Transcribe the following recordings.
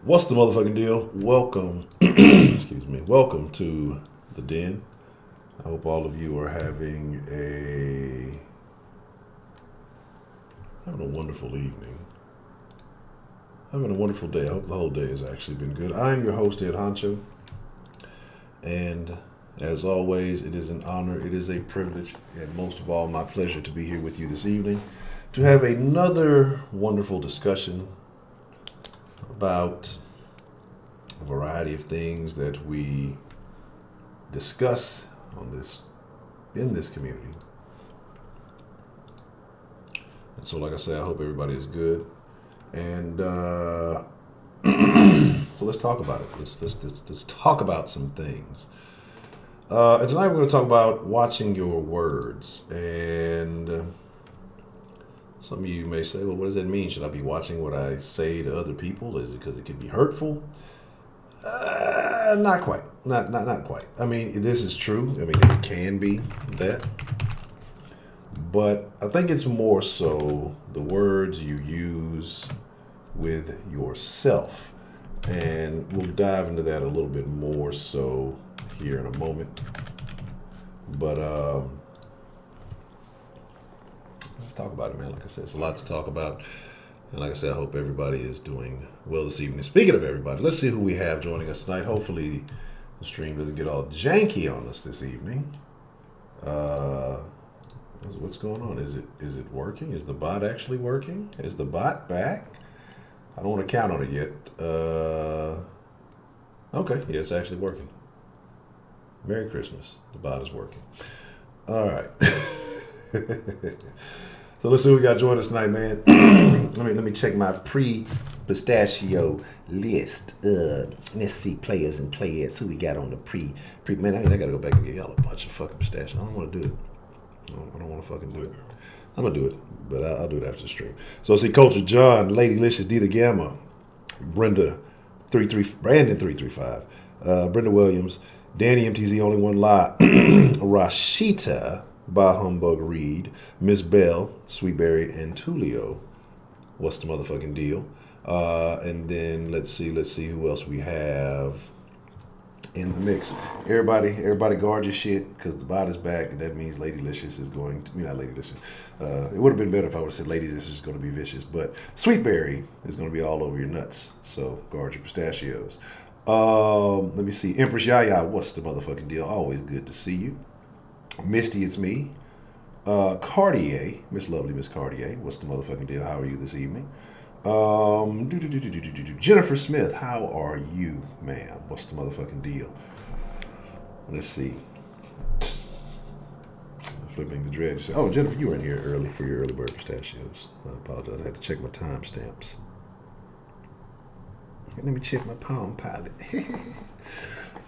What's the motherfucking deal? Welcome, excuse me. Welcome to the Den. I hope all of you are having a wonderful evening, having a wonderful day. I hope the whole day has actually been good. I am your host, Ed Honcho, and as always, it is an honor, it is a privilege, and most of all, my pleasure to be here with you this evening to have another wonderful discussion about a variety of things that we discuss in this community. And so, like I said, I hope everybody is good. And so let's talk about it. Let's talk about some things. And tonight we're going to talk about watching your words. And some of you may say, well, what does that mean? Should I be watching what I say to other people? Is it because it could be hurtful? Not quite. Not quite. I mean, this is true. I mean, it can be that. But I think it's more so the words you use with yourself. And we'll dive into that a little bit more so here in a moment. But let's talk about it, man. Like I said, it's a lot to talk about. And like I said, I hope everybody is doing well this evening. Speaking of everybody, let's see who we have joining us tonight. Hopefully the stream doesn't get all janky on us this evening. What's going on? Is it working? Is the bot actually working? Is the bot back? I don't want to count on it yet. Okay, yeah, it's actually working. Merry Christmas. The bot is working. All right. So let's see who we got joining us tonight, man. let me check my pre-pistachio list. Let's see players and players who we got on the pre. Man, I gotta go back and give y'all a bunch of fucking pistachios. I don't want to do it. I don't want to fucking do it. I'm gonna do it, but I'll do it after the stream. So see, Culture John, Lady Licious, D the Gamma, Brandon 335, Brenda Williams, Danny MTZ, Only One Lie, Rashita, Bah Humbug Reed, Miss Bell, Sweetberry, and Tulio. What's the motherfucking deal? And then let's see who else we have in the mix. Everybody guard your shit because the bot is back, and that means Lady Licious is going to not Lady Licious. It would have been better if I would have said Lady Licious is going to be vicious, but Sweetberry is going to be all over your nuts. So guard your pistachios. Let me see. Empress Yaya, what's the motherfucking deal? Always good to see you. Misty, it's me. Cartier, Miss Lovely Miss Cartier, what's the motherfucking deal? How are you this evening? Jennifer Smith, how are you, ma'am? What's the motherfucking deal? Let's see. Flipping the dread. Oh, Jennifer, you were in here early for your early bird pistachios. I apologize. I had to check my timestamps. Let me check my Palm Pilot. Make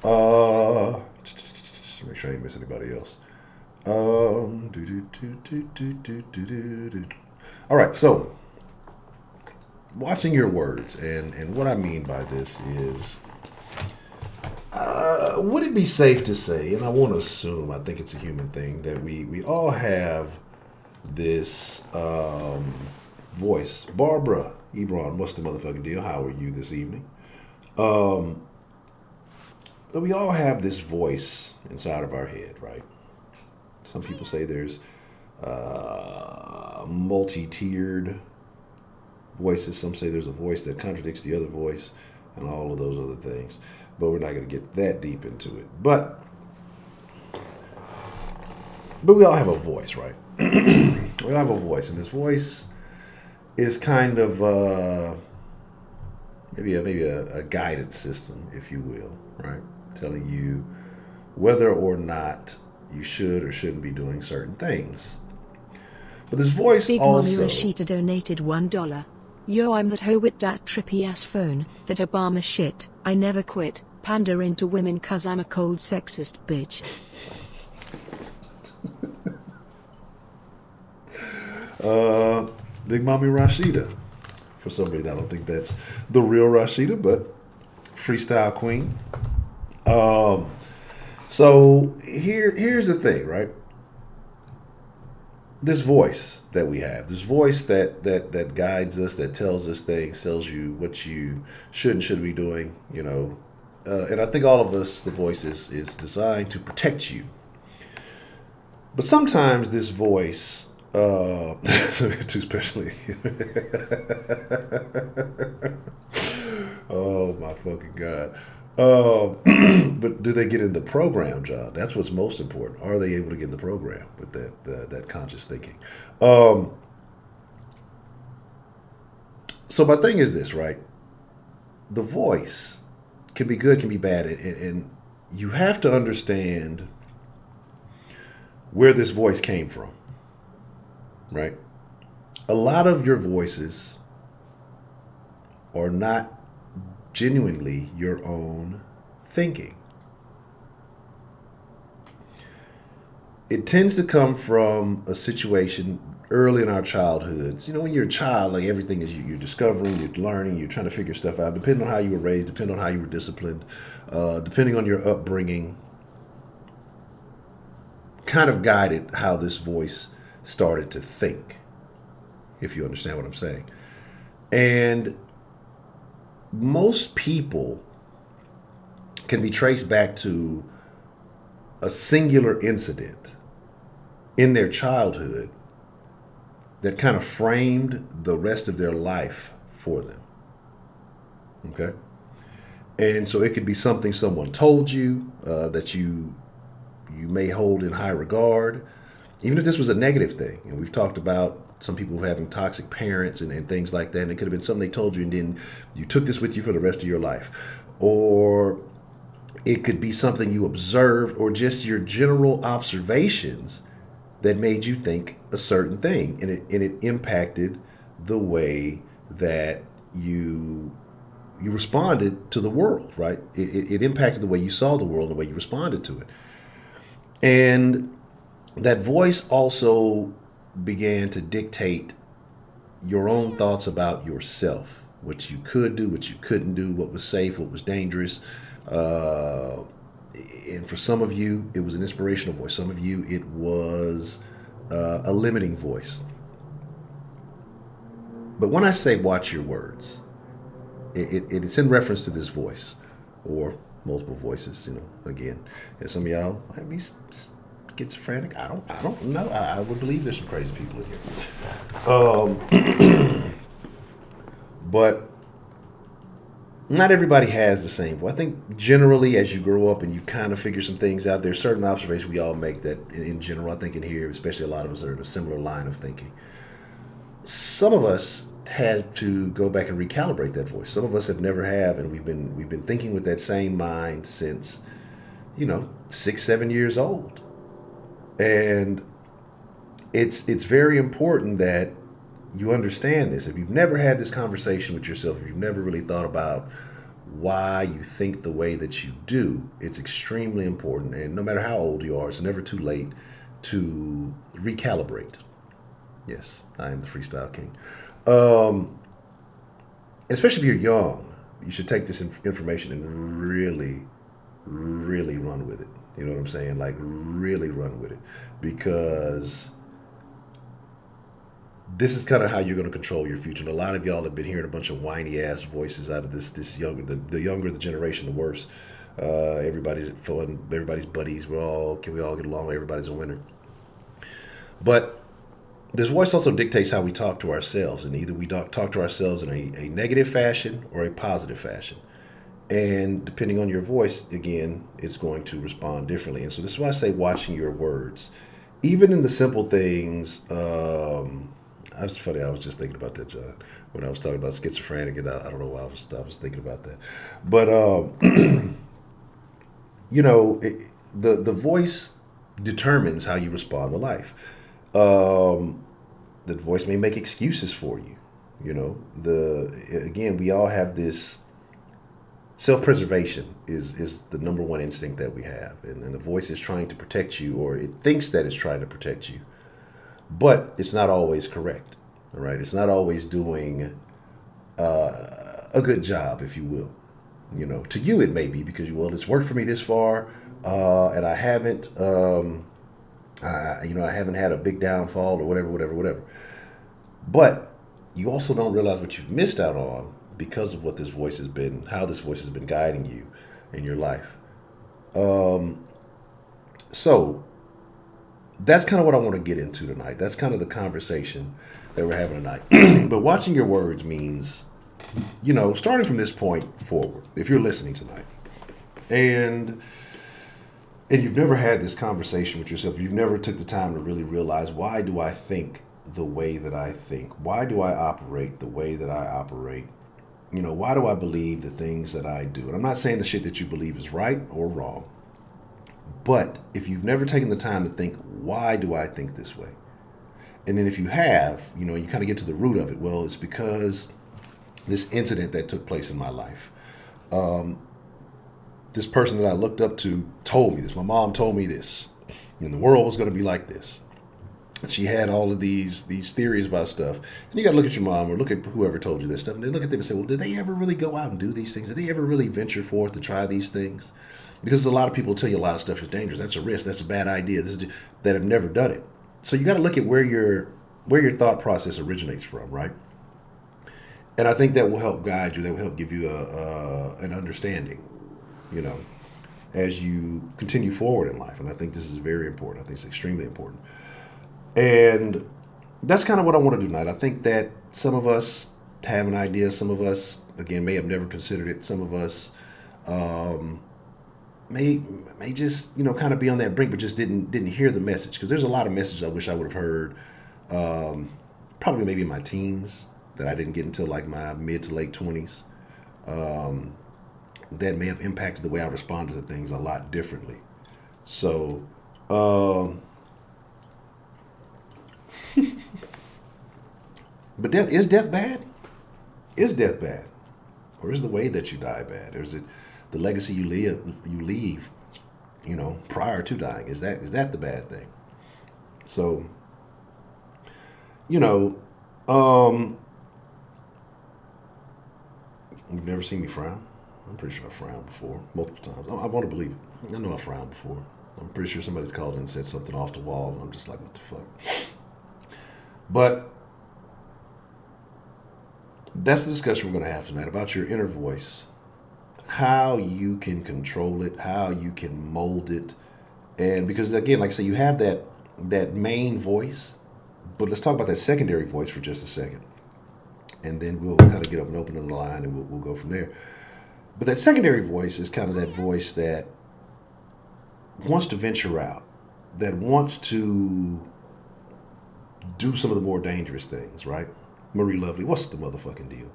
sure I didn't miss anybody else. All right, so watching your words, and what I mean by this is, would it be safe to say, and I want to assume, I think it's a human thing, that we all have this voice. Barbara Ebron, what's the motherfucking deal? How are you this evening? That we all have this voice inside of our head, right? Some people say there's multi-tiered voices. Some say there's a voice that contradicts the other voice and all of those other things. But we're not going to get that deep into it. But we all have a voice, right? We all have a voice. And this voice is kind of maybe a guidance system, if you will, right? Telling you whether or not you should or shouldn't be doing certain things. But this voice Big also... Mommy Rashida donated $1. Yo, I'm that hoe with that trippy ass phone, that Obama shit, I never quit, pandering to women cause I'm a cold sexist bitch. Big Mommy Rashida. For some reason, I don't think that's the real Rashida, but freestyle queen. So here's the thing, right? this voice that we have, this voice that guides us, that tells us things, tells you what you should be doing, and I think all of us, the voice is designed to protect you. But sometimes this voice, too especially. Oh my fucking god! But do they get in the program, John? That's what's most important. Are they able to get in the program with that conscious thinking? So my thing is this, right? The voice can be good, can be bad, and you have to understand where this voice came from, right? A lot of your voices are not genuinely your own thinking. It tends to come from a situation early in our childhoods. When you're a child, like everything is you're discovering, you're learning, you're trying to figure stuff out, depending on how you were raised, depending on how you were disciplined, depending on your upbringing, kind of guided how this voice started to think, if you understand what I'm saying. And most people can be traced back to a singular incident in their childhood that kind of framed the rest of their life for them. Okay? And so it could be something someone told you that you may hold in high regard, even if this was a negative thing. And we've talked about some people having toxic parents and things like that. And it could have been something they told you and then you took this with you for the rest of your life. Or it could be something you observed or just your general observations that made you think a certain thing. And it impacted the way that you responded to the world, right? It impacted the way you saw the world, the way you responded to it. And that voice also began to dictate your own thoughts about yourself, what you could do, what you couldn't do, what was safe, what was dangerous. And for some of you, it was an inspirational voice. Some of you, it was a limiting voice. But when I say watch your words, it's in reference to this voice or multiple voices, again. And some of y'all might be schizophrenic. I don't know. I would believe there's some crazy people in here. But not everybody has the same voice. I think generally as you grow up and you kind of figure some things out, there's certain observations we all make that in general, I think in here, especially a lot of us are in a similar line of thinking. Some of us had to go back and recalibrate that voice. Some of us have never have, and we've been thinking with that same mind since, 6-7 years old. And it's very important that you understand this. If you've never had this conversation with yourself, if you've never really thought about why you think the way that you do, it's extremely important. And no matter how old you are, it's never too late to recalibrate. Yes, I am the freestyle king. Especially if you're young, you should take this information and really, really run with it. You know what I'm saying? Like really run with it, because this is kind of how you're going to control your future. And a lot of y'all have been hearing a bunch of whiny ass voices out of this younger, the younger the generation, the worse. Everybody's fun, everybody's buddies. We all get along? Everybody's a winner. But this voice also dictates how we talk to ourselves, and either we talk to ourselves in a negative fashion or a positive fashion. And depending on your voice, again, it's going to respond differently. And so this is why I say watching your words. Even in the simple things, it's funny, I was just thinking about that, John, when I was talking about schizophrenic, and I don't know why I was thinking about that. But, the voice determines how you respond to life. The voice may make excuses for you. Again, we all have this. Self-preservation is the number one instinct that we have. And the voice is trying to protect you, or it thinks that it's trying to protect you. But it's not always correct. All right? It's not always doing a good job, if you will. To you it may be, because, it's worked for me this far, and I haven't I haven't had a big downfall or whatever. But you also don't realize what you've missed out on because of what this voice has been, how this voice has been guiding you in your life. So that's kind of what I want to get into tonight. That's kind of the conversation that we're having tonight. But watching your words means, starting from this point forward, if you're listening tonight, and you've never had this conversation with yourself, you've never took the time to really realize, why do I think the way that I think? Why do I operate the way that I operate? Why do I believe the things that I do? And I'm not saying the shit that you believe is right or wrong. But if you've never taken the time to think, why do I think this way? And then if you have, you kind of get to the root of it. Well, it's because this incident that took place in my life. This person that I looked up to told me this. My mom told me this. And the world was going to be like this. She had all of these theories about stuff. And you got to look at your mom or look at whoever told you this stuff. And then look at them and say, well, did they ever really go out and do these things? Did they ever really venture forth to try these things? Because a lot of people tell you a lot of stuff is dangerous. That's a risk. That's a bad idea. That have never done it. So you got to look at where your thought process originates from, right? And I think that will help guide you. That will help give you an understanding, as you continue forward in life. And I think this is very important. I think it's extremely important. And that's kind of what I want to do tonight. I think that some of us have an idea. Some of us, again, may have never considered it. Some of us may just kind of be on that brink, but just didn't hear the message. Because there's a lot of messages I wish I would have heard, probably maybe in my teens, that I didn't get until like my mid to late 20s. That may have impacted the way I responded to things a lot differently. So, but is death bad? Is death bad? Or is the way that you die bad? Or is it the legacy you leave, prior to dying? Is that the bad thing? So, you've never seen me frown. I'm pretty sure I frowned before, multiple times. I want to believe it. I know I frowned before. I'm pretty sure somebody's called in and said something off the wall, and I'm just like, what the fuck? But that's the discussion we're going to have tonight about your inner voice, how you can control it, how you can mold it. And because, again, like I said, you have that main voice, but let's talk about that secondary voice for just a second. And then we'll kind of get up and open on the line, and we'll go from there. But that secondary voice is kind of that voice that wants to venture out, that wants to do some of the more dangerous things, right? Marie Lovely, what's the motherfucking deal?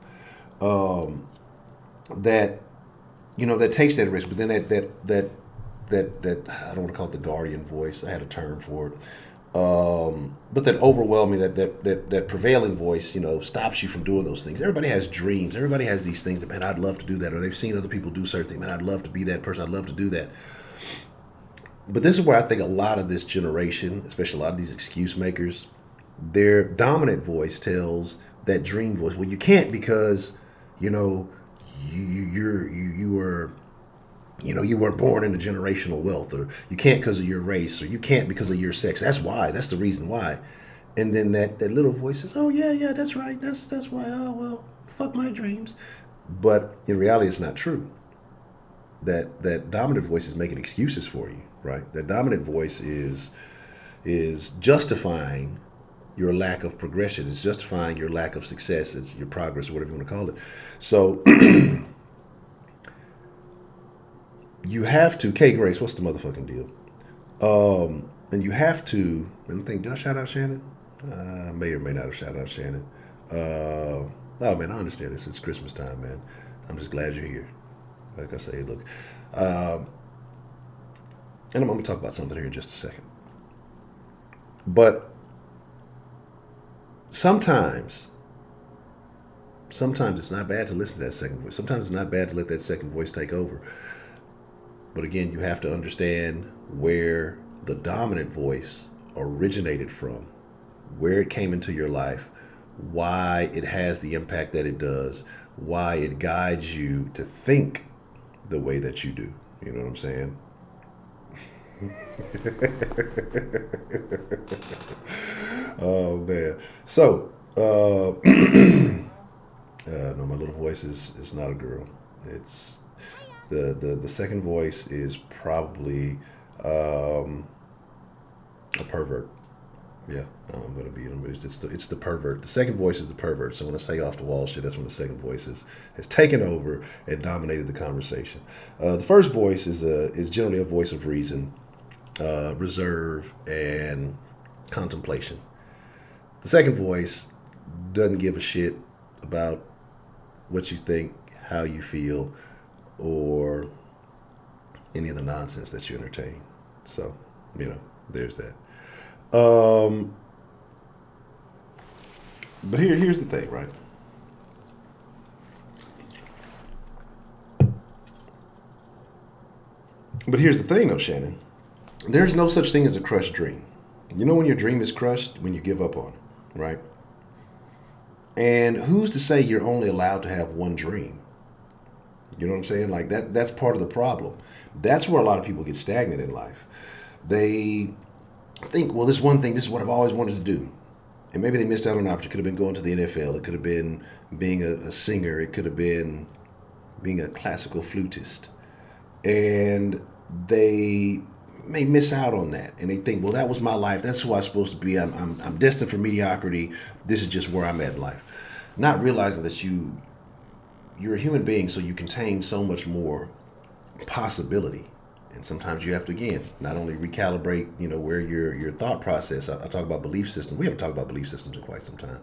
That takes that risk, but then that I don't want to call it the guardian voice. I had a term for it. But that overwhelming, that prevailing voice, stops you from doing those things. Everybody has dreams. Everybody has these things that, man, I'd love to do that. Or they've seen other people do certain things. Man, I'd love to be that person. I'd love to do that. But this is where I think a lot of this generation, especially a lot of these excuse makers, their dominant voice tells that dream voice, well, you can't because, you were born into generational wealth, or you can't because of your race, or you can't because of your sex. That's why. That's the reason why. And then that little voice says, oh, yeah, that's right. That's why. Oh, well, fuck my dreams. But in reality, it's not true. That dominant voice is making excuses for you, right? That dominant voice is justifying your lack of progression. It's justifying your lack of success. It's your progress, or whatever you want to call it. So you have to, K Grace, what's the motherfucking deal? And you have to, and I think, did I shout out Shannon? May or may not have shouted out Shannon. Oh man, I understand this. It's Christmas time, man. I'm just glad you're here. Like I say, look. And I'm going to talk about something here in just a second. But sometimes it's not bad to listen to that second voice. Sometimes it's not bad to let that second voice take over. But again, you have to understand where the dominant voice originated from, where it came into your life, why it has the impact that it does, why it guides you to think the way that you do. You know what I'm saying? Oh man. So, no, my little voice is not a girl. It's the second voice is probably um, a pervert. Yeah, I'm gonna be. It's the pervert. The second voice is the pervert. So when I say off the wall shit, that's when the second voice has taken over and dominated the conversation. The first voice is generally a voice of reason, reserve, and contemplation. The second voice doesn't give a shit about what you think, how you feel, or any of the nonsense that you entertain. So, there's that. Um, but here's the thing, right? But here's the thing, though, Shannon. There's no such thing as a crushed dream. You know when your dream is crushed? When you give up on it, right? And who's to say you're only allowed to have one dream? You know what I'm saying? Like that's part of the problem. That's where a lot of people get stagnant in life. They think, well, this one thing, this is what I've always wanted to do. And maybe they missed out on an opportunity. It could have been going to the NFL. It could have been being a singer. It could have been being a classical flutist. And they may miss out on that. And they think, well, that was my life. That's who I'm supposed to be. I'm destined for mediocrity. This is just where I'm at in life. Not realizing that you're a human being, so you contain so much more possibility. And sometimes you have to, again, not only recalibrate, where your thought process. I talk about belief systems. We haven't talked about belief systems in quite some time.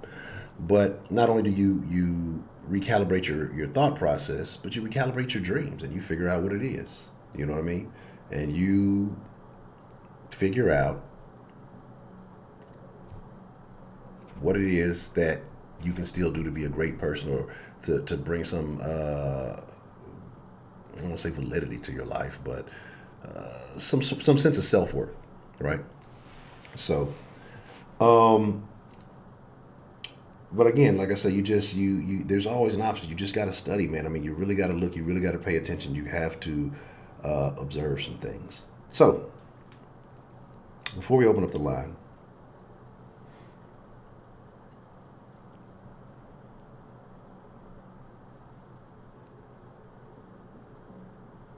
But not only do you recalibrate your thought process, but you recalibrate your dreams and you figure out what it is. You know what I mean? And you figure out what it is that you can still do to be a great person, or to bring some I don't want to say validity to your life, but some sense of self worth, right? So, but again, like I said, you there's always an option. You just got to study, man. I mean, you really got to look. You really got to pay attention. You have to observe some things. So, before we open up the line,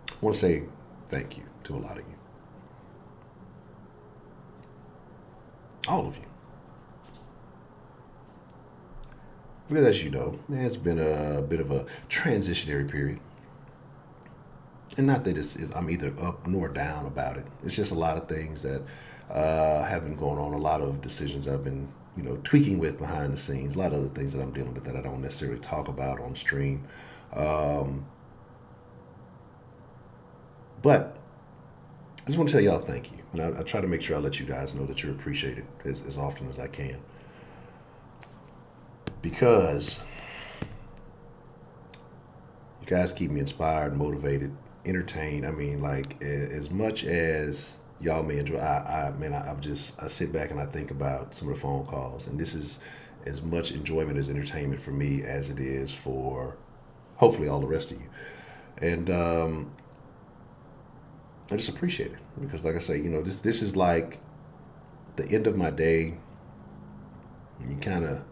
I want to say thank you to a lot of you, all of you. Because as you know, man, it's been a bit of a transitionary period. And not that I'm either up nor down about it. It's just a lot of things that have been going on, a lot of decisions I've been, tweaking with behind the scenes, a lot of other things that I'm dealing with that I don't necessarily talk about on stream. Um, but I just want to tell y'all thank you. And I try to make sure I let you guys know that you're appreciated as often as I can. Because you guys keep me inspired, motivated, entertained. I mean, like, as much as y'all may enjoy, I sit back and I think about some of the phone calls, and this is as much enjoyment as entertainment for me as it is for hopefully all the rest of you. And I just appreciate it because, like I say, this is like the end of my day. And you kind of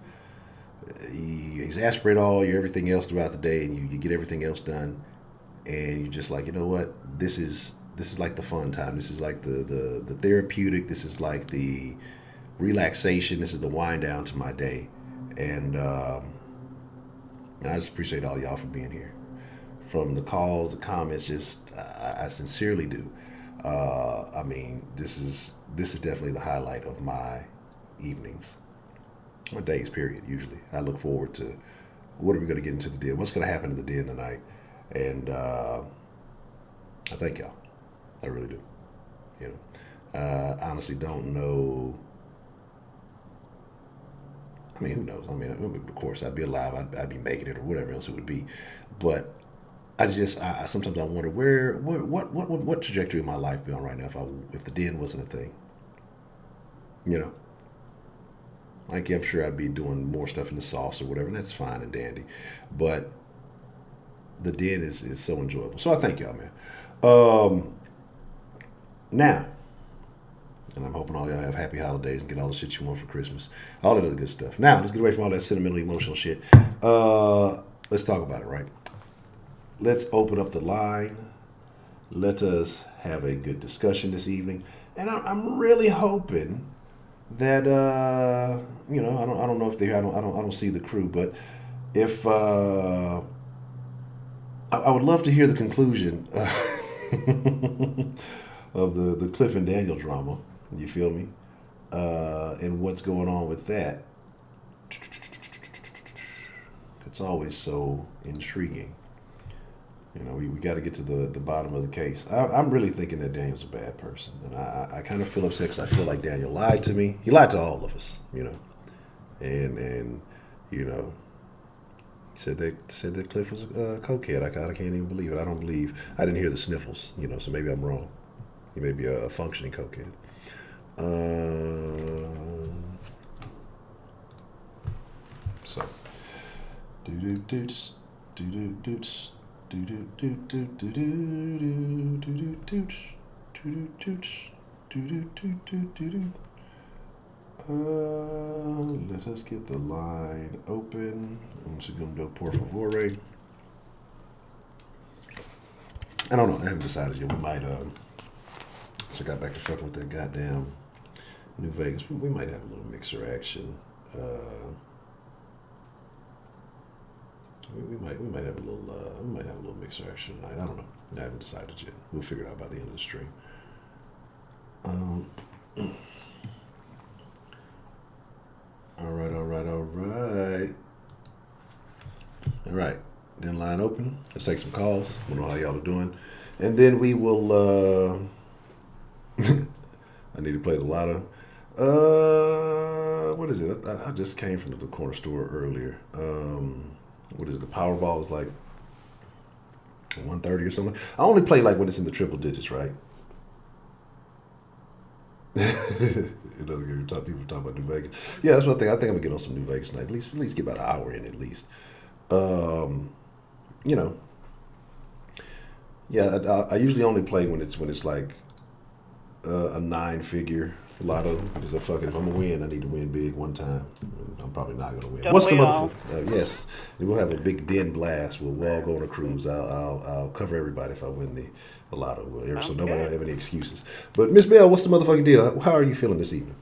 you exasperate all your everything else throughout the day, and you get everything else done, and you're just like, you know what, this is like the fun time. This is like the therapeutic. This is like the relaxation. This is the wind down to my day, and I just appreciate all y'all for being here. From the calls, the comments, just I sincerely do. I mean, this is definitely the highlight of my evenings, my days. Period. Usually, I look forward to what are we going to get into the den, what's going to happen in the den tonight, and I thank y'all. I really do. Honestly, don't know. I mean, who knows? I mean, of course, I'd be alive. I'd be making it or whatever else it would be, but I sometimes I wonder what trajectory of my life be on right now if the den wasn't a thing. You know, like, yeah, I'm sure I'd be doing more stuff in the sauce or whatever, and that's fine and dandy. But the den is so enjoyable. So I thank y'all, man. Now, And I'm hoping all y'all have happy holidays and get all the shit you want for Christmas. All that other good stuff. Now, let's get away from all that sentimental, emotional shit. Let's talk about it, right? Let's open up the line. Let us have a good discussion this evening. And I'm really hoping that I don't know if I don't see the crew, but if I would love to hear the conclusion of the Cliff and Daniel drama. You feel me? And what's going on with that? It's always so intriguing. We got to get to the bottom of the case. I'm really thinking that Daniel's a bad person. And I kind of feel upset because I feel like Daniel lied to me. He lied to all of us, And he said that Cliff was a cokehead. I can't even believe it. I didn't hear the sniffles, so maybe I'm wrong. He may be a functioning cokehead. So, do-do-doots, do-do-doots, do-do-do-do-do-do-do-do-doots, do-do-doots, do-do-do-do-do-do. Let us get the line open. Un segundo, por favore. I don't know. I haven't decided yet. We might, so I got back to fucking with that goddamn New Vegas. We might have a little mixer action. We might have a little mixer action tonight. I don't know. I haven't decided yet. We'll figure it out by the end of the stream. All right. Denline open. Let's take some calls. I don't know how y'all are doing. And then we will, I need to play the lotto. What is it? I just came from the corner store earlier. What is it? The Powerball is like 130 or something. I only play like when it's in the triple digits, right? People talk about New Vegas. Yeah, that's one thing. I think I'm gonna get on some New Vegas tonight. At least get about an hour in at least. Yeah, I usually only play when it's like a 9-figure lotto because if I'm gonna win, I need to win big one time. I'm probably not gonna win. What's the motherfucker? Yes, we'll have a big den blast. We'll all go on a cruise. I'll cover everybody if I win the lotto, so nobody will have any excuses. But Miss Bell, what's the motherfucking deal? How are you feeling this evening?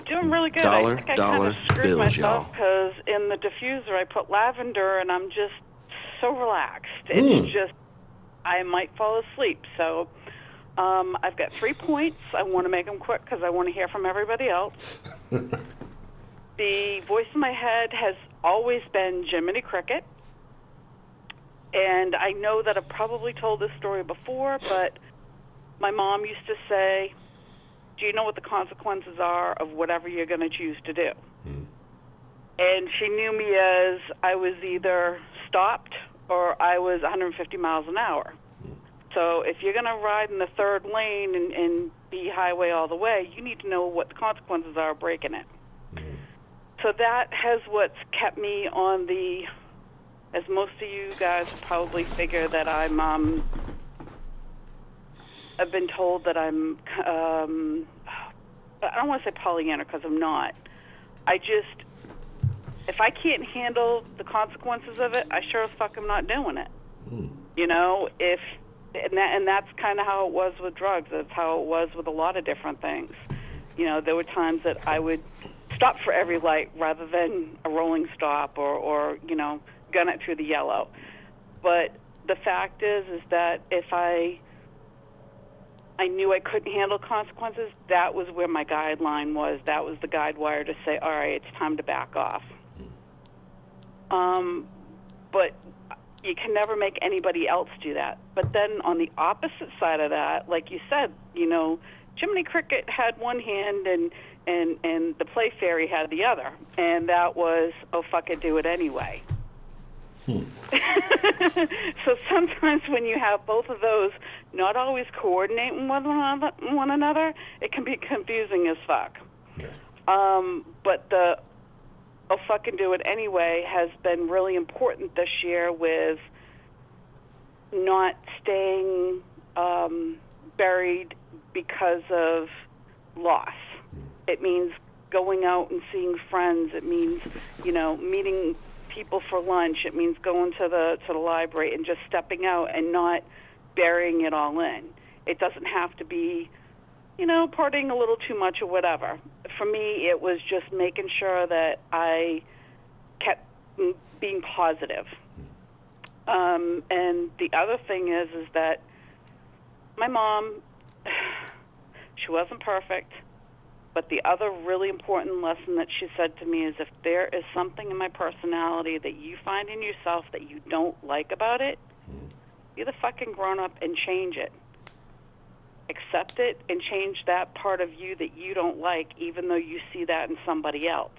Doing really good. I think I kind of screwed myself because in the diffuser I put lavender and I'm just so relaxed. It's just, I might fall asleep. So I've got 3 points. I want to make them quick because I want to hear from everybody else. The voice in my head has always been Jiminy Cricket. And I know that I've probably told this story before, but my mom used to say, do you know what the consequences are of whatever you're going to choose to do? And she knew me as I was either stopped or I was 150 miles an hour. So if you're going to ride in the third lane and be highway all the way, you need to know what the consequences are of breaking it. So that has what's kept me on the, as most of you guys probably figure that I've been told that I'm, I don't want to say Pollyanna because I'm not. If I can't handle the consequences of it, I sure as fuck am not doing it. And that's kind of how it was with drugs. That's how it was with a lot of different things. There were times that I would stop for every light rather than a rolling stop or gun it through the yellow. But the fact is that if I knew I couldn't handle consequences, that was where my guideline was. That was the guide wire to say, all right, it's time to back off. But you can never make anybody else do that. But then on the opposite side of that, like you said, Jiminy Cricket had one hand and the Play Fairy had the other. And that was, oh, fuck it, do it anyway. So sometimes when you have both of those not always coordinating with one another, it can be confusing as fuck. But the oh fucking do it anyway has been really important this year with not staying buried because of loss. It means going out and seeing friends. It means, meeting people for lunch. It means going to the library and just stepping out and not burying it all in. It doesn't have to be, partying a little too much or whatever. For me, it was just making sure that I kept being positive. And the other thing is that my mom, she wasn't perfect, but the other really important lesson that she said to me is if there is something in my personality that you find in yourself that you don't like about it, be the fucking grown-up and change it. Accept it and change that part of you that you don't like, even though you see that in somebody else.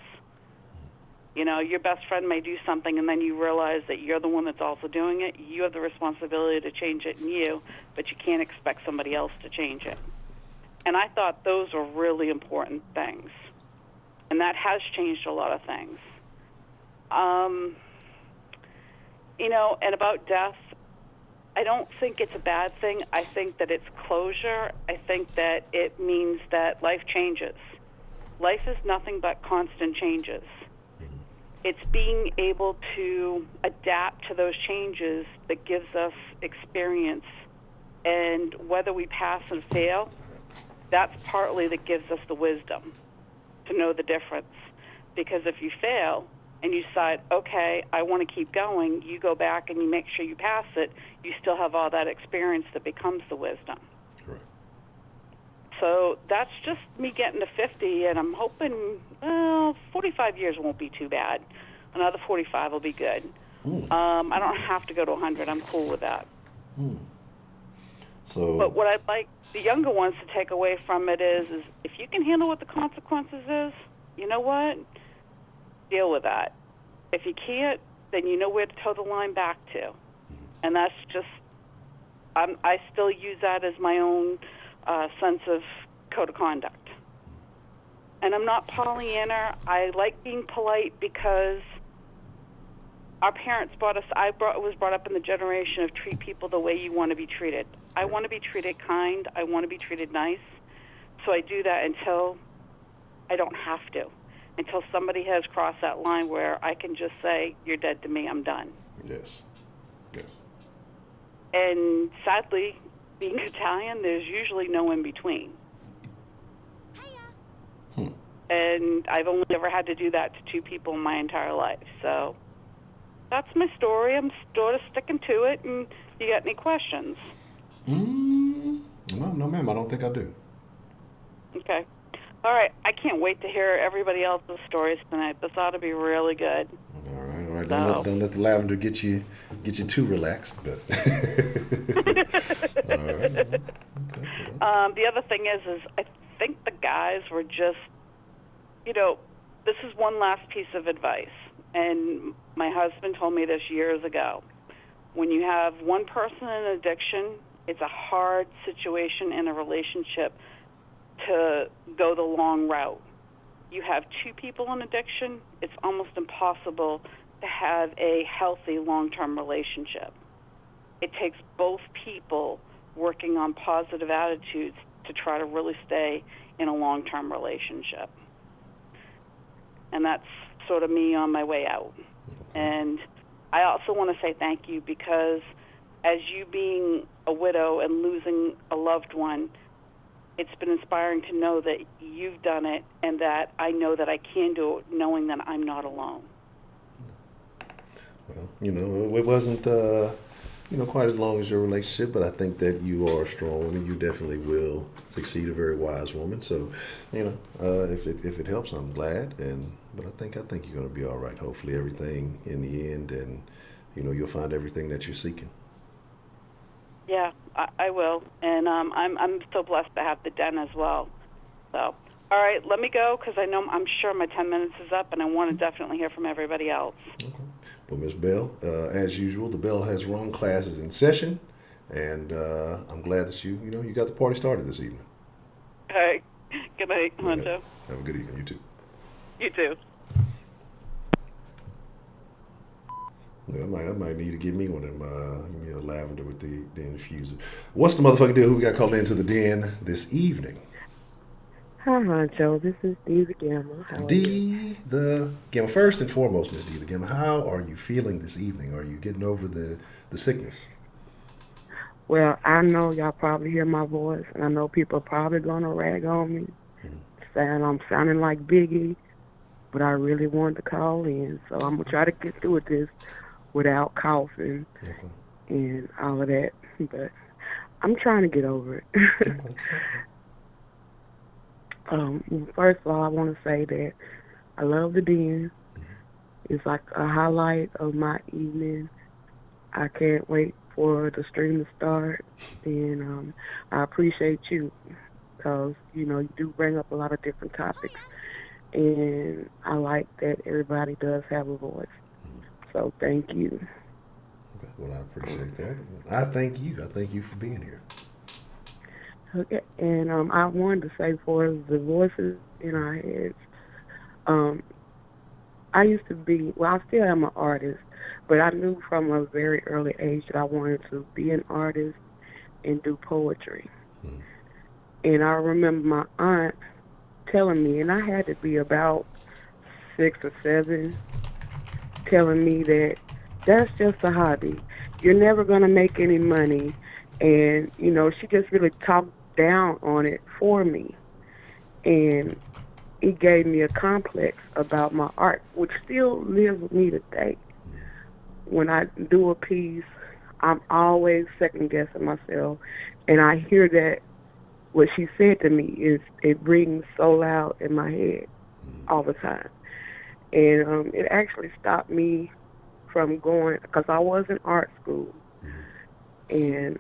Your best friend may do something and then you realize that you're the one that's also doing it. You have the responsibility to change it in you, but you can't expect somebody else to change it. And I thought those were really important things. And that has changed a lot of things. And about death, I don't think it's a bad thing. I think that it's closure. I think that it means that life changes. Life is nothing but constant changes. It's being able to adapt to those changes that gives us experience. And whether we pass and fail, that's partly that gives us the wisdom to know the difference. Because if you fail and you decide, okay, I want to keep going, you go back and you make sure you pass it, you still have all that experience that becomes the wisdom. Right. So that's just me getting to 50, and I'm hoping, 45 years won't be too bad. Another 45 will be good. I don't have to go to 100. I'm cool with that. But what I'd like the younger ones to take away from it is if you can handle what the consequences is, you know what? Deal with that. If you can't, then you know where to toe the line back to. And that's just, I still use that as my own sense of code of conduct. And I'm not Pollyanna. I like being polite because our parents was brought up in the generation of treat people the way you want to be treated. I want to be treated kind. I want to be treated nice. So I do that until I don't have to, until somebody has crossed that line where I can just say, you're dead to me, I'm done. Yes. And sadly, being Italian, there's usually no in between. And I've only ever had to do that to two people in my entire life. So that's my story. I'm sort of sticking to it. And you got any questions? No, ma'am. I don't think I do. Okay. All right. I can't wait to hear everybody else's stories tonight. This ought to be really good. All right. Don't let the lavender get you too relaxed. But all right. Okay. The other thing is I think the guys were just, this is one last piece of advice, and my husband told me this years ago. When you have one person in addiction, it's a hard situation in a relationship to go the long route. You have two people in addiction, it's almost impossible to have a healthy long-term relationship. It takes both people working on positive attitudes to try to really stay in a long-term relationship. And that's sort of me on my way out. And I also want to say thank you because as you being a widow and losing a loved one, it's been inspiring to know that you've done it and that I know that I can do it knowing that I'm not alone. Well, it wasn't, quite as long as your relationship, but I think that you are a strong woman. You definitely will succeed, a very wise woman. So, if it helps, I'm glad. But I think you're going to be all right. Hopefully everything in the end, and, you'll find everything that you're seeking. Yeah, I will. And I'm so blessed to have the den as well. So, all right, let me go because I'm sure my 10 minutes is up, and I want to definitely hear from everybody else. Okay. Well, Ms. Bell, as usual, the Bell has run classes in session, and I'm glad that you got the party started this evening. All right. Good night, Honcho. Have a good evening. You too. You too. Yeah, I might need to get me one of them, lavender with the infuser. What's the motherfucking deal? Who we got called into the den this evening? Hi, Honcho. This is Steve Gamma. How are you? D the Gamma. First and foremost, Miss D the Gamma, how are you feeling this evening? Are you getting over the sickness? Well, I know y'all probably hear my voice, and I know people are probably gonna rag on me, saying I'm sounding like Biggie, but I really wanted to call in, so I'm gonna try to get through this without coughing Okay. and all of that. But I'm trying to get over it. Okay. First of all, I want to say that I love the den. It's like a highlight of my evening. I can't wait for the stream to start, and I appreciate you because you do bring up a lot of different topics, and I like that everybody does have a voice. So thank you. Okay. Well, I appreciate that. I thank you. I thank you for being here. Okay, and I wanted to say for the voices in our heads, um, I used to be, well, I still am an artist, but I knew from a very early age that I wanted to be an artist and do poetry. Mm. And I remember my aunt telling me, and I had to be about 6 or 7, telling me that that's just a hobby. You're never going to make any money. And, she just really talked down on it for me. And it gave me a complex about my art, which still lives with me today. When I do a piece, I'm always second guessing myself. And I hear that what she said to me it rings so loud in my head all the time. And it actually stopped me from going, because I was in art school. And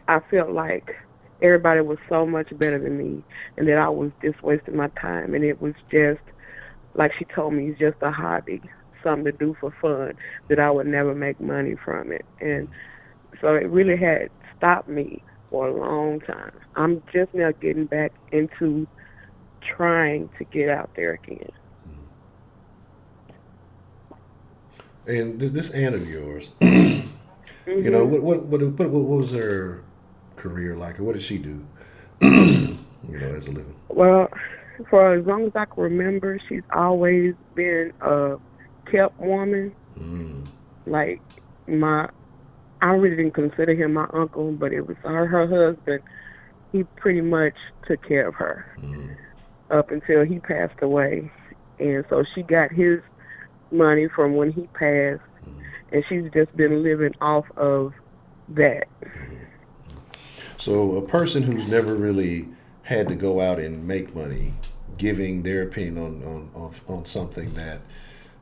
I felt like everybody was so much better than me and that I was just wasting my time. And it was just, like she told me, it's just a hobby, something to do for fun, that I would never make money from it. And so it really had stopped me for a long time. I'm just now getting back into trying to get out there again. And this aunt of yours, Hmm. what was her career like, or what did she do? As a living. Well, for as long as I can remember, she's always been a kept woman. Mm. Like my, I really didn't consider him my uncle, but it was her husband. He pretty much took care of her Mm. up until he passed away, and so she got his money from when he passed, and she's just been living off of that. So a person who's never really had to go out and make money, giving their opinion on something that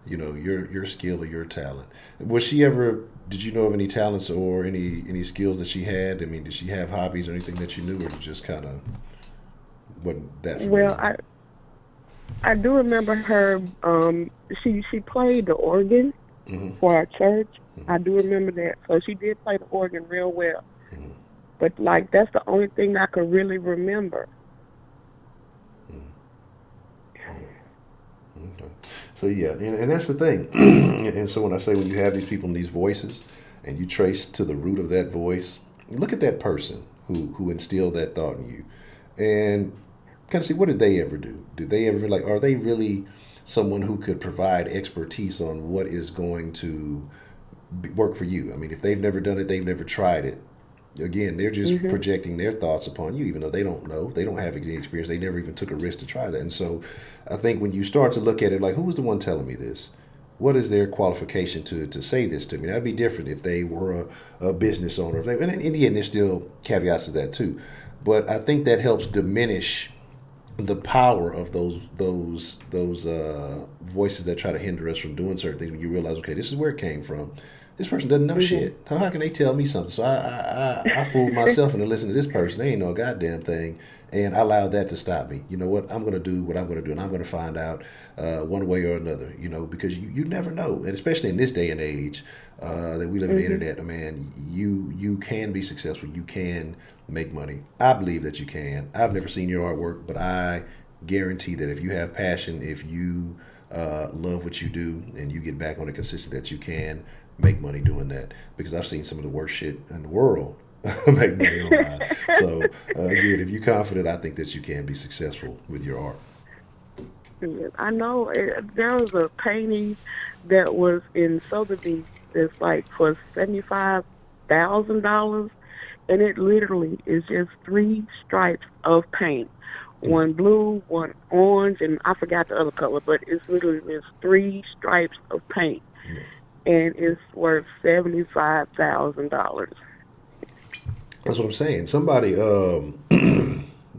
your skill or your talent. Was she ever? Did you know of any talents or any skills that she had? I mean, did she have hobbies or anything that you knew, or just kind of wasn't that Well, familiar? I do remember her. She played the organ Mm-hmm. for our church. I do remember that. So she did play the organ real well. But like that's the only thing I could really remember. Okay. So yeah, and that's the thing. And so when I say when you have these people and these voices, and you trace to the root of that voice, look at that person who instilled that thought in you, and kind of see what did they ever do? Did they ever like? Are they really someone who could provide expertise on what is going to work for you? I mean, if they've never done it, they've never tried it. Again, they're just Mhm. projecting their thoughts upon you, even though they don't know, they don't have any experience, they never even took a risk to try that. And so I think when you start to look at it like, who was the one telling me this? What is their qualification to say this to me? That'd be different if they were a business owner. If they, and in the end, there's still caveats to that too. But I think that helps diminish the power of those voices that try to hinder us from doing certain things. When you realize, okay, this is where it came from. This person doesn't know Mhm. shit. How can they tell me something? So I fooled myself into listening to this person. They ain't no goddamn thing, and I allowed that to stop me. You know what? I'm gonna do what I'm gonna do, and I'm gonna find out one way or another. Because you never know, and especially in this day and age that we live in the Mhm. internet, man, you can be successful. You can make money. I believe that you can. I've never seen your artwork, but I guarantee that if you have passion, if you love what you do, and you get back on it consistent, that you can make money doing that. Because I've seen some of the worst shit in the world make money online. So again, if you're confident, I think that you can be successful with your art. I know there was a painting that was in Sotheby's that's like for $75,000, and it literally is just three stripes of paint, one blue, one orange, and I forgot the other color, but it's literally just three stripes of paint, and it's worth $75,000. That's what I'm saying. Somebody,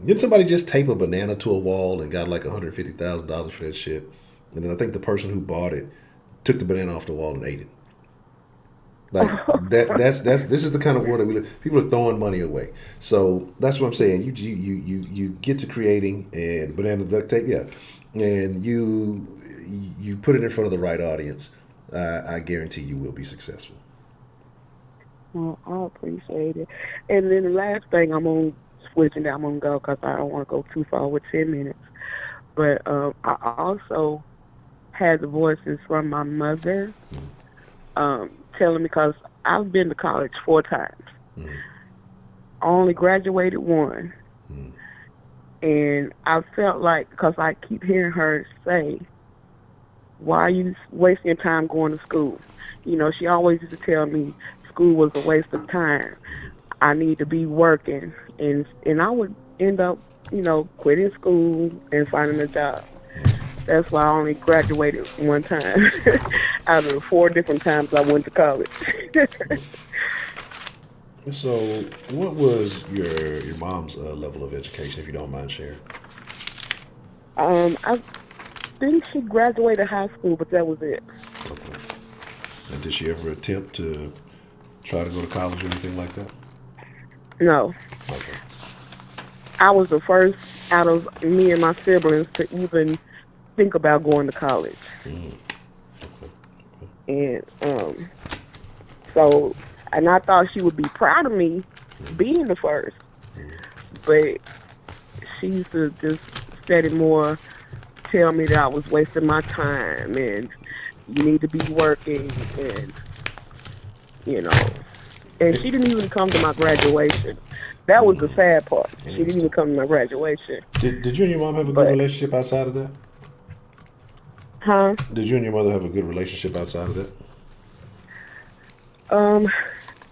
did somebody just tape a banana to a wall and got like $150,000 for that shit? And then I think the person who bought it took the banana off the wall and ate it. Like that's this is the kind of world that we live. People are throwing money away. So that's what I'm saying. You get to creating and banana duct tape, yeah, and you put it in front of the right audience. I guarantee you will be successful. Well, I appreciate it. And then the last thing, I'm going to switch and I'm going to go because I don't want to go too far with 10 minutes. But I also had the voices from my mother telling me, because I've been to college 4 times. I only graduated 1. And I felt like, because I keep hearing her say, why are you wasting your time going to school? You know, she always used to tell me school was a waste of time. I need to be working. And I would end up, quitting school and finding a job. That's why I only graduated 1 time out of the 4 different times I went to college. So, what was your mom's level of education, if you don't mind sharing? I think she graduated high school, but that was it. Okay. And did she ever attempt to try to go to college or anything like that? No. Okay. I was the first out of me and my siblings to even think about going to college. And and I thought she would be proud of me being the first, but she used to just steady more tell me that I was wasting my time and you need to be working, and and she didn't even come to my graduation. That was the sad part. She didn't even come to my graduation. Did you and your mom have a good relationship outside of that? Huh? Did you and your mother have a good relationship outside of that?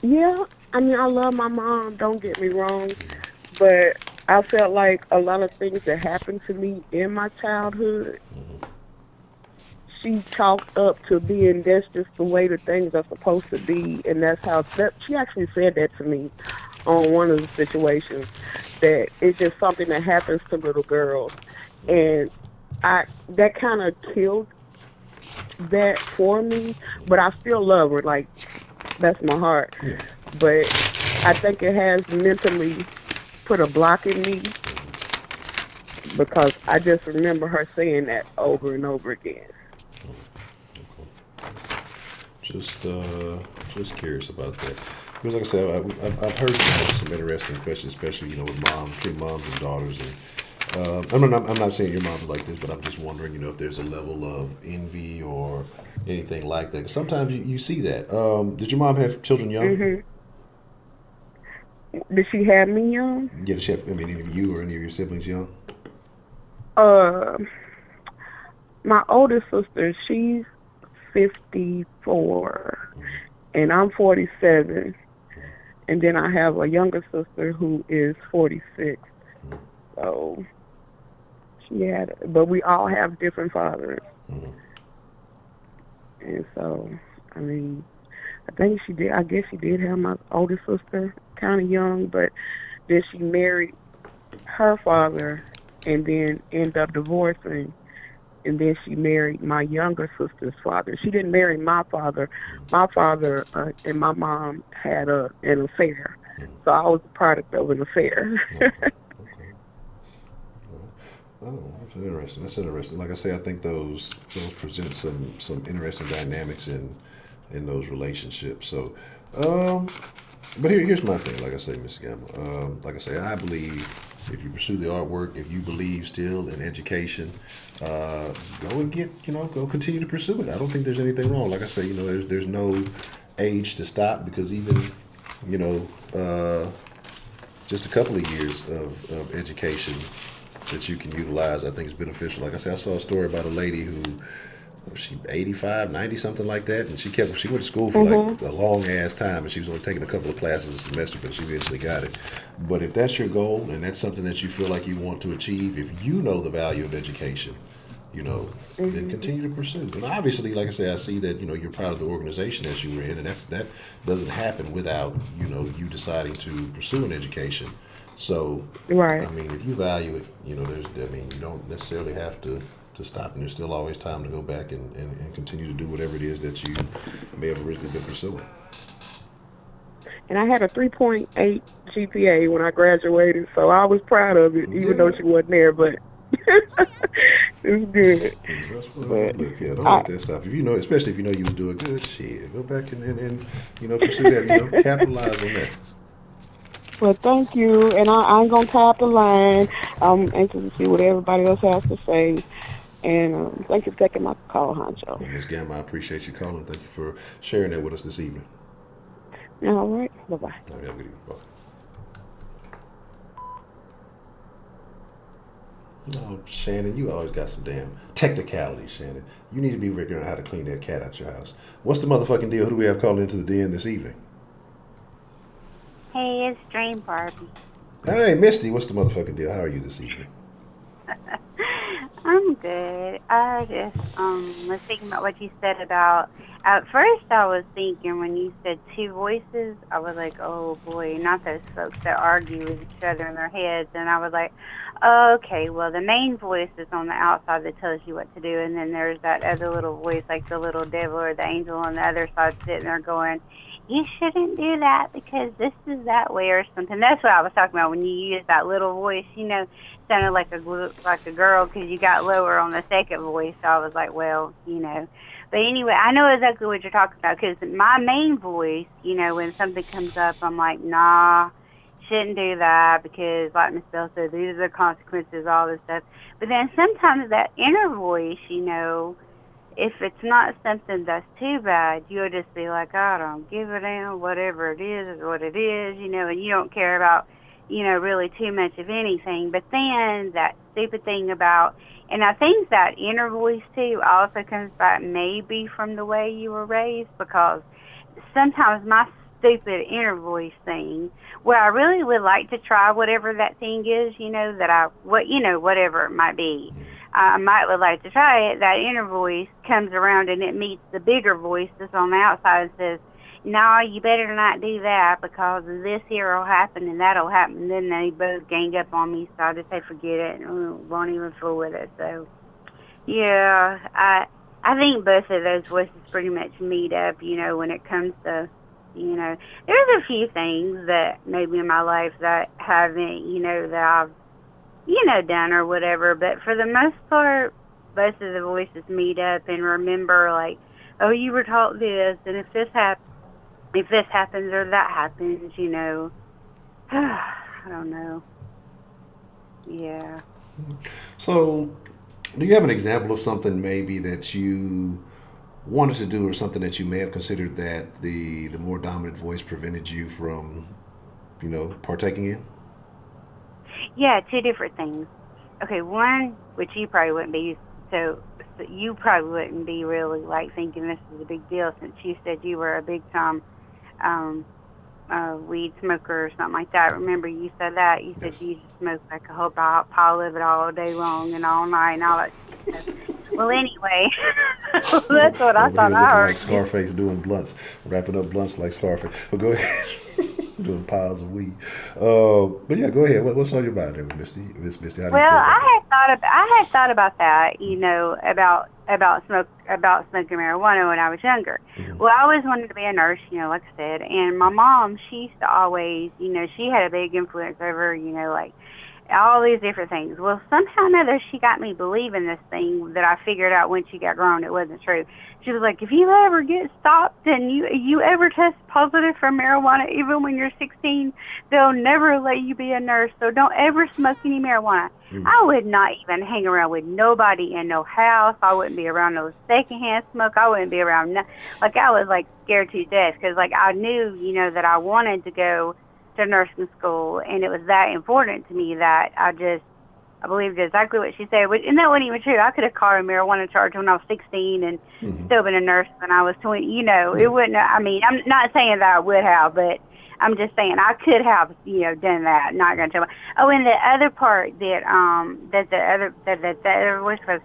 Yeah. I mean, I love my mom, don't get me wrong, but I felt like a lot of things that happened to me in my childhood, she chalked up to being that's just the way the things are supposed to be, and that's how she actually said that to me on one of the situations, that it's just something that happens to little girls, and that kind of killed that for me, but I still love her, like that's my heart. But I think it has mentally put a block in me because I just remember her saying that over and over again. Just curious about that. Because like I said, I've heard some interesting questions, especially with moms and daughters. And I'm not saying your mom's like this, but I'm just wondering, if there's a level of envy or anything like that. 'Cause sometimes you see that. Did your mom have children young? Mm-hmm. Did she have me young? Yeah, did she have, any of you or any of your siblings young? My oldest sister, she's 54, and I'm 47, and then I have a younger sister who is 46. So but we all have different fathers, and so I mean, I think she did. I guess she did have my oldest sister kind of young, but then she married her father, and then ended up divorcing. And then she married my younger sister's father. She didn't marry my father. My father and my mom had an affair. So I was a product of an affair. Okay. Oh, that's interesting. That's interesting. Like I say, I think those present some interesting dynamics in those relationships. So, but here's my thing. Like I say, Miss Gamma. Like I say, I believe If you pursue the artwork, if you believe still in education, go and go continue to pursue it. I don't think there's anything wrong. Like I say, there's no age to stop, because even, just a couple of years of education that you can utilize, I think is beneficial. Like I said, I saw a story about a lady who, she 85, 90, something like that, and she went to school for like a long ass time, and she was only taking a couple of classes a semester, but she eventually got it. But if that's your goal and that's something that you feel like you want to achieve, if you know the value of education, then continue to pursue. And obviously, like I say, I see that you're proud of the organization that you were in, and that doesn't happen without you deciding to pursue an education. So, Right. I mean, if you value it, you don't necessarily have to stop, and there's still always time to go back and continue to do whatever it is that you may have originally been pursuing. And I had a 3.8 GPA when I graduated, so I was proud of it, even though she wasn't there, but it was good. That's what don't let that stop. If especially if you was doing good, shit, go back and pursue that, capitalize on that. Well, thank you, and I ain't going to tie up the line. I'm anxious to see what everybody else has to say. And thank you for taking my call, Honcho. Ms. Gamma, I appreciate you calling. Thank you for sharing that with us this evening. All right. Bye-bye. All right, have a good evening. Bye. No, Shannon, you always got some damn technicalities, Shannon. You need to be figuring out how to clean that cat out your house. What's the motherfucking deal? Who do we have calling into the den this evening? Hey, it's Dream Barbie. Hey, Misty, what's the motherfucking deal? How are you this evening? I'm good. I just was thinking about what you said about. At first, I was thinking when you said two voices, I was like, oh boy, not those folks that argue with each other in their heads. And I was like, okay, well, the main voice is on the outside that tells you what to do, and then there's that other little voice, like the little devil or the angel on the other side, sitting there going, you shouldn't do that because this is that way or something. That's what I was talking about when you use that little voice, sounded like a girl because you got lower on the second voice. So I was like, well, But anyway, I know exactly what you're talking about because my main voice, when something comes up, I'm like, nah, shouldn't do that because, like Miss Bell said, these are the consequences, all this stuff. But then sometimes that inner voice, if it's not something that's too bad, you'll just be like, I don't give a damn, whatever it is what it is, and you don't care about, really too much of anything. But then that stupid thing about, and I think that inner voice too also comes back maybe from the way you were raised, because sometimes my stupid inner voice thing, where I really would like to try whatever that thing is, whatever it might be. I would like to try it. That inner voice comes around and it meets the bigger voice that's on the outside and says, no, you better not do that because this here will happen and that'll happen. And then they both gang up on me, so I just say forget it and won't even fool with it. So, yeah, I think both of those voices pretty much meet up, when it comes to, there's a few things that maybe in my life that haven't, that I've, done or whatever, but for the most part, both of the voices meet up and remember, like, oh, you were taught this, and if this happens or that happens, I don't know. Yeah. So, do you have an example of something maybe that you wanted to do or something that you may have considered that the more dominant voice prevented you from, partaking in? Yeah, two different things. Okay, one, which you probably wouldn't be, so you probably wouldn't be really like thinking this is a big deal since you said you were a big time weed smoker or something like that. Remember you said that? You said you just smoked like a whole pile of it all day long and all night and all that stuff. Well, anyway, that's what I thought I heard. Like Scarface doing blunts, wrapping up blunts like Scarface. But go ahead. Doing piles of weed. But yeah, go ahead. What's on your mind there, Miss Misty? How do you feel about I had thought about that, about smoking marijuana when I was younger. Mm-hmm. Well, I always wanted to be a nurse, like I said, and my mom, she used to always, she had a big influence over, all these different things. Well, somehow or another, she got me believing this thing that I figured out when she got grown it wasn't true. She was like, if you ever get stopped and you ever test positive for marijuana, even when you're 16, they'll never let you be a nurse. So don't ever smoke any marijuana. I would not even hang around with nobody in no house. I wouldn't be around no secondhand smoke. I wouldn't be around, like, I was, like, scared to death because, like, I knew, that I wanted to go to nursing school, and it was that important to me that I believed exactly what she said. And that wasn't even true. I could have caught a marijuana charge when I was 16 and still been a nurse when I was 20. It wouldn't, I'm not saying that I would have, but I'm just saying I could have, done that. Not going to tell me. Oh, and the other part that the other voice was,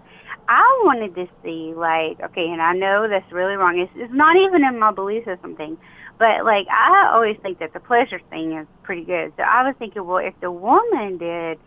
I wanted to see, like, okay, and I know that's really wrong. It's not even in my belief system thing, but, like, I always think that the pleasure thing is pretty good. So I was thinking, well, if the woman did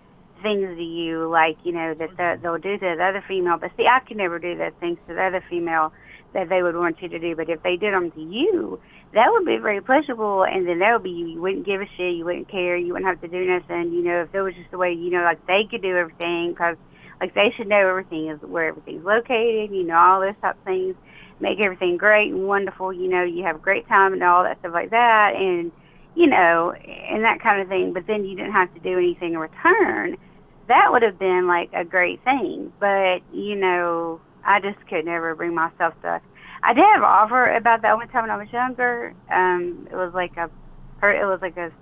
things to you, like, that they'll do to the other female, but see, I could never do those things to the other female that they would want you to do, but if they did them to you, that would be very pleasurable, and then that would be you wouldn't give a shit, you wouldn't care, you wouldn't have to do nothing, if it was just the way, like, they could do everything, because, like, they should know everything is where everything's located, all this type of things, make everything great and wonderful, you have a great time and all that stuff like that, and, and that kind of thing, but then you didn't have to do anything in return. That would have been, like, a great thing, but, I just could never bring myself to. I did have an offer about that one time when I was younger. It was like a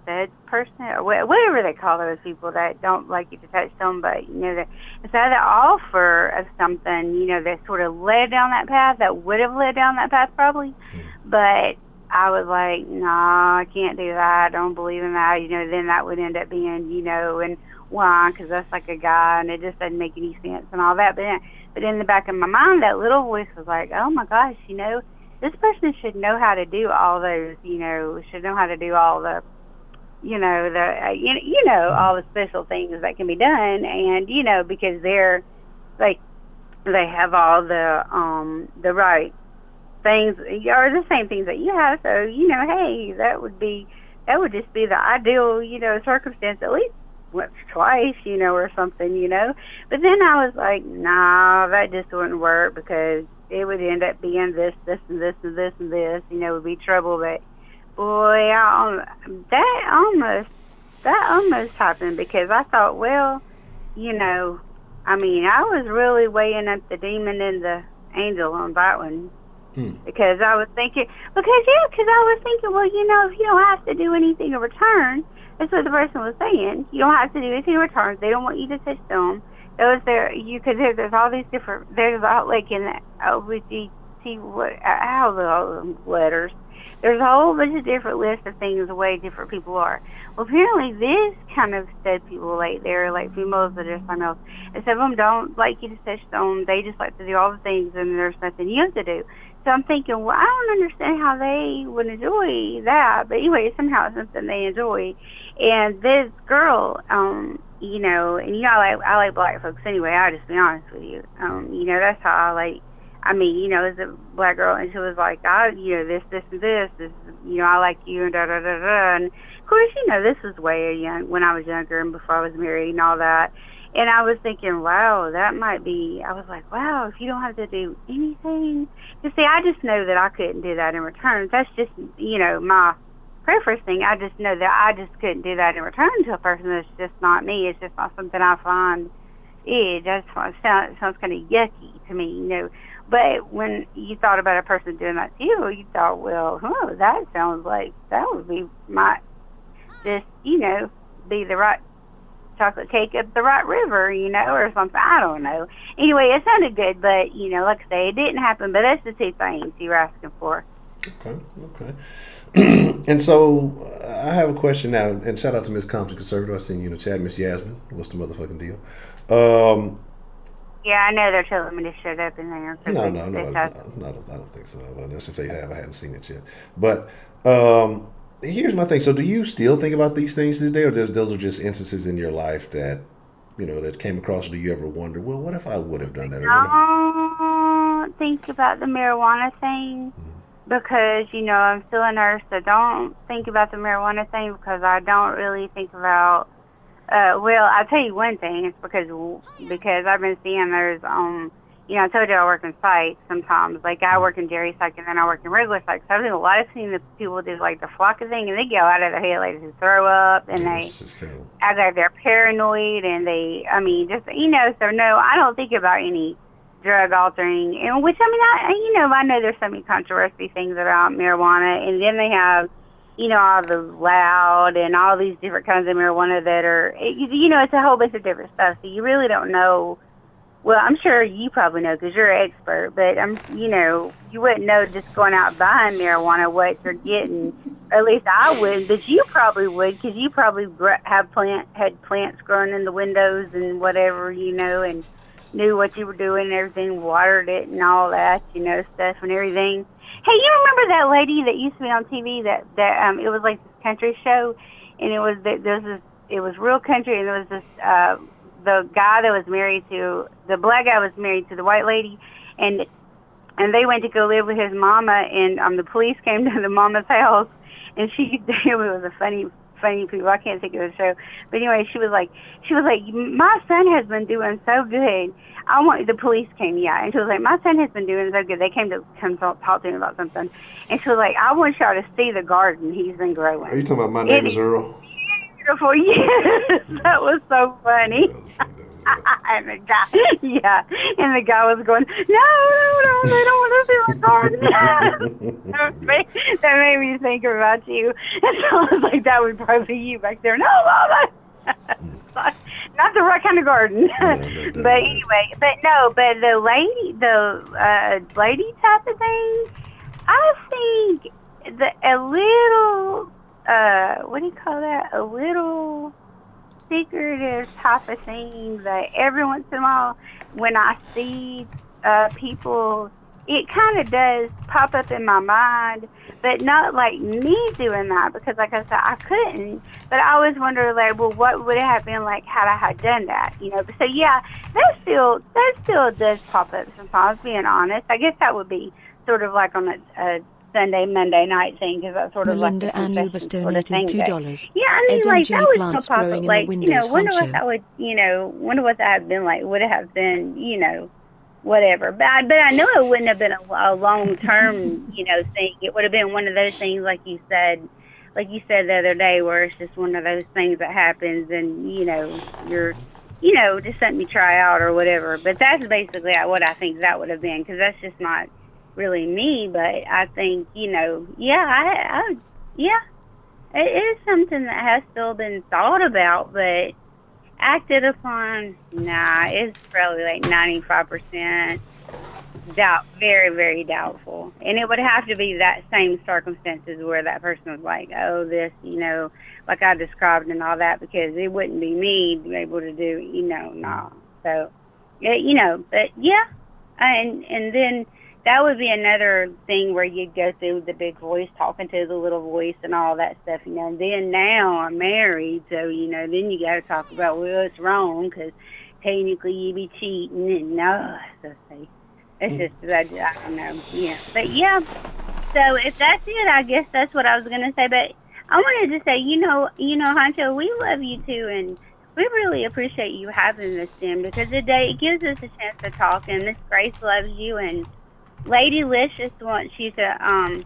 said person, or whatever they call those people that don't like you to touch them, but, that, and so I had an offer of something, that sort of led down that path, that would have led down that path probably, but I was like, no, I can't do that, I don't believe in that, then that would end up being, and why, because that's like a guy, and it just doesn't make any sense and all that, but in the back of my mind, that little voice was like, oh my gosh, this person should know how to do all those, should know how to do all the, all the special things that can be done, and, because they're, like, they have all the right things, or the same things that you have, so, hey, that would just be the ideal, circumstance, at least once or twice, or something, but then I was like, nah, that just wouldn't work, because it would end up being this, and this, and this, and this, would be trouble, but, boy, that almost happened, because I thought, well, I was really weighing up the demon and the angel on that one, because I was thinking, well, if you don't have to do anything in return, that's what the person was saying. You don't have to do anything in return. They don't want you to touch them. There's all these different, there's all, like, in the LGBT, all the letters, there's a whole bunch of different lists of things the way different people are. Well, apparently this kind of said people, like, they're like females that are something else. And some of them don't like you to touch them. They just like to do all the things, and there's nothing you have to do. So I'm thinking, well, I don't understand how they would enjoy that. But anyway, somehow it's something they enjoy. And this girl, and I like black folks anyway. I'll just be honest with you. That's how I like. As a black girl, and she was like, this, and this, I like you, and da-da-da-da. And, of course, this was way young, when I was younger and before I was married and all that. And I was thinking, wow, that might be, I was like, wow, if you don't have to do anything. You see, I just know that I couldn't do that in return. That's just, my preference thing. I just know that I just couldn't do that in return to a person that's just not me. It's just not something I find, that sounds kind of yucky to me, But when you thought about a person doing that to you, you thought, well, that sounds like that would be be the right chocolate cake up the right river, or something. I don't know. Anyway, it sounded good, but, like I say, it didn't happen. But that's the two things you were asking for. Okay. And so I have a question now, and shout out to Miss Compton Conservative. I seen you in the chat, Miss Yasmin. What's the motherfucking deal? Yeah, I know they're telling me to shut up in there. No, I don't think so. Unless if they have, I hadn't seen it yet. But here's my thing. So do you still think about these things today, or those are just instances in your life that, that came across? Or do you ever wonder, well, what if I would have done that? Don't think about the marijuana thing, because, I'm still a nurse, so don't think about the marijuana thing, because I don't really think about Well, I'll tell you one thing. It's because I've been seeing there's I told you I work in psych sometimes. Like I work in Jerry psych and then I work in regular psych. So I've seen a lot of things that people do like the flocka thing, and they go out of their head, like they throw up, and they act like they're paranoid, and So no, I don't think about any drug altering, and which I know there's so many controversy things about marijuana, and then they have all the loud and all these different kinds of marijuana that are, it's a whole bunch of different stuff. So you really don't know. Well, I'm sure you probably know because you're an expert, but you wouldn't know just going out buying marijuana what you're getting. Or at least I wouldn't, but you probably would because you probably had plants growing in the windows and whatever, and knew what you were doing and everything, watered it and all that, stuff and everything. Hey, you remember that lady that used to be on TV that it was like this country show, and it was real country, and there was this the guy that was married to the black guy was married to the white lady, and they went to go live with his mama, and the police came to the mama's house, and it was a funny people. I can't think of the show, but anyway, she was like, my son has been doing so good. The police came, and she was like, my son has been doing so good. They came to talk to him about something, and she was like, I want y'all to see the garden he's been growing. Are you talking about My Name Is Earl? Beautiful, yes, that was so funny. And the guy was going, no, they don't want to see my garden. That made me think about you. And so I was like, that would probably be you back there. No, Mama. Not the right kind of garden. But anyway, but the lady type of thing, I think a little, what do you call that? A little secretive type of thing that every once in a while when I see people, it kind of does pop up in my mind, but not like me doing that because like I said, I couldn't, but I always wonder like, well, what would it have been like had I had done that, So yeah, that still does pop up sometimes, being honest. I guess that would be sort of like on a Sunday, Monday night thing, because that's sort of Melinda like a Anubis donated $2. Yeah, I mean, Ed like, that Honcho would plants still pop growing up, in like, the windows, wonder what Honcho. that would, wonder what that had been like, would it have been, whatever. But I know it wouldn't have been a long-term, thing. It would have been one of those things, like you said the other day, where it's just one of those things that happens and, you're, just something you try out or whatever. But that's basically what I think that would have been, because that's just not really me. But I think, yeah, it is something that has still been thought about, but acted upon, nah, it's probably like 95% very, very doubtful. And it would have to be that same circumstances where that person was like, oh, this, like I described and all that, because it wouldn't be me to be able to do, no. So, but yeah, and then that would be another thing where you'd go through the big voice talking to the little voice and all that stuff, And then now I'm married, so, then you got to talk about, well, it's wrong because technically you be cheating. And no, it's just, I don't know. Yeah. But, yeah, so if that's it, I guess that's what I was going to say. But I wanted to say, Honcho, we love you too, and we really appreciate you having this, Tim, because it gives us a chance to talk, and Miss Grace loves you, and Lady Licious wants you to,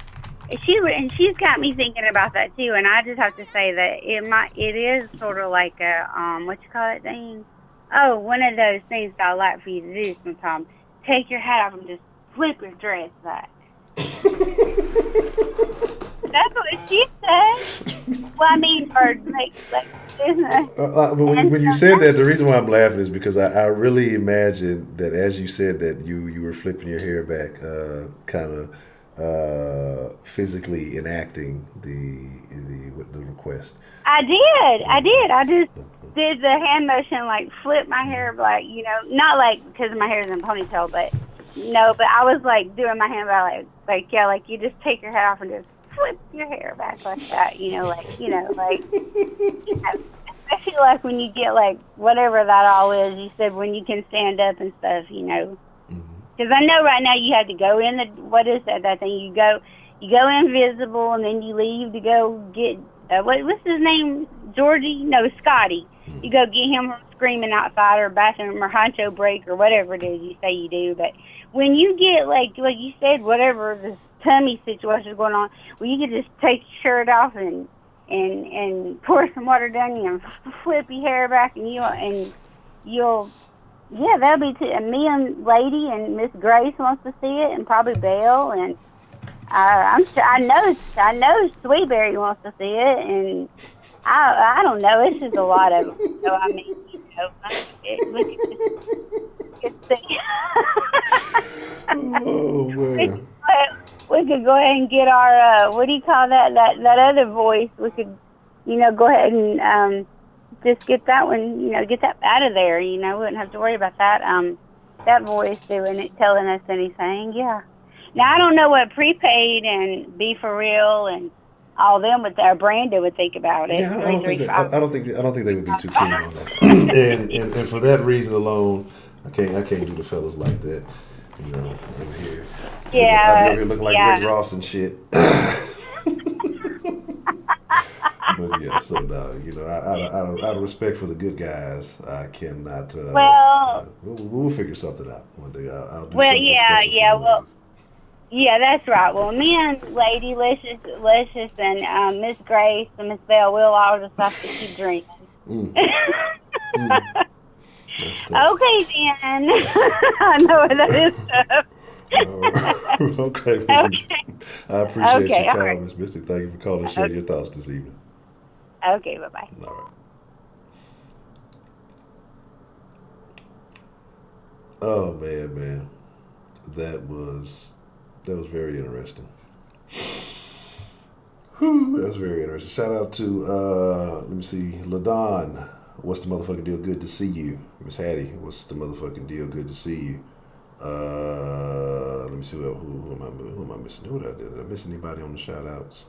she's got me thinking about that too, and I just have to say that it is sort of like a, what you call it thing? Oh, one of those things that I like for you to do sometimes. Take your hat off and just flip your dress back. That's what she said. Well, I mean, or like when you said that, the reason why I'm laughing is because I really imagined that as you said that you were flipping your hair back, kind of physically enacting the request. I did. I just did the hand motion, like flip my hair back, not like because my hair is in a ponytail, but no, but I was like doing my hand by like you just take your hat off and just flip your hair back like that, especially like when you get like whatever that all is. You said when you can stand up and stuff, because I know right now you had to go in what is that thing? You go invisible and then you leave to go get what's his name? Georgie? No, Scotty. You go get him screaming outside or bathroom or honcho break or whatever it is you say you do. But when you get, like you said, whatever the tummy situation is going on, well, you can just take your shirt off and pour some water down you and flip your hair back and you'll yeah, that'll be me and Lady and Miss Grace wants to see it, and probably Belle, and I'm sure I know Sweetberry wants to see it, and I don't know, it's just a lot of them. So I mean, we could see. Oh man. We could go ahead and get our what do you call that other voice? We could, go ahead and just get that one, get that out of there. We wouldn't have to worry about that. That voice telling us anything. Yeah. Now I don't know what prepaid and Be For Real and all them with our Brandon would think about it. Yeah, I don't think they would be too keen on that. and for that reason alone, I can't do the fellas like that. Over here. Yeah. I'd be over here looking like Rick Ross and shit. But yeah, so out of respect for the good guys, I cannot. We'll figure something out one day. I'll do something special. Yeah, that's right. Well, me and Lady Licious and Miss Grace and Miss Belle, we'll all just have to keep drinking. Okay, then. I know what that is. Okay. I appreciate your comments, Misty. Thank you for calling and sharing your thoughts this evening. Okay, bye-bye. All right. Oh, man. That was very interesting. That was very interesting. Shout out to, let me see, LaDon. What's the motherfucking deal? Good to see you. Miss Hattie, what's the motherfucking deal? Good to see you. Let me see who am I missing? Did I miss anybody on the shout outs?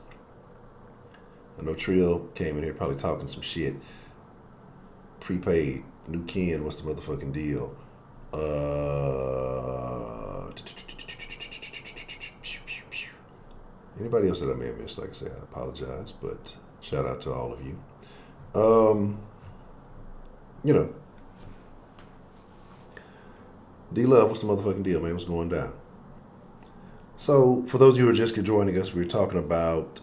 I know Trill came in here probably talking some shit. Prepaid. New Ken, what's the motherfucking deal? Anybody else that I may have missed, like I say, I apologize, but shout out to all of you. D-Love, what's the motherfucking deal, man? What's going down? So, for those of you who are just joining us, we're talking about,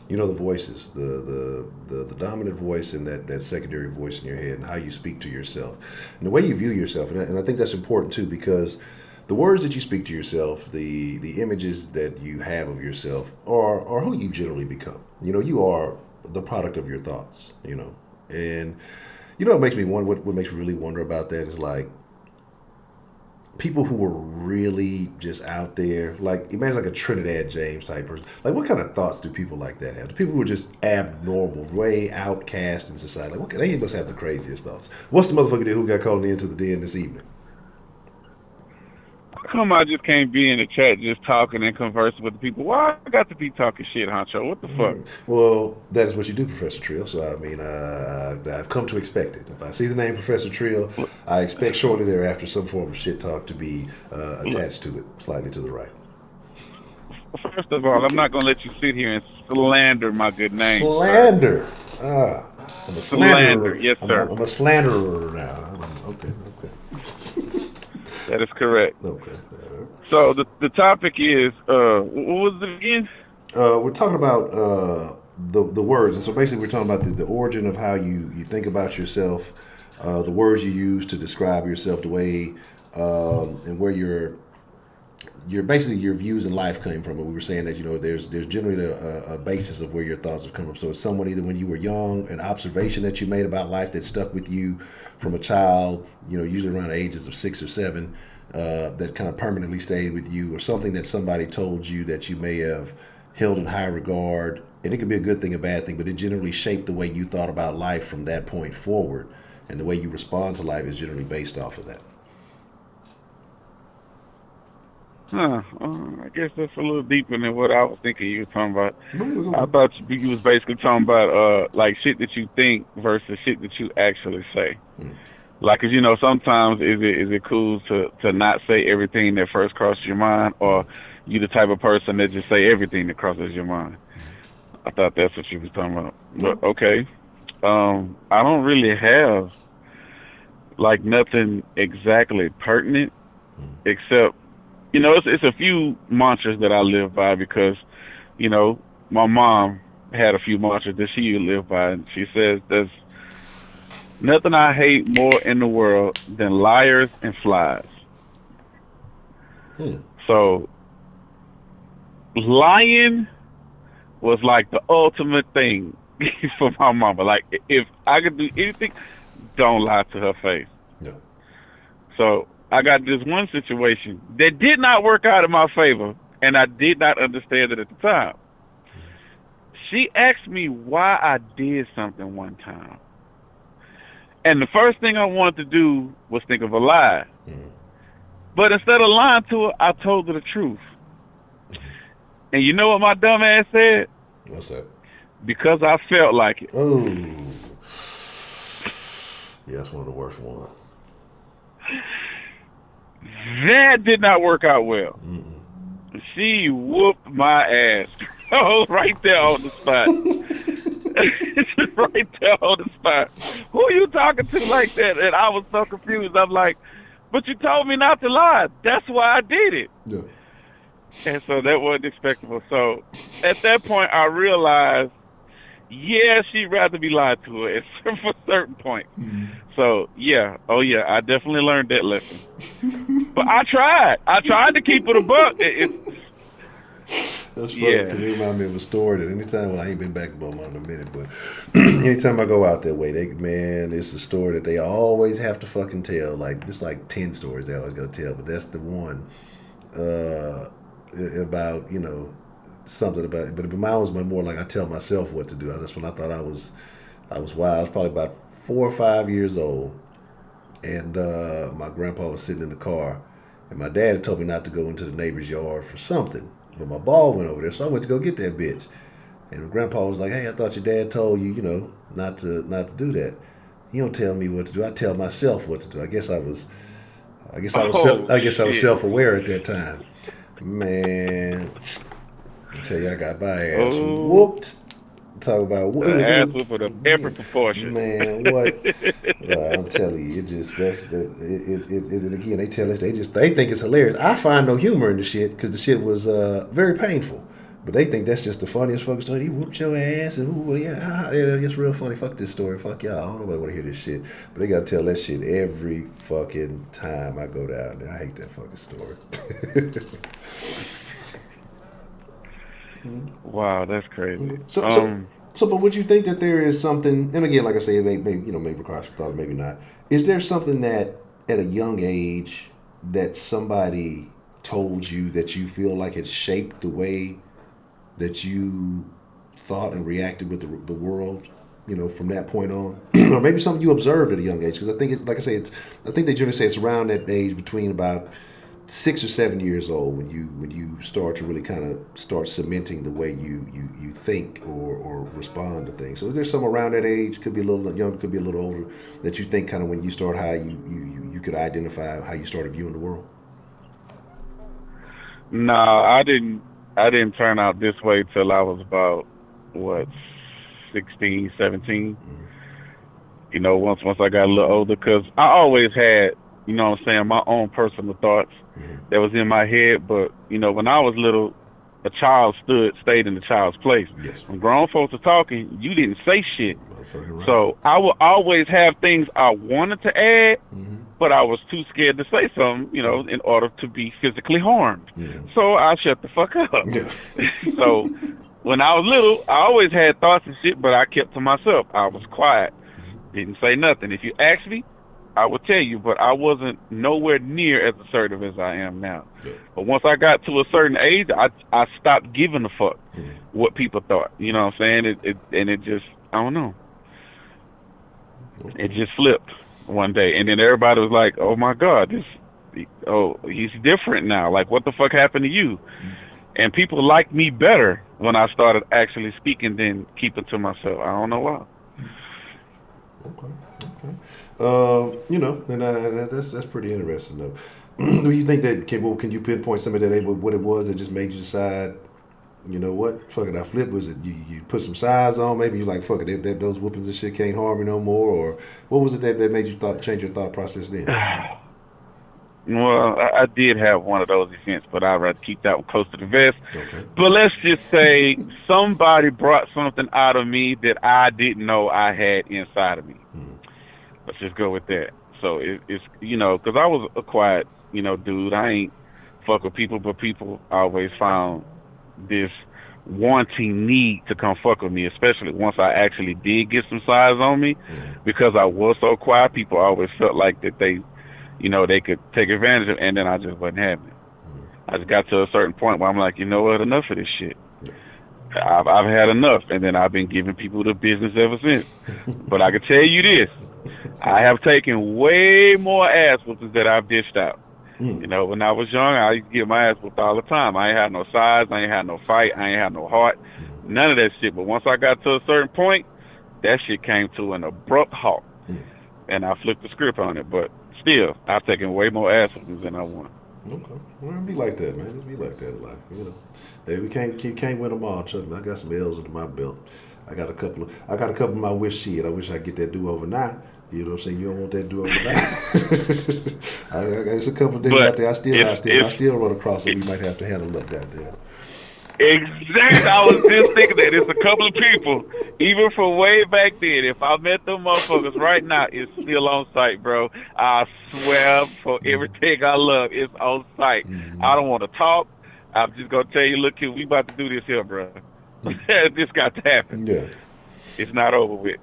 the voices, the dominant voice and that secondary voice in your head and how you speak to yourself. And the way you view yourself, and I think that's important too, because the words that you speak to yourself, the images that you have of yourself are who you generally become. You are the product of your thoughts, And what makes me wonder, what makes me really wonder about that is like people who were really just out there, like imagine like a Trinidad James type person. Like what kind of thoughts do people like that have? The people who are just abnormal, way outcast in society. Like they must have the craziest thoughts. What's the motherfucker there who got called into the den this evening? Come on, I just can't be in the chat just talking and conversing with the people. Why I got to be talking shit, Honcho? What the fuck? Well, that is what you do, Professor Trill. So, I mean, I've come to expect it. If I see the name Professor Trill, I expect shortly thereafter some form of shit talk to be attached to it, slightly to the right. First of all, I'm not going to let you sit here and slander my good name. Slander? I'm a slanderer. Yes, sir. I'm a slanderer now. Okay. That is correct. Okay. So the topic is, what was it again? We're talking about the words, and so basically we're talking about the origin of how you think about yourself, the words you use to describe yourself, the way and where your basically your views in life came from. And we were saying that there's generally a basis of where your thoughts have come from. So it's someone either when you were young, an observation that you made about life that stuck with you from a child, usually around the ages of 6 or 7, that kind of permanently stayed with you, or something that somebody told you that you may have held in high regard. And it could be a good thing, a bad thing, but it generally shaped the way you thought about life from that point forward. And the way you respond to life is generally based off of that. I guess that's a little deeper than what I was thinking you were talking about. I thought you was basically talking about like shit that you think versus shit that you actually say. Like, 'cause sometimes is it cool to not say everything that first crosses your mind, or you the type of person that just say everything that crosses your mind? I thought that's what you was talking about. But okay. I don't really have like nothing exactly pertinent except, it's a few mantras that I live by because, my mom had a few mantras that she lived by, and she says there's nothing I hate more in the world than liars and flies. So lying was like the ultimate thing for my mama. Like if I could do anything, don't lie to her face. No. So I got this one situation that did not work out in my favor, and I did not understand it at the time. She asked me why I did something one time. And the first thing I wanted to do was think of a lie. But instead of lying to her, I told her the truth. And you know what my dumb ass said? What's that? Because I felt like it. Oh. Yeah, that's one of the worst ones. That did not work out well. She whooped my ass. Oh, right there on the spot. Right there on the spot. Who are you talking to like that? And I was so confused. I'm like, but you told me not to lie. That's why I did it. Yeah. And so that wasn't expectable. So at that point, I realized, yeah, she'd rather be lied to her at a certain point. So, yeah. Oh, yeah, I definitely learned that lesson. But I tried. I tried to keep it a buck. That's funny because it reminds me of a story that anytime, well, I ain't been back to Beaumont in a minute, but anytime I go out that way, it's a story that they always have to fucking tell. Like, there's like 10 stories they always got to tell, but that's the one about, something about it. But mine was more like I tell myself what to do. That's when I thought I was wild. I was probably about 4 or 5 years old, and my grandpa was sitting in the car, and my dad had told me not to go into the neighbor's yard for something. But my ball went over there, so I went to go get that bitch. And Grandpa was like, "Hey, I thought your dad told you, not to do that." He don't tell me what to do. I tell myself what to do. I guess I was self-aware at that time. Man, I tell you, I got my ass whooped. Talk about ass whooping of every proportion. Man, what? I'm telling you, and again, they tell us they think it's hilarious. I find no humor in the shit because the shit was very painful. But they think that's just the funniest fucking story. He whooped your ass and it's real funny. Fuck this story. Fuck y'all. I don't nobody want to hear this shit. But they gotta tell that shit every fucking time I go down there. I hate that fucking story. Wow, that's crazy. But would you think that there is something? And again, like I say, it may require some thought, maybe not. Is there something that at a young age that somebody told you that you feel like it shaped the way that you thought and reacted with the world? From that point on, or maybe something you observed at a young age? Because I think it's like I say, I think they generally say it's around that age between about 6 or 7 years old when you start to really kind of start cementing the way you think or respond to things. So is there some around that age, could be a little younger, could be a little older, that you think kind of when you start how you could identify how you started viewing the world? No, I didn't turn out this way till I was about 16, 17. Once I got a little older, because I always had, my own personal thoughts that was in my head. But, when I was little, a child stayed in the child's place. Yes. When grown folks are talking, you didn't say shit. Right. So I would always have things I wanted to add, but I was too scared to say something, in order to be physically harmed. Yeah. So I shut the fuck up. Yeah. So when I was little, I always had thoughts and shit, but I kept to myself. I was quiet. Didn't say nothing. If you asked me, I would tell you, but I wasn't nowhere near as assertive as I am now. Yeah. But once I got to a certain age, I stopped giving a fuck what people thought. You know what I'm saying? It just, I don't know. It just flipped one day. And then everybody was like, oh my God, he's different now. Like, what the fuck happened to you? And people liked me better when I started actually speaking than keeping to myself. I don't know why. Okay. And that's pretty interesting, though. Do you think that can you pinpoint something what it was that just made you decide, you know what? Fuck it, I flip. Was it you put some size on? Maybe you like, fuck it, those whoopings and shit can't harm me no more? Or what was it that made you change your thought process then? Well, I did have one of those events, but I'd rather keep that one close to the vest. Okay. But let's just say somebody brought something out of me that I didn't know I had inside of me. Let's just go with that. So it's because I was a quiet, dude. I ain't fuck with people, but people always found this wanting need to come fuck with me, especially once I actually did get some size on me. Because I was so quiet, people always felt like that they could take advantage of it, and then I just wasn't having it. I just got to a certain point where I'm like, you know what, enough of this shit. I've had enough, and then I've been giving people the business ever since. But I can tell you this, I have taken way more ass whoopings that I've dished out. When I was young, I used to get my ass whooped all the time. I ain't had no size, I ain't had no fight, I ain't had no heart, none of that shit. But once I got to a certain point, that shit came to an abrupt halt, and I flipped the script on it. But still, I've taken way more ass whoopings than I won. Okay, well, it'd be like that, man. It'd be like that in life, Hey, you can't win them all. Trust me, I got some L's under my belt. I got a couple of my wish shit. I wish I could get that do over now. You know what I'm saying? You don't want that do over now. There's a couple of things out there. I still run across that we might have to handle up that there. Exactly. I was just thinking that. It's a couple of people, even from way back then. If I met them motherfuckers right now, it's still on site, bro. I swear for everything I love, it's on site. I don't want to talk. I'm just going to tell you, look, kid, we about to do this here, bro. This got to happen. Yeah. It's not over with.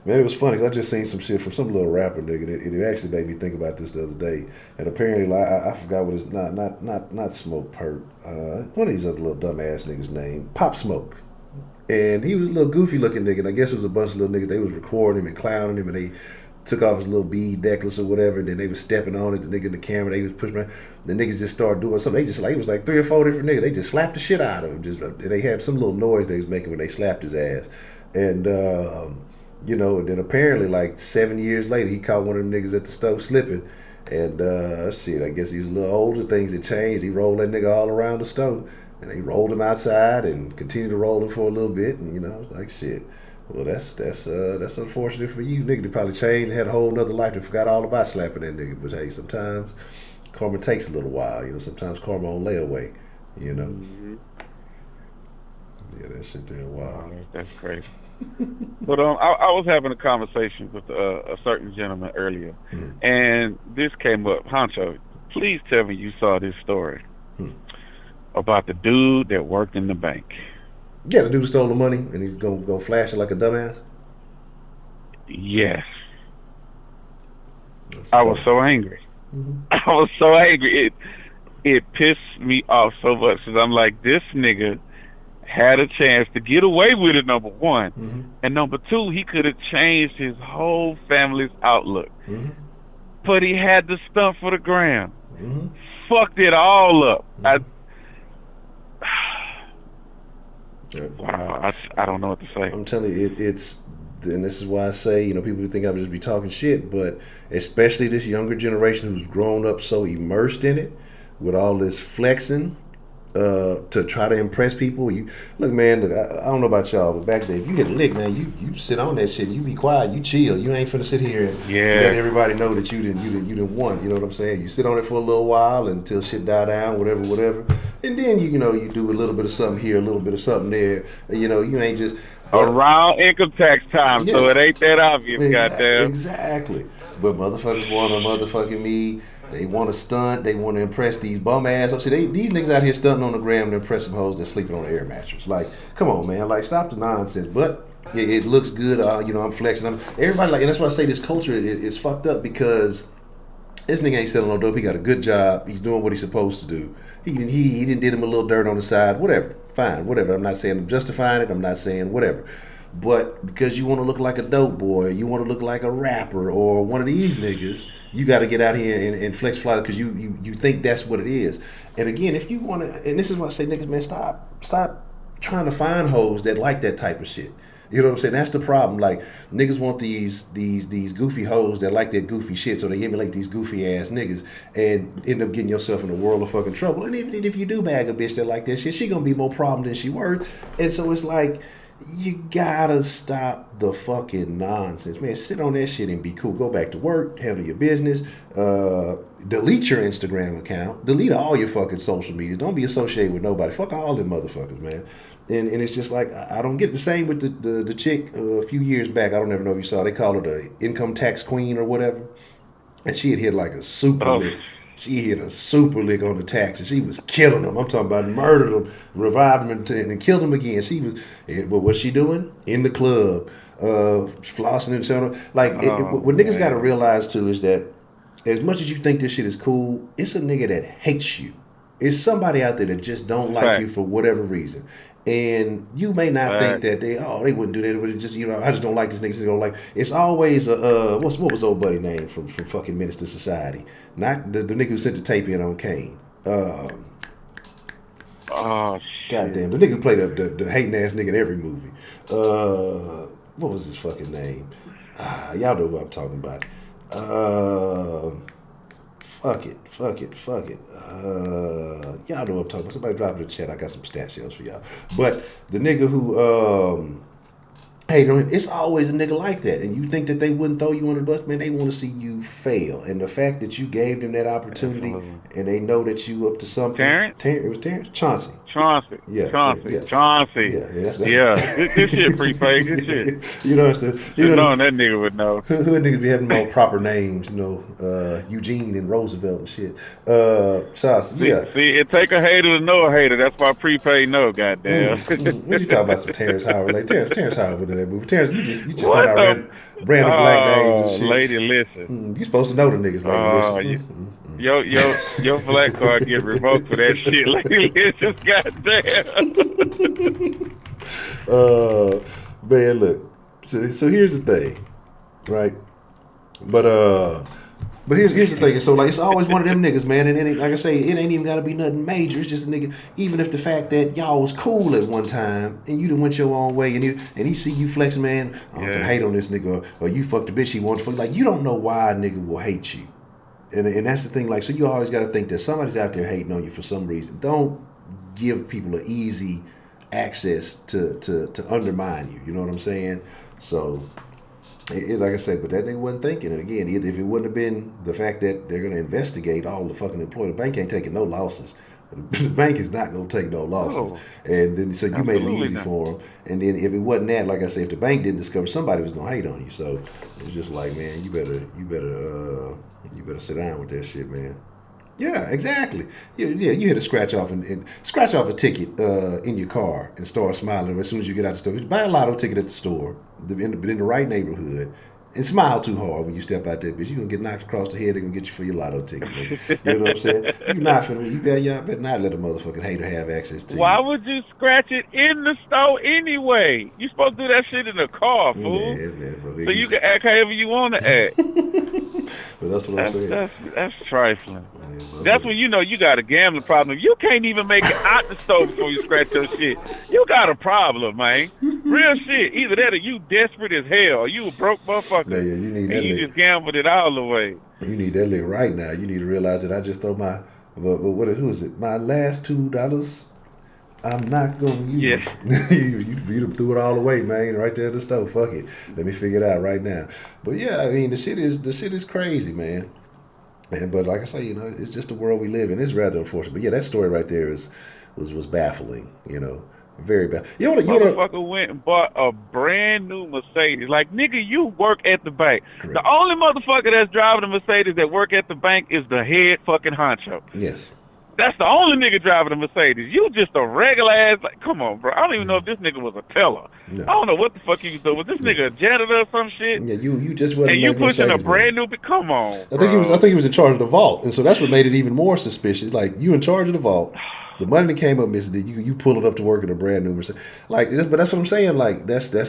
Man, it was funny because I just seen some shit from some little rapper nigga. It actually made me think about this the other day. And apparently, like, I forgot what his not Smoke Perp. One of these other little dumbass niggas' name, Pop Smoke. And he was a little goofy looking nigga. And I guess it was a bunch of little niggas. They was recording him and clowning him, and they took off his little bead necklace or whatever. And then they was stepping on it. The nigga in the camera, they was pushing. The niggas just started doing something. They just it was like 3 or 4 different niggas. They just slapped the shit out of him. And they had some little noise they was making when they slapped his ass. And and then apparently like 7 years later, he caught one of them niggas at the stove slipping. And I guess he was a little older. Things had changed. He rolled that nigga all around the stove, and they rolled him outside and continued to roll him for a little bit. And I was like, shit. Well, that's unfortunate for you, nigga. They probably changed and had a whole nother life and forgot all about slapping that nigga. But hey, sometimes karma takes a little while. Sometimes karma on layaway. Mm-hmm. Yeah, that shit there wild. That's crazy. But I was having a conversation with a certain gentleman earlier, and this came up. Honcho, please tell me you saw this story about the dude that worked in the bank. Yeah, the dude stole the money and he's gonna flash it like a dumbass. Yes. I was so angry. I was so angry. It pissed me off so much because I'm like, this nigga had a chance to get away with it, number one. And number two, he could have changed his whole family's outlook. But he had to stunt for the gram. Fucked it all up. Wow, I don't know what to say. I'm telling you, and this is why I say, people think I would just be talking shit, but especially this younger generation who's grown up so immersed in it, with all this flexing, to try to impress people. Look, man, I don't know about y'all, but back then, if you get a lick, man, you sit on that shit, you be quiet, you chill. You ain't finna sit here and let everybody know that you didn't want. You know what I'm saying? You sit on it for a little while until shit die down, whatever. And then you do a little bit of something here, a little bit of something there. You ain't just around income tax time, so it ain't that obvious, goddamn. Exactly. But motherfuckers want to motherfucking me. They want to stunt. They want to impress these bum ass. See, these niggas out here stunting on the gram to impress some hoes that sleeping on an air mattress. Like, come on, man. Like, stop the nonsense. But it looks good. I'm flexing. Everybody and that's why I say this culture is fucked up because this nigga ain't selling no dope. He got a good job. He's doing what he's supposed to do. He didn't did him a little dirt on the side. Whatever. Fine. Whatever. I'm not saying I'm justifying it. I'm not saying whatever. But because you want to look like a dope boy, you want to look like a rapper or one of these niggas, you got to get out here and flex fly because you think that's what it is. And again, if you want to, and this is why I say, niggas, man, stop trying to find hoes that like that type of shit. You know what I'm saying? That's the problem. Like, niggas want these goofy hoes that like that goofy shit, so they emulate these goofy ass niggas and end up getting yourself in a world of fucking trouble. And even if you do bag a bitch that like that shit, she gonna be more problem than she worth. And so it's like, you gotta stop the fucking nonsense, man. Sit on that shit and be cool. Go back to work, handle your business, delete your Instagram account, delete all your fucking social media. Don't be associated with nobody. Fuck all them motherfuckers, man. And it's just like, I don't get it. The same with the chick a few years back. I don't ever know if you saw. They called her the income tax queen or whatever. And she had hit like a super lick. She hit a super lick on the taxes. She was killing them. I'm talking about murdered them, revived them, and killed them again. She was, but what's she doing? In the club, flossing and so on. Like, what niggas got to realize too is that as much as you think this shit is cool, it's a nigga that hates you. It's somebody out there that just don't like you for whatever reason. And you may not think that they wouldn't do that, but it just, I just don't like this nigga. Don't like. It's always what was old buddy name from fucking Menace to Society? Not the nigga who sent the tape in on Kane. Shit. Goddamn, the nigga who played the hating ass nigga in every movie. What was his fucking name? Y'all know what I'm talking about. Fuck it. Y'all know what I'm talking about. Somebody drop it in the chat. I got some stat shells for y'all. But the nigga who, it's always a nigga like that. And you think that they wouldn't throw you on the bus, man, they want to see you fail. And the fact that you gave them that opportunity and they know that you up to something. Terrence? It was Terrence? Chauncey. Yeah. That's This shit prepaid. This shit. You know what I'm saying? That nigga would know. Hood niggas be having more proper names, Eugene and Roosevelt and shit. Chauncey, yeah. See, it take a hater to know a hater. That's why prepaid know, goddamn. What you talking about? Some Terrence Howard? Like Terrence Howard was in that movie. Terrence, you just thought I ran the black names and shit. Lady, listen. You supposed to know the niggas, lady. Listen. Your black card get revoked for that shit. Lady, listen, goddamn. Man, look. So here's the thing, right? But here's the thing. So like, it's always one of them niggas, man. And it, like I say, it ain't even got to be nothing major. It's just a nigga. Even if the fact that y'all was cool at one time and you done went your own way, and he see you flexing, man. I'm finna hate on this nigga, or you fucked the bitch he wants to fuck. Like, you don't know why a nigga will hate you, and that's the thing. Like, so you always got to think that somebody's out there hating on you for some reason. Don't give people an easy access to undermine you. You know what I'm saying? So. Like I said, but that nigga wasn't thinking. And again, if it wouldn't have been the fact that they're going to investigate all the fucking employees, the bank ain't taking no losses. The bank is not going to take no losses. And then so you made it easy for them. And then if it wasn't that, like I said, if the bank didn't discover, somebody was going to hate on you. So it's just like, man, you better sit down with that shit, man. Yeah, exactly. Yeah, you had to scratch off and scratch off a ticket in your car and start smiling as soon as you get out the store. Just buy a lotto ticket at the store, in the right neighborhood, and smile too hard when you step out there, bitch. You're going to get knocked across the head. They're going to get you for your lotto ticket, nigga. You know what I'm saying? You're not finna, y'all better not let a motherfucking hater have access to you. Why would you scratch it in the store anyway? You supposed to do that shit in the car, fool. Yeah, man. So you can act however you want to act. But that's what I'm saying. That's trifling. That's when you know you got a gambling problem. You can't even make it out the store before you scratch your shit. You got a problem, man. Real shit. Either that or you desperate as hell, or you a broke motherfucker. Yeah, you need that. And you just gambled it all the way. You need that lick right now. You need to realize that I just throw who is it? My last $2. I'm not gonna use it. You threw it all away, man, right there at the stove. Fuck it. Let me figure it out right now. But yeah, I mean, the shit is crazy, man. But like I say, it's just the world we live in. It's rather unfortunate. But yeah, that story right there was baffling, very bad. Motherfucker went and bought a brand new Mercedes. Like, nigga, you work at the bank. Correct. The only motherfucker that's driving a Mercedes that work at the bank is the head fucking honcho. Yes. That's the only nigga driving a Mercedes. You just a regular ass, like, come on, bro. I don't even know if this nigga was a teller. No. I don't know what the fuck he was doing. Was this nigga a janitor or some shit? Yeah, you just wasn't. And you pushing a brand new, come on, I think he was in charge of the vault, and so that's what made it even more suspicious. Like, you in charge of the vault. The money that came up missing, you pull it up to work in a brand new Mercedes. Like, but that's what I'm saying. Like, that's the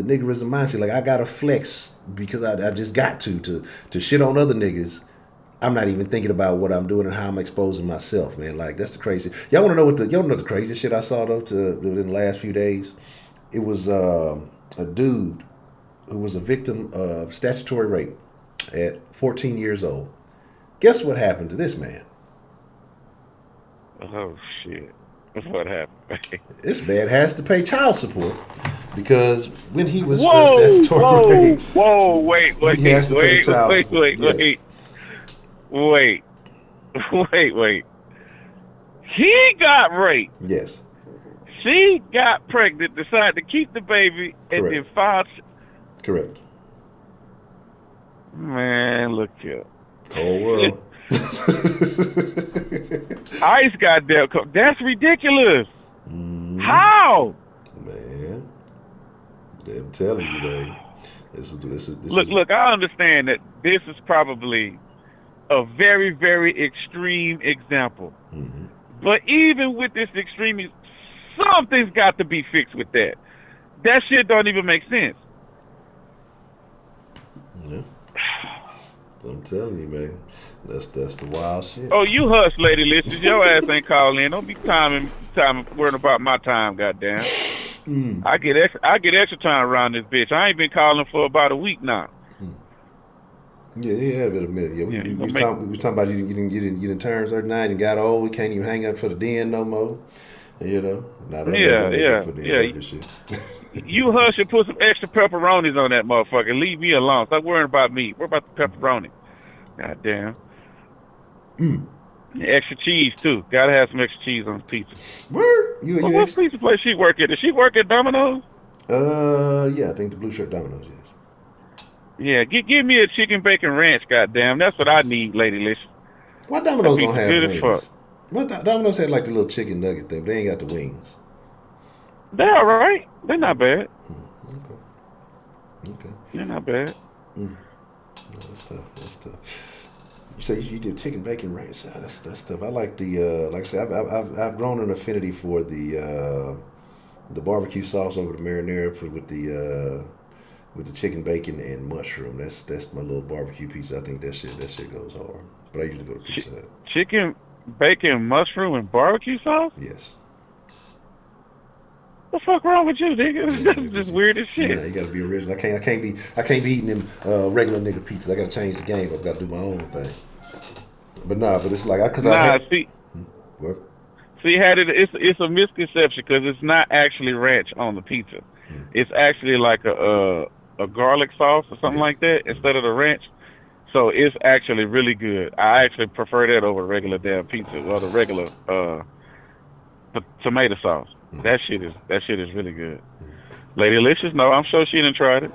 niggerism mindset. Like, I gotta flex because I just got to shit on other niggas. I'm not even thinking about what I'm doing and how I'm exposing myself, man. Like, that's the crazy. Y'all want to know what the craziest shit I saw though in the last few days? It was a dude who was a victim of statutory rape at 14 years old. Guess what happened to this man? Oh shit! What happened? This man has to pay child support because when he was statutory rape, wait, he has to pay child support. Wait. He got raped. Yes. She got pregnant, decided to keep the baby, and then filed. Correct. Man, look here. Cold world. Ice got dealt. That's ridiculous. How? Man, I'm telling you, man. This is. Look. I understand that this is probably a very, very extreme example. Mm-hmm. But even with this extreme, something's got to be fixed with that. That shit don't even make sense. Yeah. I'm telling you, man. That's the wild shit. Oh, you hush, lady listeners. Your ass ain't calling in. Don't be time worrying about my time, goddamn. I get extra time around this bitch. I ain't been calling for about a week now. Yeah, it had been a minute. Yeah, we was talking about you didn't turn 39 and got old. We can't even hang out for the den no more. You know. You hush and put some extra pepperonis on that motherfucker. Leave me alone. Stop worrying about me. What about the pepperoni? Goddamn. Extra cheese too. Gotta have some extra cheese on the pizza. Where? What pizza place she work at? Does she work at Domino's? Yeah, I think the Blue Shirt Domino's, yes. Yeah, give me a chicken bacon ranch, goddamn. That's what I need, lady listen. Why Domino's don't have wings? What Domino's had like the little chicken nugget thing, but they ain't got the wings. They're all right. They're not bad. Okay. They're not bad. No, that's tough. You say you did chicken bacon ranch. That's tough. I like the like I said, I've grown an affinity for the barbecue sauce over the marinara with the chicken bacon and mushroom. That's my little barbecue pizza. I think that shit goes hard. But I usually go to Pizza Hut. Chicken bacon, mushroom, and barbecue sauce? Yes. What the fuck wrong with you, nigga? That's just weird as shit. Yeah, you gotta be original. I can't be eating them regular nigga pizzas. I gotta change the game. I've got to do my own thing. But it's like what? See, it's a misconception because it's not actually ranch on the pizza. It's actually like a garlic sauce or something like that instead of the ranch. So it's actually really good. I actually prefer that over regular damn pizza or the regular tomato sauce. That shit is really good. Lady Alicia's, no, I'm sure she didn't try it.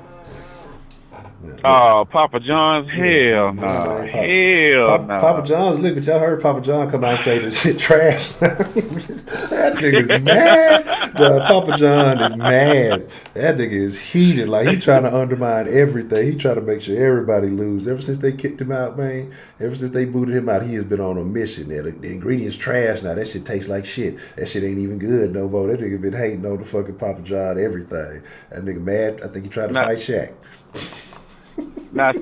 Oh, Papa John's? Hell no. Hell no. Papa John's, look, but y'all heard Papa John come out and say this shit trash. That nigga's mad. Papa John is mad. That nigga is heated. Like, he trying to undermine everything. He trying to make sure everybody lose. Ever since they kicked him out, man, ever since they booted him out, he has been on a mission. Now, the ingredients trash now. That shit tastes like shit. That shit ain't even good no more. That nigga been hating on the fucking Papa John everything. That nigga mad. I think he tried to fight Shaq. Now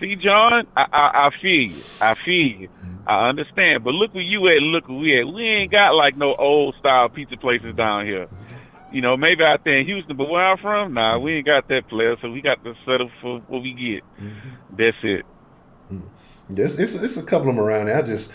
see, John, I feel you. I understand. But look where you at and look where we at. We ain't got like no old style pizza places down here. You know, maybe out there in Houston, but where I'm from, we ain't got that player, so we got to settle for what we get. That's it. Yes, it's a couple of them around there. I just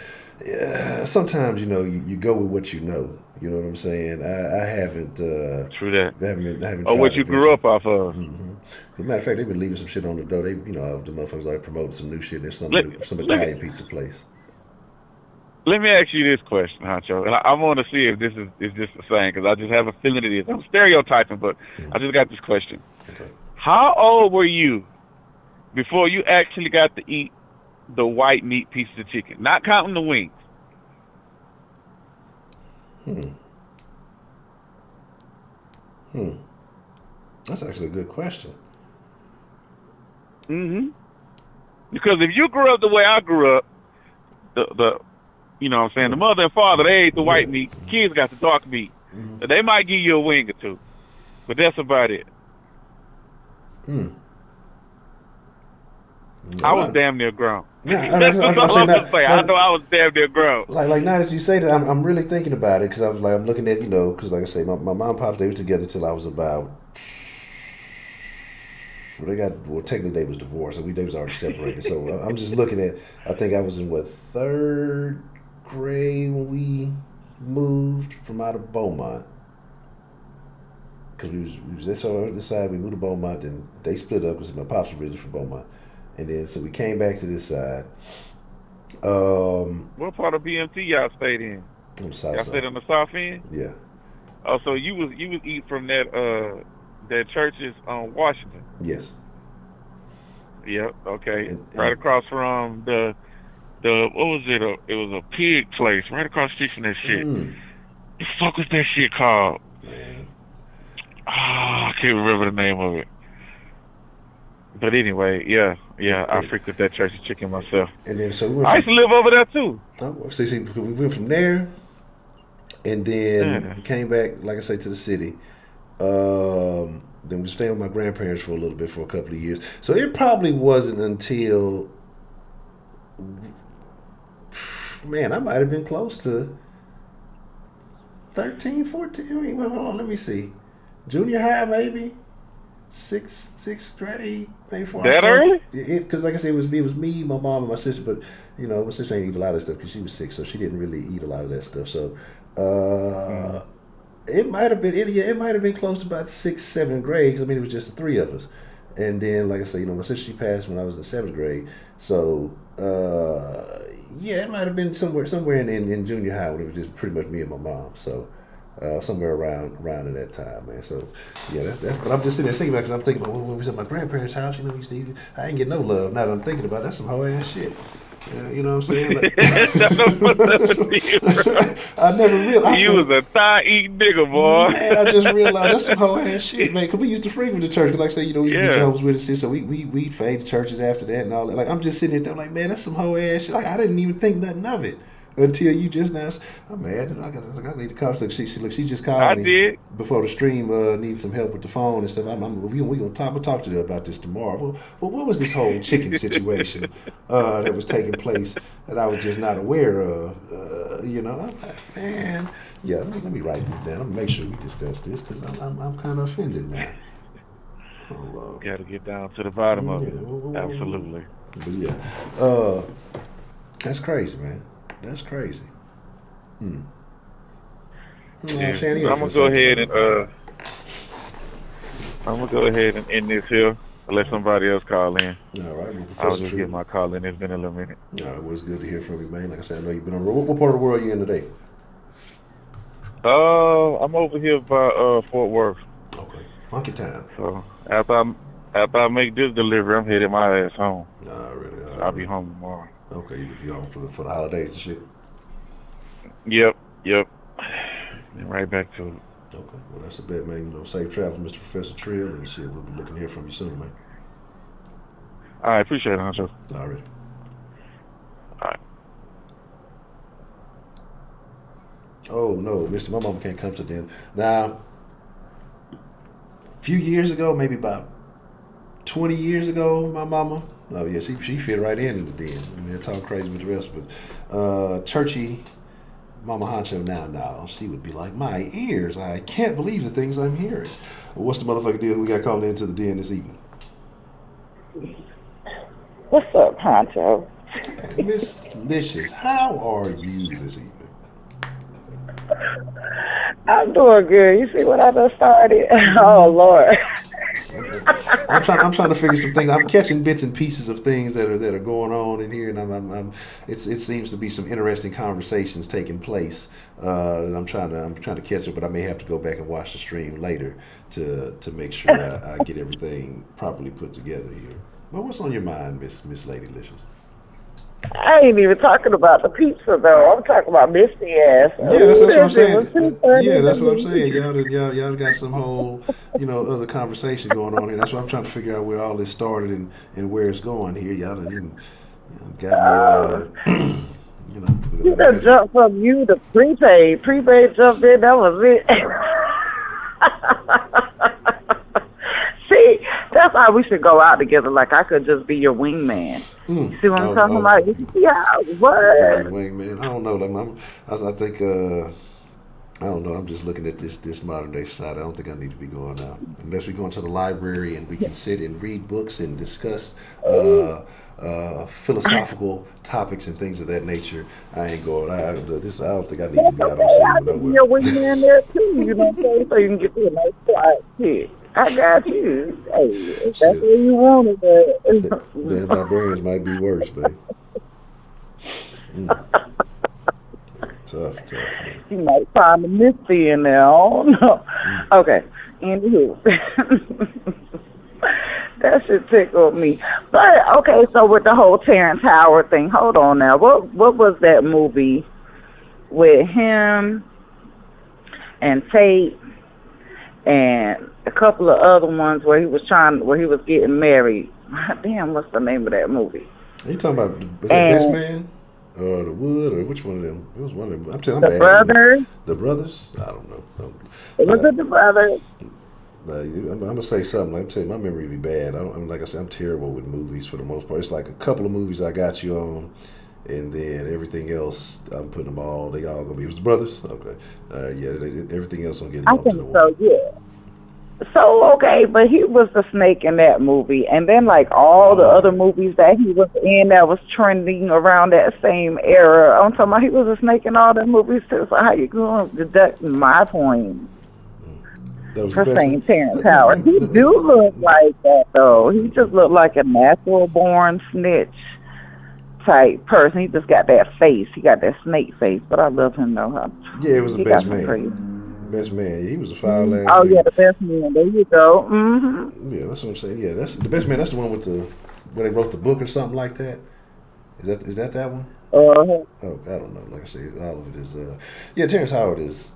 sometimes, you know, you go with what you know. You know what I'm saying? I haven't. True that. I haven't. Or what you grew up off of. As a matter of fact, they've been leaving some shit on the door. They, you know, the motherfuckers like promoting some new shit. There's some Italian pizza place. Let me ask you this question, Honcho, and I want to see if this is just the same because I just have a feeling it is. I'm stereotyping, but I just got this question. Okay. How old were you before you actually got to eat the white meat pieces of chicken, not counting the wings? That's actually a good question. Because if you grew up the way I grew up, the you know what I'm saying, the mother and father, they ate the white meat, kids got the dark meat. So they might give you a wing or two, but that's about it. I was damn near grown. Yeah, That's all I'm gonna say. I know I was damn near grown. Like now that you say that, I'm really thinking about it because I'm looking at, you know, because like I say, my mom and pops, they was together till I was about technically they was divorced, and they was already separated. So I'm just looking at. I think I was in third grade when we moved from out of Beaumont. Because we was this side, we moved to Beaumont, and they split up because my pops was originally from Beaumont, and then so we came back to this side. What part of BMT y'all stayed in? On the south y'all side. Stayed on the south end. Yeah. Oh, so you was eat from that churches on Washington. Yes. Yep. Okay. And right across from the what was it? It was a pig place right across the street from that shit. The fuck was that shit called? Man. I can't remember the name of it. But anyway, yeah, I frequent that church of chicken myself. And then so I used to live over there too. Oh, see, we went from there, and then we came back, like I say, to the city. Then we stayed with my grandparents for a little bit, for a couple of years. So it probably wasn't until, man, I might have been close to 13, 14. Hold on, let me see. Junior high, maybe. Sixth grade, maybe before that early? Because like I said, it was me, my mom, and my sister. But my sister ain't eat a lot of stuff because she was sick, so she didn't really eat a lot of that stuff. So it might have been it might have been close to about 6th, 7th grade. Because it was just the three of us. And then, like I said, my sister, she passed when I was in 7th grade. So it might have been somewhere in junior high when it was just pretty much me and my mom. So. Somewhere around at that time, man. So, yeah, that's. But I'm just sitting there thinking about it, because I'm thinking about when we was at my grandparents' house. I ain't get no love. Now that I'm thinking about it, that's some whole ass shit. You know what I'm saying? Like, I never realized. You was a thigh-eating nigga, boy. Man, I just realized that's some whole ass shit, man. Because we used to frequent the church. Cause like I said, we used to be Jehovah's Witnesses, so we'd fade the churches after that and all that. Like, I'm just sitting there thinking, like, man, that's some whole ass shit. Like, I didn't even think nothing of it. Until you just now, I'm mad. I need to call. She just called me. Did. Before the stream. Needs some help with the phone and stuff. We gonna talk to her about this tomorrow. Well, what was this whole chicken situation that was taking place that I was just not aware of? Man. Yeah, let me write this down. I'm gonna make sure we discuss this because I'm kind of offended now. Got to get down to the bottom of it. Absolutely. But yeah, that's crazy, man. That's crazy. Yeah. I'm gonna go ahead and end this here. I'll let somebody else call in. All right. I'll just get my call in. It's been a little minute. All right. Well, it's good to hear from you, man. Like I said, I know you've been on the road. What part of the world are you in today? I'm over here by Fort Worth. Okay. Funky time. So after I make this delivery, I'm headed my ass home. Already. I'll be home tomorrow. Okay, you home for the holidays and shit? Yep. And right back to it. Okay, well that's a bet, man. Safe travels, Mr. Professor Trill, and shit. We'll be looking to hear from you soon, man. All right, appreciate it, Honcho. All right. All right. Oh no, Mister, my mama can't come to the end. Now, a few years ago, maybe about 20 years ago, my mama, she fit right in the den. I mean, talk crazy with the rest, but churchy Mama Honcho now, she would be like, my ears, I can't believe the things I'm hearing. What's the motherfucking deal? We got called into the den this evening. What's up, Honcho? Miss Licious, how are you this evening? I'm doing good. You see what I just started? Oh, Lord. I'm trying to figure some things. I'm catching bits and pieces of things that are going on in here, and it seems to be some interesting conversations taking place. And I'm trying to catch up, but I may have to go back and watch the stream later to make sure I get everything properly put together here. But what's on your mind, Miss Lady Licious? I ain't even talking about the pizza, though. I'm talking about Misty ass. Yeah, that's what I'm saying. Yeah, that's what I'm saying. Y'all got some whole, other conversation going on here. That's why I'm trying to figure out where all this started and where it's going here. Y'all got me, You done jumped from you to prepaid. Prepaid jumped in, that was it. See, that's how we should go out together. Like, I could just be your wingman. You see what I'm talking about? You see how, what? Wingman. I don't know. I think I don't know. I'm just looking at this modern day society. I don't think I need to be going out unless we go into the library and we can sit and read books and discuss philosophical topics and things of that nature. I ain't going. I don't think I need to be out on scene nowhere. You're wingman there too. You know what I'm saying? So you can get to a nice quiet shit. I got you. Hey, if that's where you want it. Damn librarians might be worse, babe. Tough, man. You might find the mystery in there. I don't know. Okay. Anywho. That should tickle me. But, okay, so with the whole Terrence Howard thing, hold on now. What was that movie with him and Tate and a couple of other ones where he was getting married? Damn, what's the name of that movie? Are you talking about, was that Best Man? Or The Wood, or which one of them? It was one of them. I'm telling you, The Brothers? The Brothers? I don't know. Was it The Brothers? I'm gonna say something. I'm telling you, my memory be bad. Like I said, I'm terrible with movies for the most part. It's like a couple of movies I got you on, and then everything else I'm putting them all. They all gonna be. It was The Brothers. Okay, everything else gonna get lumped into one. So yeah. So okay, but he was the snake in that movie, and then like all the other movies that he was in that was trending around that same era. I'm talking about he was a snake in all them movies too. So how you going to deduct my point? For saying Terrence Howard. He do look like that, though. He just looked like a natural-born snitch type person. He just got that face. He got that snake face, but I love him, though. Yeah, it was the Best Man. Best Man. He was a foul ass. Oh, yeah, the Best Man. There you go. Mm-hmm. Yeah, that's what I'm saying. Yeah, that's the Best Man. That's the one with where they wrote the book or something like that. Is that one? Oh, I don't know. Like I said, all of it is. Yeah, Terrence Howard is.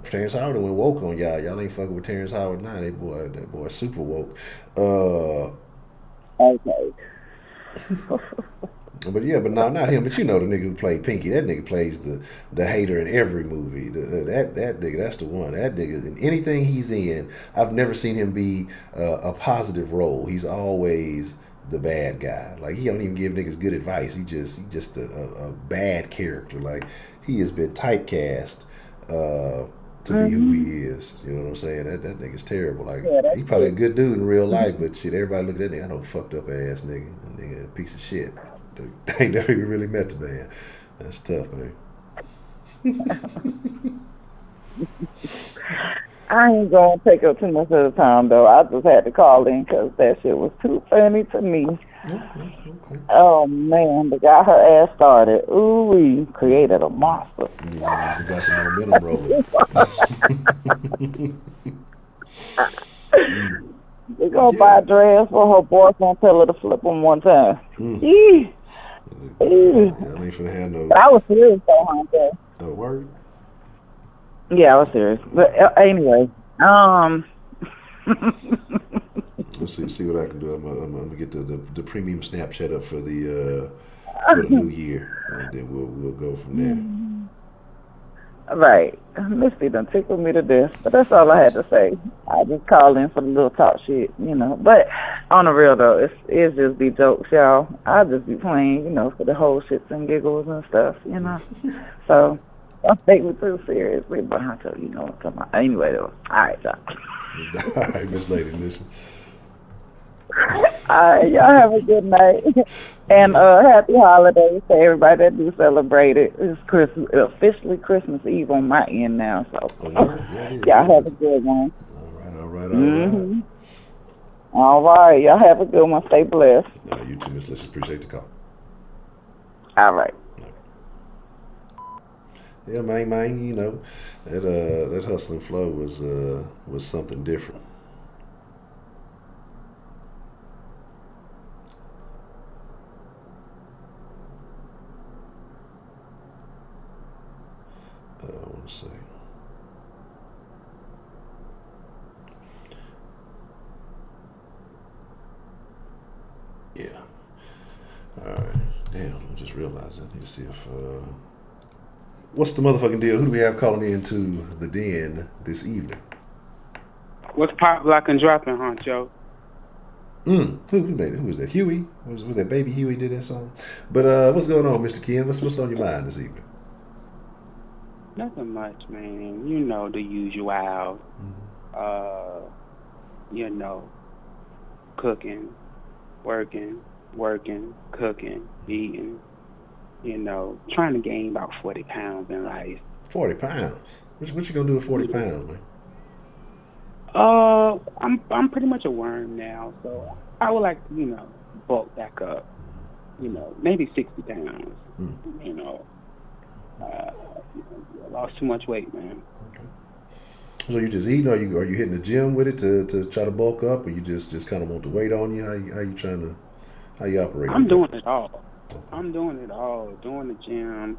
Terrence Howard went woke on y'all. Y'all ain't fucking with Terrence Howard now. That boy super woke. Okay. But not him. But you know the nigga who played Pinky. That nigga plays the hater in every movie. That nigga, that's the one. That nigga, in anything he's in, I've never seen him be a positive role. He's always the bad guy. Like he don't even give niggas good advice. He just a bad character. Like he has been typecast to be who he is. You know what I'm saying? That nigga's terrible. Like he probably a good dude in real life, but shit, everybody look at that nigga. I know fucked up ass nigga. That nigga a piece of shit. They ain't never even really met the man. That's tough, man. I ain't gonna take up too much of the time though. I just had to call in because that shit was too funny to me. Okay. Oh man, the guy her ass started. Ooh, we created a monster. Yeah, we got some momentum rolling. They gonna buy a dress for her boyfriend. Tell her to flip them one time. I ain't finna have no. But I was serious though, Honcho. Oh, word? Yeah, I was serious. But anyway, let's see what I can do. I'm gonna get the premium Snapchat up for the new year, and then we'll go from there. Right. Misty done tickled me to death, but that's all I had to say. I just called in for the little talk shit, you know. But on the real though, it's just be jokes, y'all. I just be playing, you know, for the whole shits and giggles and stuff, you know. So don't take me too seriously, but I tell you know what I'm talking about. Anyway though, all right, y'all. All right, Miss Lady, listen. All right, y'all have a good night. And happy holidays to everybody that do celebrate it. It's officially Christmas Eve on my end now, so y'all have a good one. All right. All right, y'all have a good one. Stay blessed. You too, Miss Listen. Appreciate the call. All right. Yeah, man, you know, that hustling flow was something different. I want to say. Yeah. All right. Damn, I just realized I need to see if what's the motherfucking deal? Who do we have calling into the den this evening? What's pop, lock, and dropping, Honcho? Who made it? Who was that? Huey? Was that Baby Huey did that song? But what's going on, Mr. Ken? What's on your mind this evening? Nothing much, man. You know the usual. Uh, you know, cooking, working, cooking, eating. You know, trying to gain about 40 pounds in life. 40 pounds. What you gonna do with 40 pounds, man? I'm pretty much a worm now, so I would like to, bulk back up. Maybe 60 pounds. You know, uh, I lost too much weight, man. So you just eating, or you hitting the gym with it to try to bulk up, or you just kind of want the weight on you? How you operate? I'm doing it all. I'm doing it all. Doing the gym,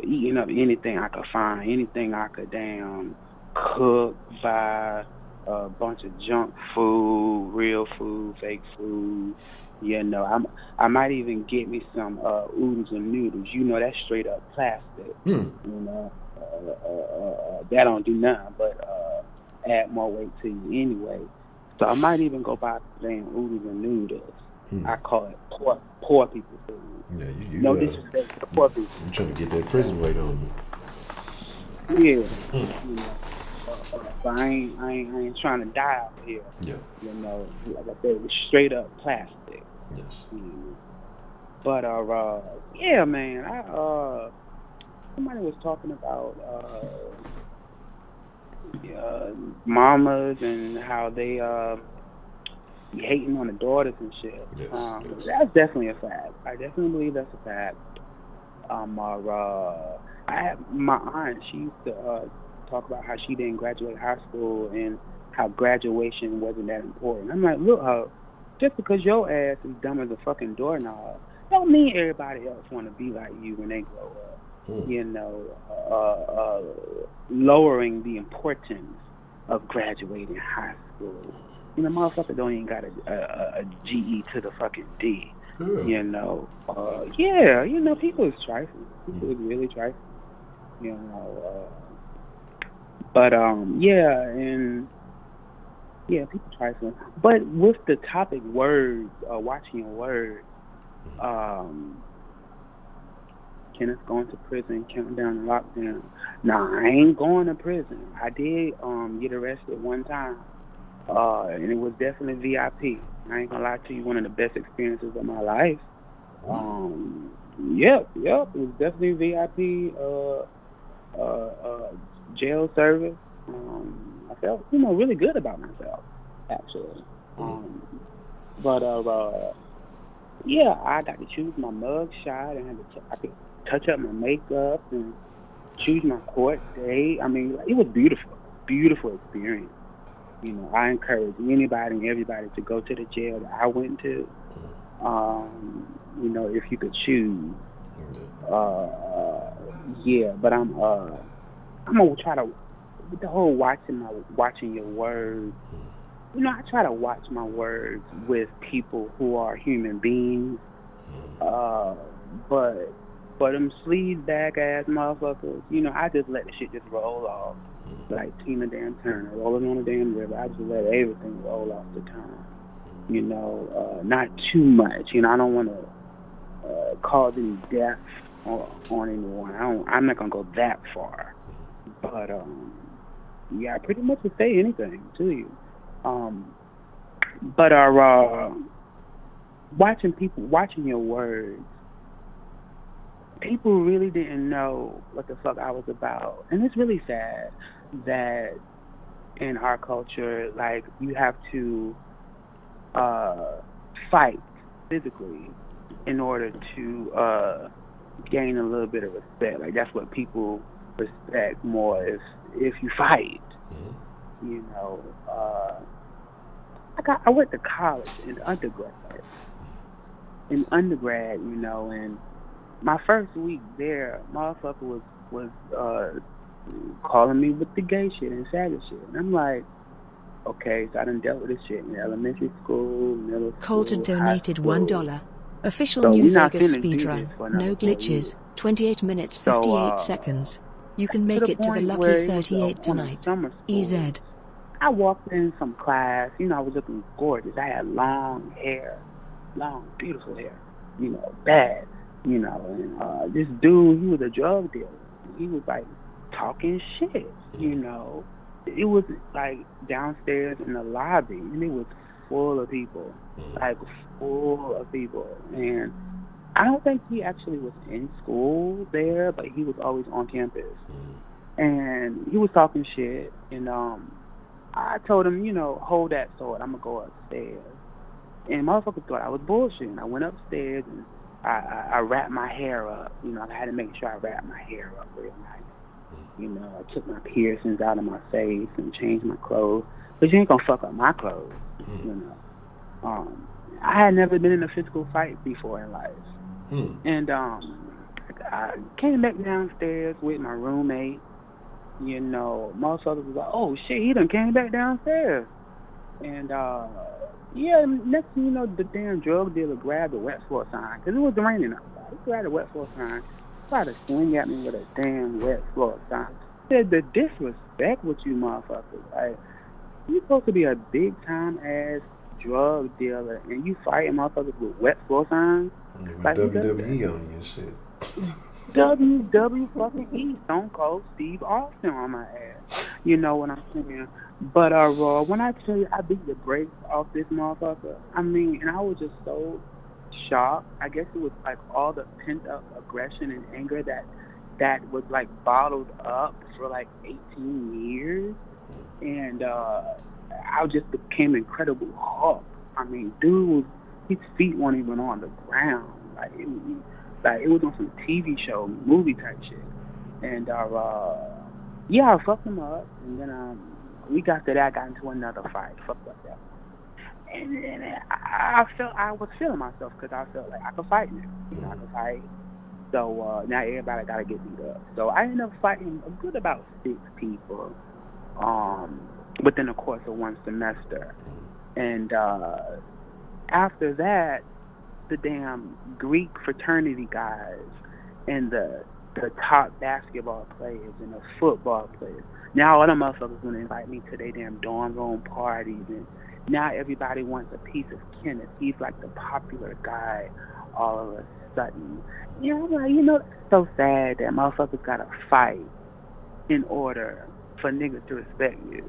eating up anything I could find, anything I could damn cook, buy, a bunch of junk food, real food, fake food. I might even get me some oodles and noodles. That's straight up plastic. That don't do nothing but add more weight to you anyway. So I might even go buy some damn oodles and noodles. I call it poor people food. Yeah, no disrespect to the poor people. You trying to get that prison weight on you? Yeah. But I ain't trying to die out here. Yeah. Like I said, it's straight up plastic. Yes. But yeah, man. Somebody was talking about mamas and how they be hating on the daughters and shit. Yes. That's definitely a fact. I definitely believe that's a fact. I have my aunt. She used to talk about how she didn't graduate high school and how graduation wasn't that important. I'm like, look, just because your ass is dumb as a fucking doorknob, don't mean everybody else want to be like you when they grow up. Lowering the importance of graduating high school. Motherfucker don't even got a GE to the fucking D. People is trifling. People is really trifling. People trifling. But with the topic words, watching your words, Kenneth going to prison, countdown, lockdown. Nah, I ain't going to prison. I did get arrested one time, and it was definitely VIP. I ain't gonna lie to you, one of the best experiences of my life. Yep, it was definitely VIP. Jail service. I felt, really good about myself, actually. I got to choose my mug shot, and I could touch up my makeup and choose my court date. I mean, it was beautiful experience. I encourage anybody and everybody to go to the jail that I went to. If you could choose. But I'm gonna try to, with the whole watching your words. I try to watch my words with people who are human beings. But them sleaze back ass motherfuckers, I just let the shit just roll off. Like Tina damn Turner, rolling on the damn river. I just let everything roll off the tongue. Not too much. I don't want to cause any death on anyone. I'm not gonna go that far. But I pretty much would say anything to you. But watching your words, people really didn't know what the fuck I was about. And it's really sad that in our culture, like, you have to fight physically in order to gain a little bit of respect. Like, that's what people respect more, if you fight. I went to college in undergrad, and my first week there, motherfucker was calling me with the gay shit and savage shit. And I'm like, okay, so I done dealt with this shit in elementary school, middle school, Colton donated $1. Official So New we not Vegas finna do speedrun. this for another No 4 glitches. years. 28 minutes 58 seconds. You can make it to the point lucky where it was 38 on tonight. summer school. EZ. I walked in some class, I was looking gorgeous. I had long hair, beautiful hair, bad, and this dude, he was a drug dealer. He was like talking shit, you know. It was like downstairs in the lobby, and it was full of people, like full of people. And I don't think he actually was in school there, but he was always on campus. And he was talking shit, and I told him, you know, hold that sword, I'm gonna go upstairs. And motherfuckers thought I was bullshitting. I went upstairs and I wrapped my hair up. You know, I had to make sure I wrapped my hair up real nice. You know, I took my piercings out of my face and changed my clothes. But you ain't gonna fuck up my clothes, you know. I had never been in a physical fight before in life. And I came back downstairs with my roommate. You know, motherfuckers was like, oh shit, he done came back downstairs. And yeah, next thing you know, the damn drug dealer grabbed the wet floor sign, because it was raining outside. He grabbed the wet floor sign, tried to swing at me with a damn wet floor sign. Said the disrespect with you motherfuckers. Like, you supposed to be a big time ass drug dealer, and you fighting motherfuckers with wet floor signs? Like WWE on you and shit. WWE fucking E, Stone Cold Steve Austin on my ass. You know what I'm saying? But when I tell you I beat the brakes off this motherfucker, I mean, and I was just so shocked. I guess it was like all the pent up aggression and anger that was like bottled up for like 18 years, and I just became Incredible Hulk. I mean, dude, his feet weren't even on the ground. Like it was on some TV show, movie type shit. And yeah, I fucked him up, and then we got to that. I got into another fight, fucked up that. And I was feeling myself, because I felt like I could fight now. You know, I could fight. So now everybody got to get beat up. So I ended up fighting a good about 6 people within the course of one semester. And after that, the damn Greek fraternity guys and the top basketball players and the football players, now all them motherfuckers want to invite me to their damn dorm room parties, and now everybody wants a piece of Kenneth. He's like the popular guy all of a sudden. You know, I'm like, you know, it's so sad that motherfuckers gotta fight in order for niggas to respect you.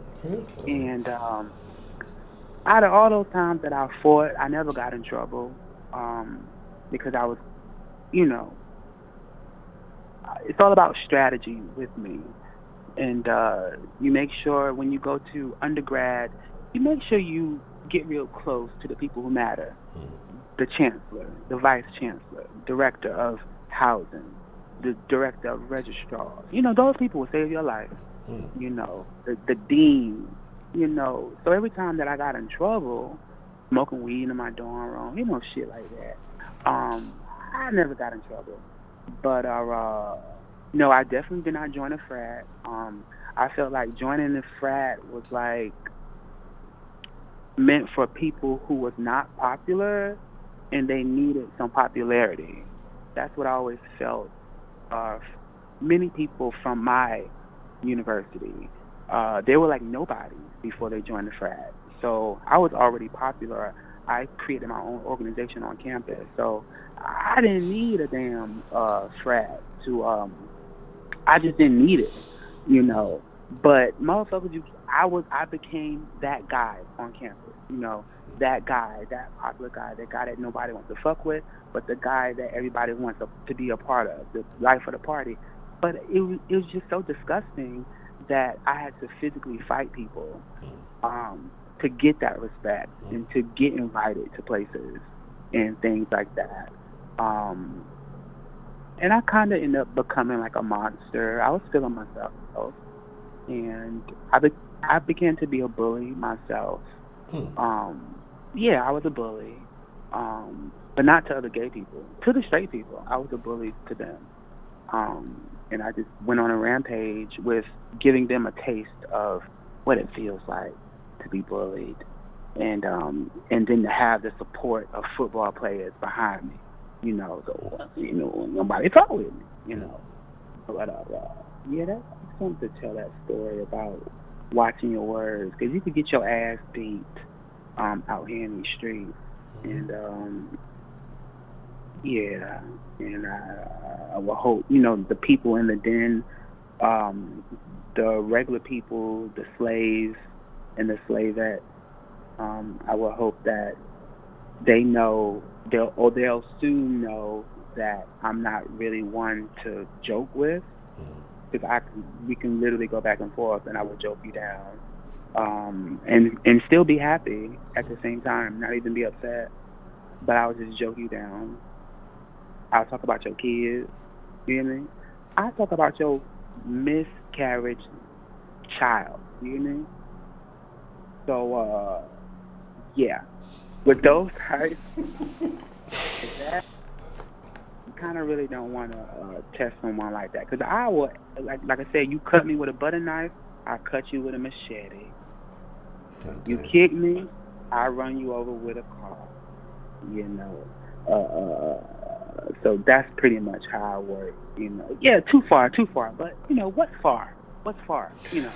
And out of all those times that I fought, I never got in trouble, because I was, you know, it's all about strategy with me. And you make sure when you go to undergrad, you make sure you get real close to the people who matter. The chancellor, the vice chancellor, director of housing, the director of registrars. You know, those people will save your life. You know, the dean, you know. So every time that I got in trouble, smoking weed in my dorm room, you know, shit like that, I never got in trouble. But no, I definitely did not join a frat. I felt like joining the frat was like meant for people who was not popular and they needed some popularity. That's what I always felt. Many people from my university, they were like nobody before they joined the frat. So I was already popular. I created my own organization on campus. So I didn't need a damn frat to, I just didn't need it, you know. But motherfuckers, I became that guy on campus, you know, that guy, that popular guy, that guy that nobody wants to fuck with, but the guy that everybody wants to be a part of, the life of the party. But it was just so disgusting that I had to physically fight people to get that respect and to get invited to places and things like that. And I kind of ended up becoming like a monster. I was feeling myself. And I began to be a bully myself. Yeah, I was a bully, but not to other gay people. To the straight people, I was a bully to them. And I just went on a rampage with giving them a taste of what it feels like to be bullied, and then to have the support of football players behind me. You know, so you know, nobody fought with me. You know, but yeah, that's something to tell that story about watching your words, because you could get your ass beat out here in these streets, and yeah, and I will hope, you know, the people in the den the regular people, the slaves and the slavettes, I will hope that they know, they'll soon know that I'm not really one to joke with, because we can literally go back and forth, and I will joke you down, and still be happy at the same time, not even be upset, but I will just joke you down. I'll talk about your kids, you hear me? I'll talk about your miscarriage child, you hear me? So, yeah, with those types, that, you kind of really don't want to test someone like that. Because I will, like I said, you cut me with a butter knife, I cut you with a machete. You kick me, I run you over with a car. You know, so that's pretty much how I work. You know, yeah, too far. But you know, what's far? You know,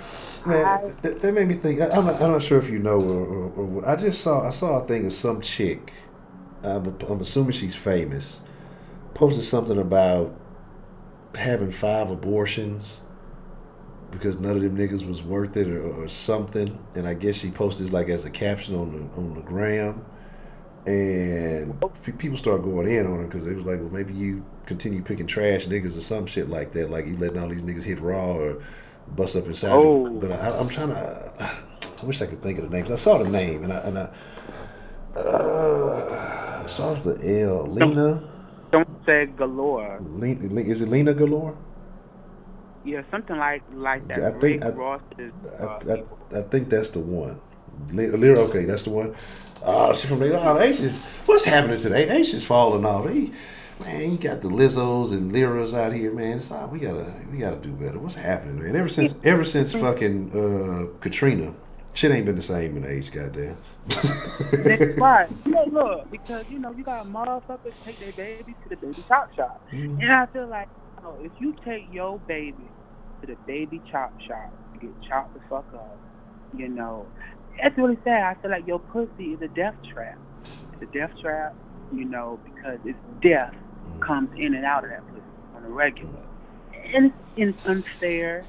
man, that made me think. I'm not sure if you know or what. I saw a thing of some chick. I'm assuming she's famous. Posted something about having 5 abortions because none of them niggas was worth it or something. And I guess she posted like as a caption on the gram. And people start going in on her because they was like, well, maybe you continue picking trash niggas or some shit like that. Like you letting all these niggas hit raw or bust up inside you. But I'm trying to. I wish I could think of the names. I saw the name and I saw the L. Lena. Don't say Galore. Is it Lena Galore? Yeah, something like that. I think I think that's the one. Lyra, okay, that's the one. She's from the Aces. What's happening today? Aces falling off. Man, you got the Lizzos and Lyras out here, man. We gotta do better. What's happening, man? Ever since fucking Katrina, shit ain't been the same in age, goddamn. That's right. Look, because you got motherfuckers take their babies to the baby chop shop, and I feel like if you take your baby to the baby chop shop to get chopped the fuck up, that's really sad. I feel like your pussy is a death trap. It's a death trap, because it's death comes in and out of that pussy on a regular. And it's unfair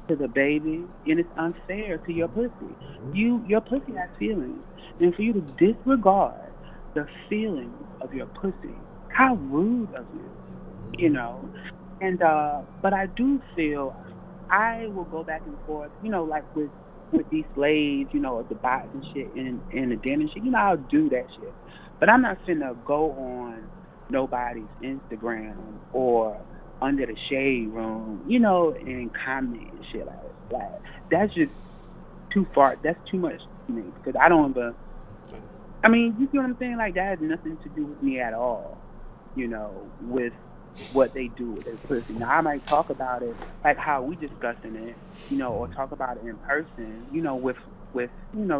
to the baby, and it's unfair to your pussy. Your pussy has feelings. And for you to disregard the feelings of your pussy, how rude of you, And, but I do feel I will go back and forth, like with these slaves, the bots and shit and the den and shit, I'll do that shit. But I'm not finna go on nobody's Instagram or under the shade room, and comment and shit like that's just too far. That's too much to me because I don't ever. I mean, you see what I'm saying? Like that has nothing to do with me at all, with what they do with their pussy. Now I might talk about it like how we discussing it, or talk about it in person, with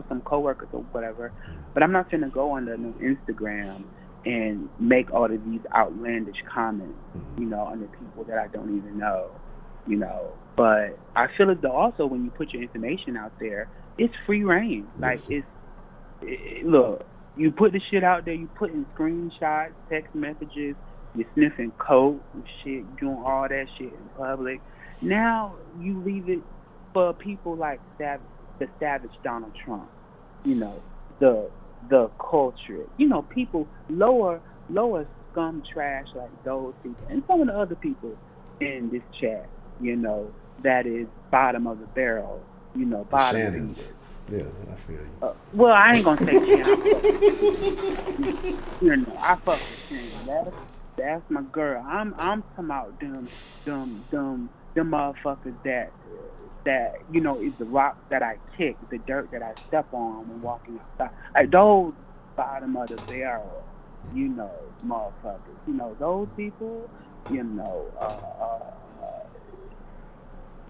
some coworkers or whatever. But I'm not gonna go on the Instagram and make all of these outlandish comments, on the people that I don't even know, But I feel as though also when you put your information out there, it's free reign. Like look, you put the shit out there, you put in screenshots, text messages, you're sniffing coke and shit, doing all that shit in public. Now you leave it for people like the savage Donald Trump, the culture, people lower scum trash like those people and some of the other people in this chat, that is bottom of the barrel, bottom Shannons. Yeah, I feel you. Well, I ain't gonna say Shannon. I fuck with Shannon. That's my girl. I'm talking about them motherfuckers that is the rock that I kick, the dirt that I step on when walking outside. Like those bottom of the barrel, motherfuckers. Those people,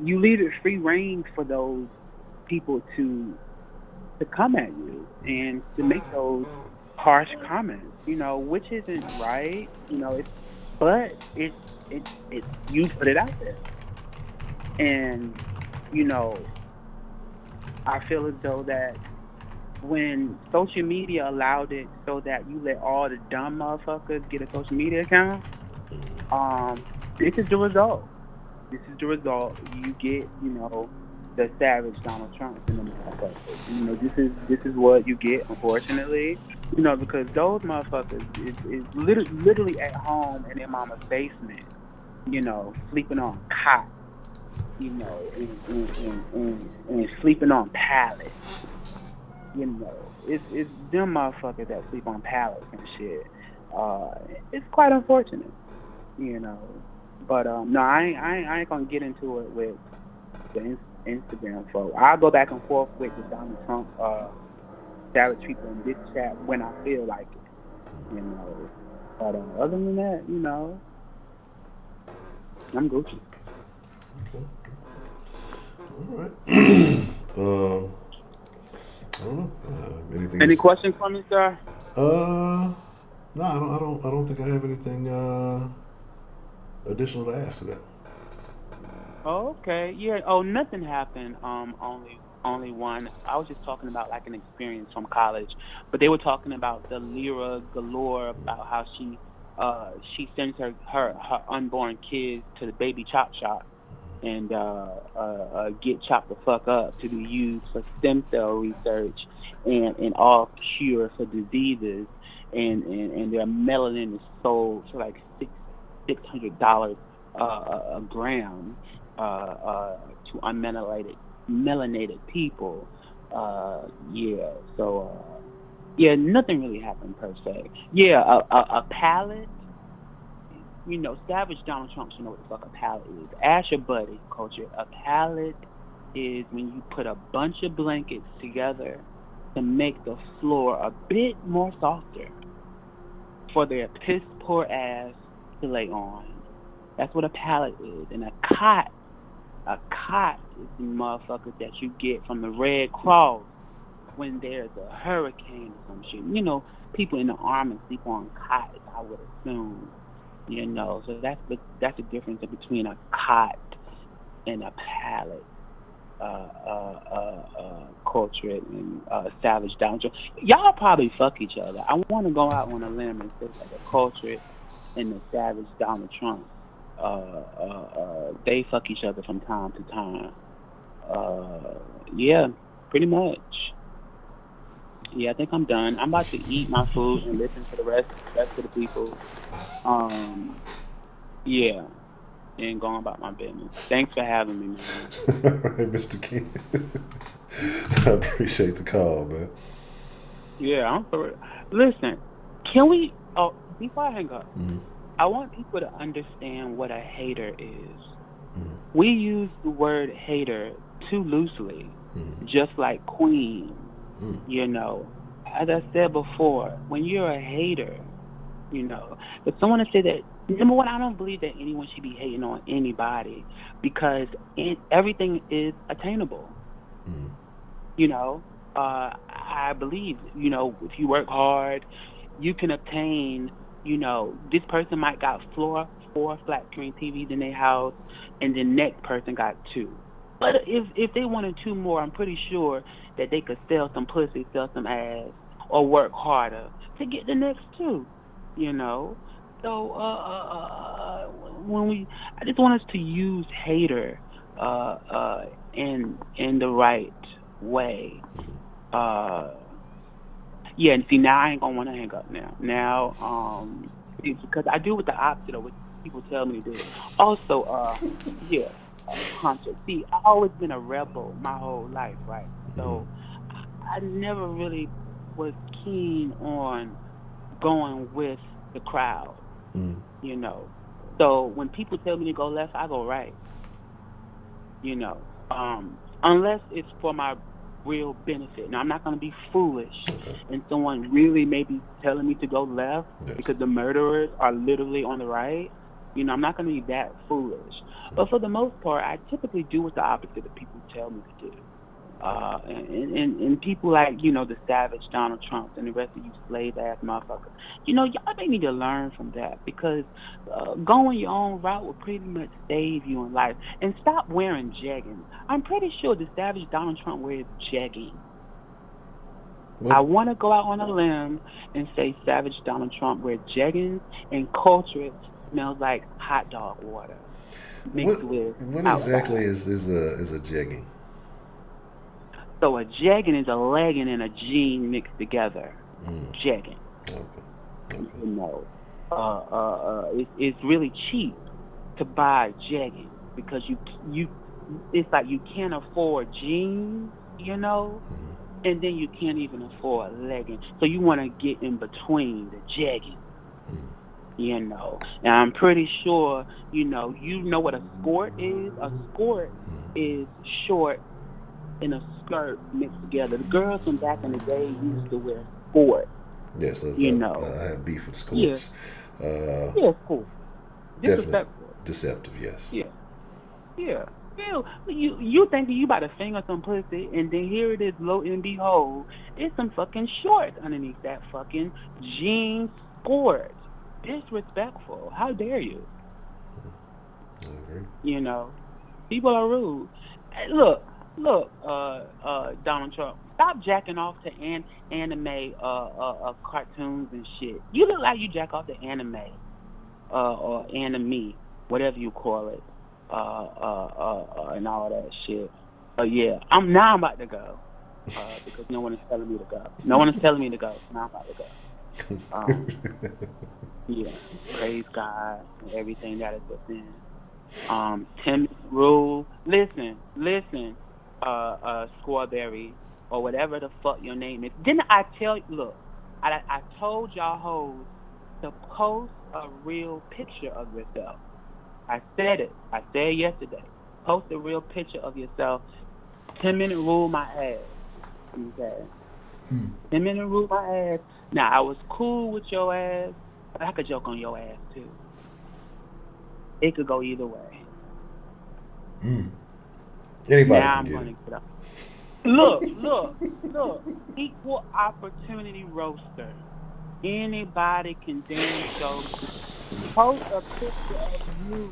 you leave it free reign for those people to come at you and to make those harsh comments, which isn't right, but you put it out there. And, I feel as though that when social media allowed it so that you let all the dumb motherfuckers get a social media account, this is the result. This is the result. You get, the savage Donald Trumps and the motherfuckers. This is what you get, unfortunately. Because those motherfuckers is literally at home in their mama's basement, sleeping on cots, and sleeping on pallets. It's them motherfuckers that sleep on pallets and shit. It's quite unfortunate, But no, I ain't gonna get into it with the Instagram folk. I'll go back and forth with the Donald Trump savage people in this chat when I feel like it, But other than that, I'm Gucci. Okay. All right. I don't know. Anything? Any questions for me, sir? No, I don't think I have anything additional to ask to that. Okay. Yeah. Oh, nothing happened. Only one. I was just talking about like an experience from college, but they were talking about the Lyra galore about how she sends her unborn kids to the baby chop shop and get chopped the fuck up to be used for stem cell research and all cure for diseases, and their melanin is sold for like $600 a gram to melanated people. Nothing really happened per se. A pallet. Savage Donald Trump should know what the fuck a pallet is. Ask your buddy, Culture. A pallet is when you put a bunch of blankets together to make the floor a bit more softer for their piss poor ass to lay on. That's what a pallet is. And a cot is the motherfucker that you get from the Red Cross when there's a hurricane or some shit. People in the army sleep on cots, I would assume. So that's the difference between a cot and a pallet. Culture and Savage Donald Trump. Y'all probably fuck each other. I want to go out on a limb and say that the Culture and the Savage Donald Trump, they fuck each other from time to time. Pretty much. Yeah, I think I'm done. I'm about to eat my food and listen to the rest of the people. And going about my business. Thanks for having me, man. All right, Mr. King. I appreciate the call, man. Yeah, I'm for it. Listen, can we? Oh, before I hang up, I want people to understand what a hater is. We use the word hater too loosely, just like queen. As I said before, when you're a hater, if someone has said that, number one, I don't believe that anyone should be hating on anybody because everything is attainable. I believe, if you work hard, you can obtain, this person might got four flat screen TVs in their house, and the next person got 2. But if they wanted 2 more, I'm pretty sure that they could sell some pussy, sell some ass, or work harder to get the next 2. So I just want us to use hater in the right way. And see, now I ain't gonna want to hang up now. Because I do with the opposite of what people tell me to do. Also, Honcho. See, I've always been a rebel my whole life, right? So I never really was keen on going with the crowd. So when people tell me to go left, I go right. Unless it's for my real benefit. Now, I'm not going to be foolish and someone really may be telling me to go left because the murderers are literally on the right. I'm not going to be that foolish. But for the most part, I typically do what the opposite of people tell me to do. And people like, the savage Donald Trump and the rest of you slave-ass motherfuckers, y'all may need to learn from that because going your own route will pretty much save you in life. And stop wearing jeggings. I'm pretty sure the savage Donald Trump wears jeggings. I want to go out on a limb and say savage Donald Trump wears jeggings and culture smells like hot dog water. mixed with What outside. exactly is a jegging? So a jegging is a legging and a jean mixed together. Jegging. Okay. You know, it's really cheap to buy jeggings because you it's like you can't afford jeans, you know, and then you can't even afford leggings. So you want to get in between the jeggings, you know. And I'm pretty sure, you know what a skirt is. A skirt is short and a skirt mixed together. The girls from back in the day used to wear skirts. Yes, I have beef with skirts. Yeah, cool. Disrespectful. Deceptive, yes. Yeah. You think you about to finger some pussy, and then here it is, lo and behold, it's some fucking shorts underneath that fucking jean skirt. Disrespectful. How dare you? I agree. You know, people are rude. Hey, look, Donald Trump, stop jacking off to anime cartoons and shit. You look like you jack off to anime or anime, whatever you call it, and all that shit. Yeah, I'm about to go because no one is telling me to go. Now I'm about to go. Yeah, praise God and everything that is within. 10-minute rule. Listen, Squawberry, or whatever the fuck your name is. Didn't I tell you? Look, I told y'all hoes to post a real picture of yourself. I said it. I said yesterday. Post a real picture of yourself. 10-minute rule my ass. Okay. 10-minute rule my ass. Now, I was cool with your ass, but I could joke on your ass too. It could go either way. Anybody now can I'm get gonna it. get up. Look. Equal opportunity roaster. Anybody can damn show. Post a picture of you.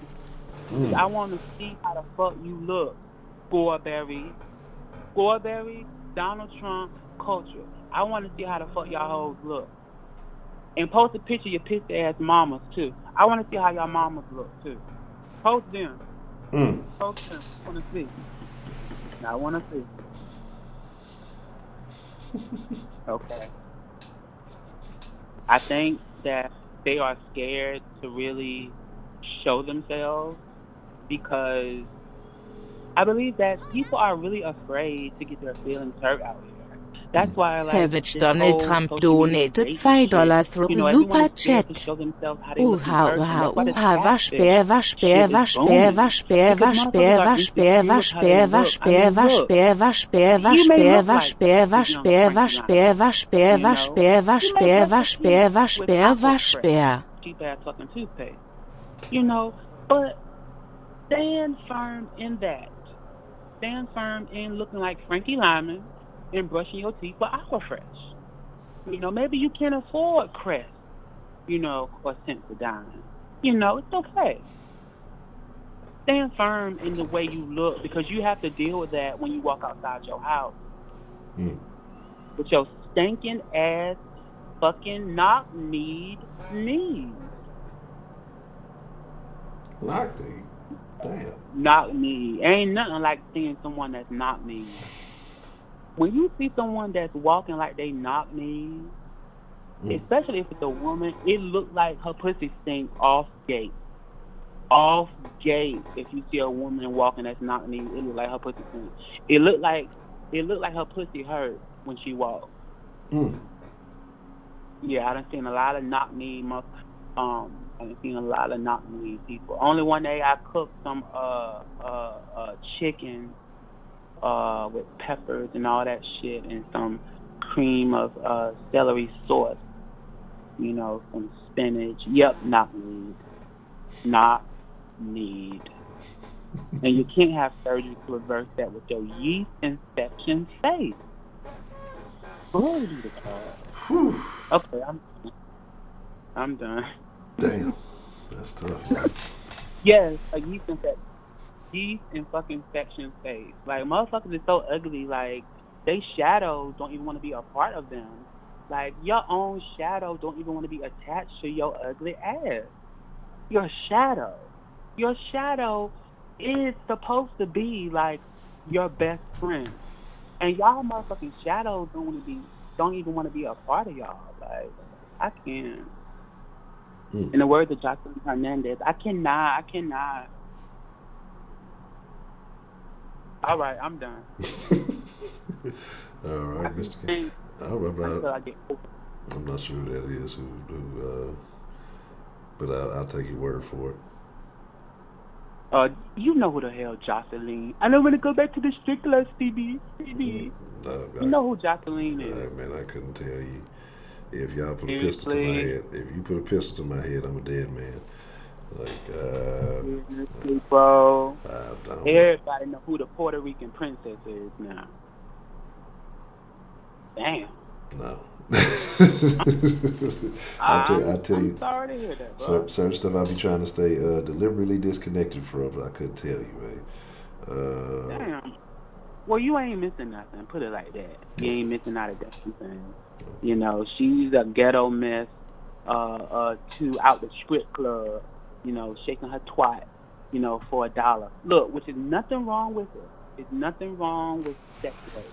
I want to see how the fuck you look. Squawberry, Donald Trump culture. I want to see how the fuck y'all hoes look. And post a picture of your pissed ass mamas too. I want to see how y'all mamas look too. Post them. Post them. I want to see. I want to see. Okay. I think that they are scared to really show themselves because I believe that people are really afraid to get their feelings hurt out here. That's why, like, Savage this Donald whole Trump social media donated dating $2 shit, through everyone Super is scared to Chat. show themselves how they look in person. That's why this Waschbär, catfish shit is booming. Because motherfuckers are insecure of how they look. I mean, look, you may look like a young Frankie Lyman, you know? You may brush your teeth with Aquafresh, cheap-ass fucking toothpaste, you know? But stand firm in that. Stand firm in looking like Frankie Lyman and brushing your teeth with Aquafresh. You know, maybe you can't afford Crest, you know, or Sensodyne. You know, it's okay. Stand firm in the way you look because you have to deal with that when you walk outside your house. With your stinking ass fucking knock-kneed knees. Knock-kneed? Damn. Knock-kneed. Ain't nothing like seeing someone that's knock-kneed. When you see someone that's walking like they knock-kneed, especially if it's a woman, it looks like her pussy stink off gate. Off gate. If you see a woman walking that's knock-kneed, it look like her pussy stink. It look like her pussy hurt when she walks. Yeah, I done seen a lot of knock-kneed people. Only one day I cooked some chicken with peppers and all that shit and some cream of celery sauce. You know, some spinach. Yep, knock-kneed. Knock-kneed. And you can't have surgery to reverse that with your yeast infection face. Glory to God. Okay, I'm done. Damn. That's tough. Yes, a yeast infection. Yeast and fucking infection face. Like, motherfuckers is so ugly, like, they shadows don't even want to be a part of them. Like, your own shadow don't even want to be attached to your ugly ass. Your shadow. Your shadow is supposed to be like your best friend. And y'all motherfucking shadows don't even want to be a part of y'all. Like, I can't. In the words of Jocelyn Hernandez, I cannot. All right, I'm done. All right, Mr. King. I'm not sure who that is, but I'll take your word for it. You know who the hell Jocelyn. I don't want to go back to the strict list, Stevie. You know who Jocelyn is. Man, I couldn't tell you. If y'all put a pistol to my head, if you put a pistol to my head, I'm a dead man. Like, bro. Everybody know who the Puerto Rican princess is now. Damn. No. I'm tell you. Sorry to hear that, bro. Certain stuff I'll be trying to stay deliberately disconnected from, but I couldn't tell you, man. Damn. Well, you ain't missing nothing. Put it like that. You ain't missing out of that thing. You know, she's a ghetto miss to out the strip club, you know, shaking her twat, you know, for $1. Look, which is nothing wrong with it. It's nothing wrong with sex work,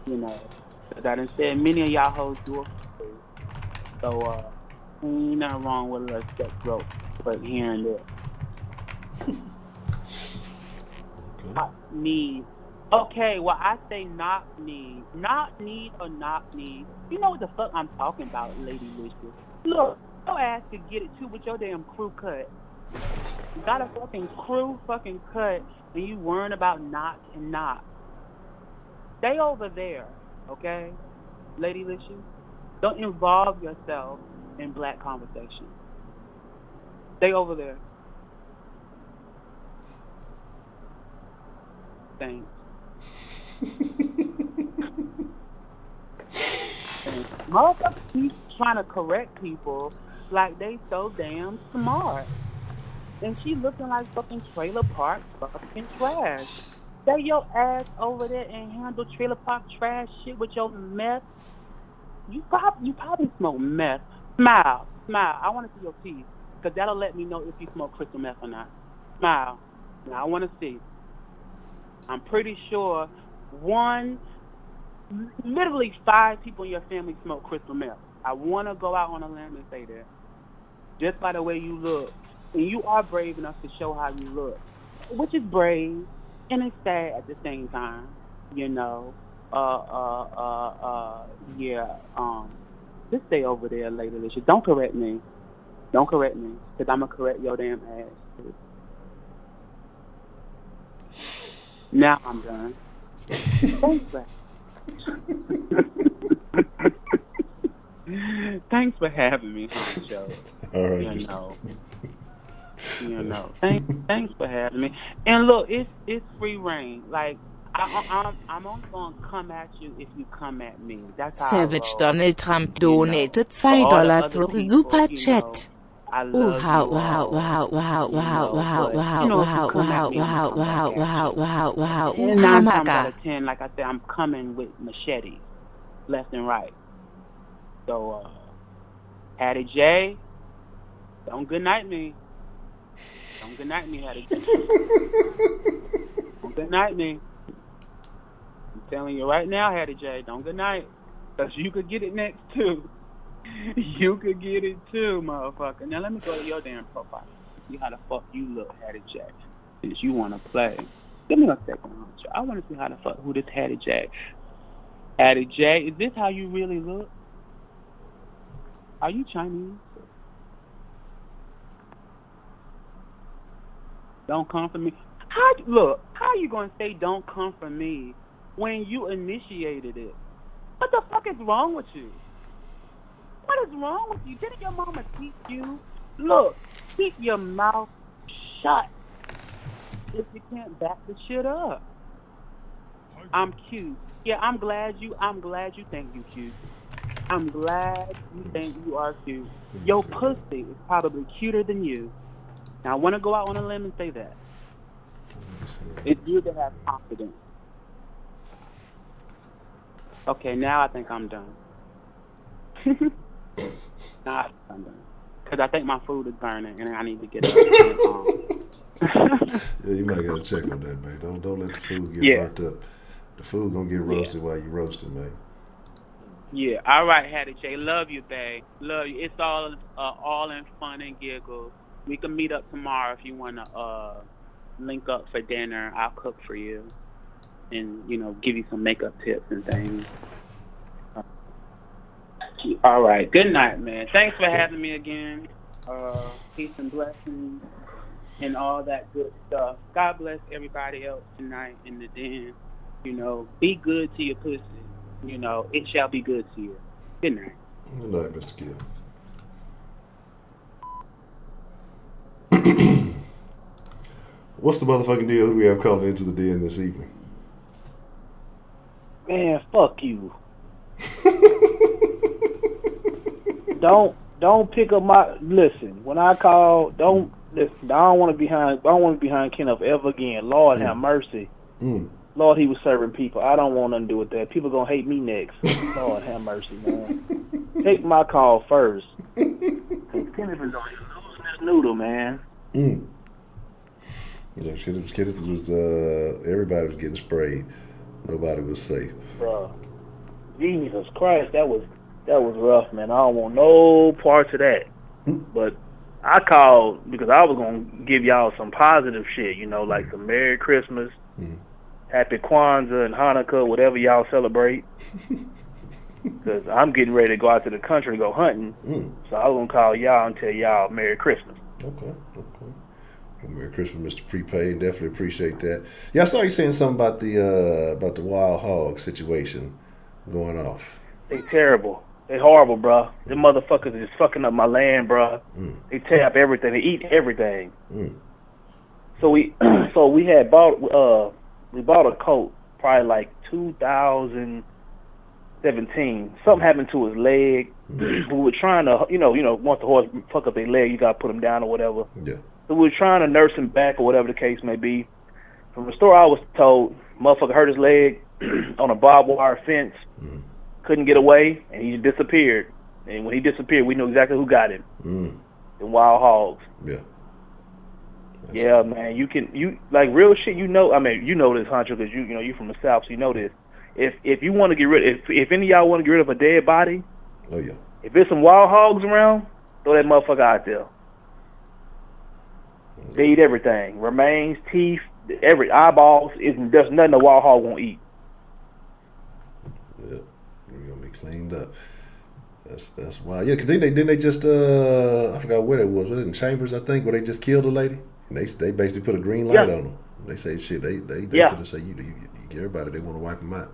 you know. Because I done said many of y'all hoes do it for free. So, ain't nothing wrong with a little sex rope, but here and there. Need. Okay, well, I say not need. Not need or not need. You know what the fuck I'm talking about, Lady Licious. Look, your ass could get it too with your damn crew cut. You got a fucking crew fucking cut, and you worrying about not and not. Stay over there, okay? Lady Licious, don't involve yourself in black conversation. Stay over there. Thanks. Motherfuckers keep trying to correct people like they so damn smart. And she looking like fucking trailer park fucking trash. Stay your ass over there and handle trailer park trash shit with your meth. You probably smoke meth. Smile. I want to see your teeth, because that'll let me know if you smoke crystal meth or not. Smile. Now I want to see. I'm pretty sure literally 5 people in your family smoke crystal meth. I want to go out on a limb and say that. Just by the way you look. And you are brave enough to show how you look. Which is brave and it's sad at the same time. You know. Just stay over there, Lady Licious. Don't correct me. Because I'm going to correct your damn ass. Now I'm done. Thanks for having me on the show. All right. You know. Thanks for having me. And look, it's free reign. Like I'm only gonna come at you if you come at me. That's how Savage Donald Trump donated $2 through Super Chat. I love And 9 times out of 10, like I said, I'm coming with machetes, left and right. So, Hattie J, don't good night me. Don't good night me, Hattie J. Don't good night me. I'm telling you right now, Hattie J, don't good night. Because you could get it next, too. You could get it too, motherfucker. Now let me go to your damn profile. See how the fuck you look, Hattie J. Since you want to play. Give me a second, Honcho. I want to see how the fuck, who this Hattie J. Hattie J, is this how you really look? Are you Chinese? Don't come for me. How you going to say don't come for me when you initiated it? What the fuck is wrong with you? What is wrong with you? Didn't your mama teach you? Look, keep your mouth shut if you can't back the shit up. I'm cute. Yeah, I'm glad you think you cute. I'm glad you think you are cute. Your pussy is probably cuter than you. Now, I want to go out on a limb and say that. It's good to have confidence. Okay, now I think I'm done. Nah, I'm done. Because I think my food is burning and I need to get up. Yeah, you might gotta check on that, man. Don't let the food get Yeah. burnt up. The food gonna get Yeah. roasted while you roasting, man. Yeah. All right, Hattie J. Love you, babe. Love you. It's all in fun and giggles. We can meet up tomorrow if you wanna link up for dinner. I'll cook for you and give you some makeup tips and things. All right. Good night, man. Thanks for having me again. Peace and blessings and all that good stuff. God bless everybody else tonight in the den. Be good to your pussy. It shall be good to you. Good night. Good night, Mr. Gill. What's the motherfucking deal? Who do we have calling into the den this evening? Man, fuck you. Don't pick up my listen. When I call, don't listen. I don't want to be behind Kenneth ever again. Lord have mercy. Lord, he was serving people. I don't want nothing to do with that. People gonna hate me next. Lord have mercy, man. Take my call first. Cause Kenneth is on losing his noodle, man. Yeah, Kenneth was everybody was getting sprayed. Nobody was safe. Bruh. Jesus Christ, that was rough, man. I don't want no parts of that. But I called because I was gonna give y'all some positive shit, like some Merry Christmas, Happy Kwanzaa and Hanukkah, whatever y'all celebrate. Because I'm getting ready to go out to the country to go hunting, so I was gonna call y'all and tell y'all Merry Christmas. Okay. Well, Merry Christmas, Mr. Prepaid. Definitely appreciate that. Yeah, I saw you saying something about the wild hog situation going off. They terrible. They horrible, bruh. Them motherfuckers are just fucking up my land, bruh. They tear up everything. They eat everything. So we had bought a coat probably like 2017. Something happened to his leg. We were trying to, once the horse fuck up their leg, you gotta put him down or whatever. Yeah. So we were trying to nurse him back or whatever the case may be. From the story I was told, motherfucker hurt his leg on a barbed wire fence. Couldn't get away, and he disappeared. And when he disappeared, we knew exactly who got him. The wild hogs. Yeah. Yeah, man. You like real shit. I mean, you know this, Honcho, because you from the South, so you know this. If you want to get rid, if any of y'all want to get rid of a dead body, oh yeah. If there's some wild hogs around, throw that motherfucker out there. They eat everything: remains, teeth, every eyeballs. There's nothing a wild hog won't eat. Yeah. We're gonna be cleaned up. That's wild. Yeah, because didn't they just I forgot where it was. Was it in Chambers? I think where they just killed a lady and they basically put a green light on them. They say shit. They should say you everybody. They want to wipe them out.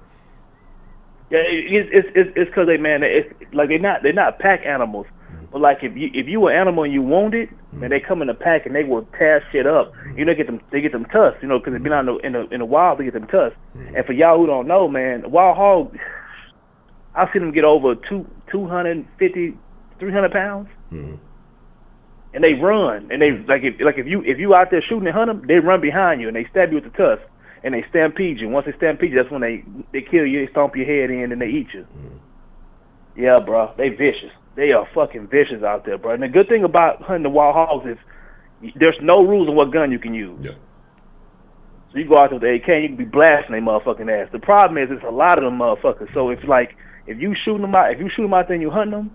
Yeah, it's because they're not pack animals. But like if you an animal and you wound it, man, they come in a pack and they will tear shit up. They get them tusks, because they've been out in the wild, they get them tusks. And for y'all who don't know, man, wild hog, I've seen them get over 250, 300 pounds, and they run. And they if you out there shooting and hunt them, they run behind you and they stab you with the tusk and they stampede you. Once they stampede you, that's when they kill you. They stomp your head in and they eat you. Yeah, bro, they vicious. They are fucking vicious out there, bro. And the good thing about hunting the wild hogs is there's no rules on what gun you can use. Yeah. So you go out there with the AK, you can be blasting their motherfucking ass. The problem is, it's a lot of them motherfuckers. So if you shoot them out there and you hunt them,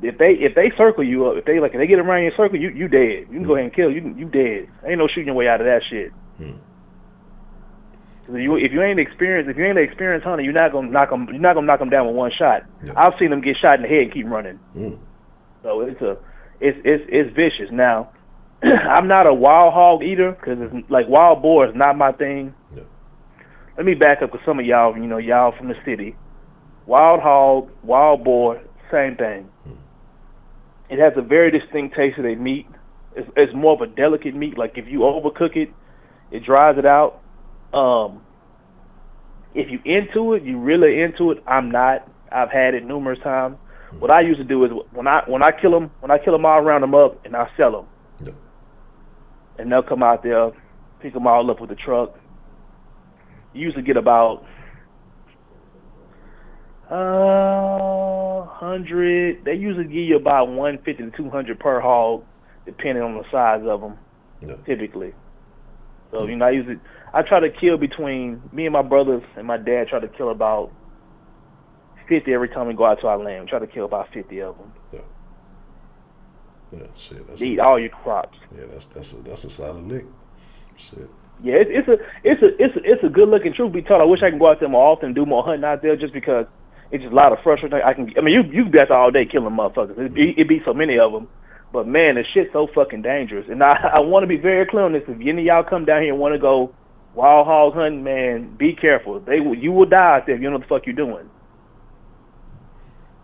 if they circle you up, if they get around your circle, you dead. You can go ahead and kill you dead. Ain't no shooting your way out of that shit. If you ain't experienced hunter, you're not gonna knock them down with one shot. Yeah. I've seen them get shot in the head and keep running. So it's vicious. Now, I'm not a wild hog eater because it's like wild boar is not my thing. Yeah. Let me back up because some of y'all, y'all from the city. Wild hog, wild boar, same thing. It has a very distinct taste of their meat. It's more of a delicate meat. Like if you overcook it, it dries it out. If you into it, you really into it. I'm not. I've had it numerous times. What I used to do is when I kill them, I'll round them up and I'll sell them. Yeah. And they'll come out there, pick them all up with the truck. You usually get about 100. They usually give you about 150 to 200 per hog, depending on the size of them. Yeah. Typically. So I try to kill between me and my brothers and my dad. Try to kill about 50 every time we go out to our land. We try to kill about 50 of them. Yeah, shit. Eat all your crops. Yeah, that's a solid lick. Shit. Yeah, it's a good looking. Truth be told, I wish I could go out there more often and do more hunting out there, just because it's just a lot of frustrating. You bet all day killing motherfuckers. It be so many of them. But man, the shit's so fucking dangerous. And I want to be very clear on this. If any of y'all come down here and want to go wild hog hunting, man, be careful. You will die out there if you know what the fuck you're doing.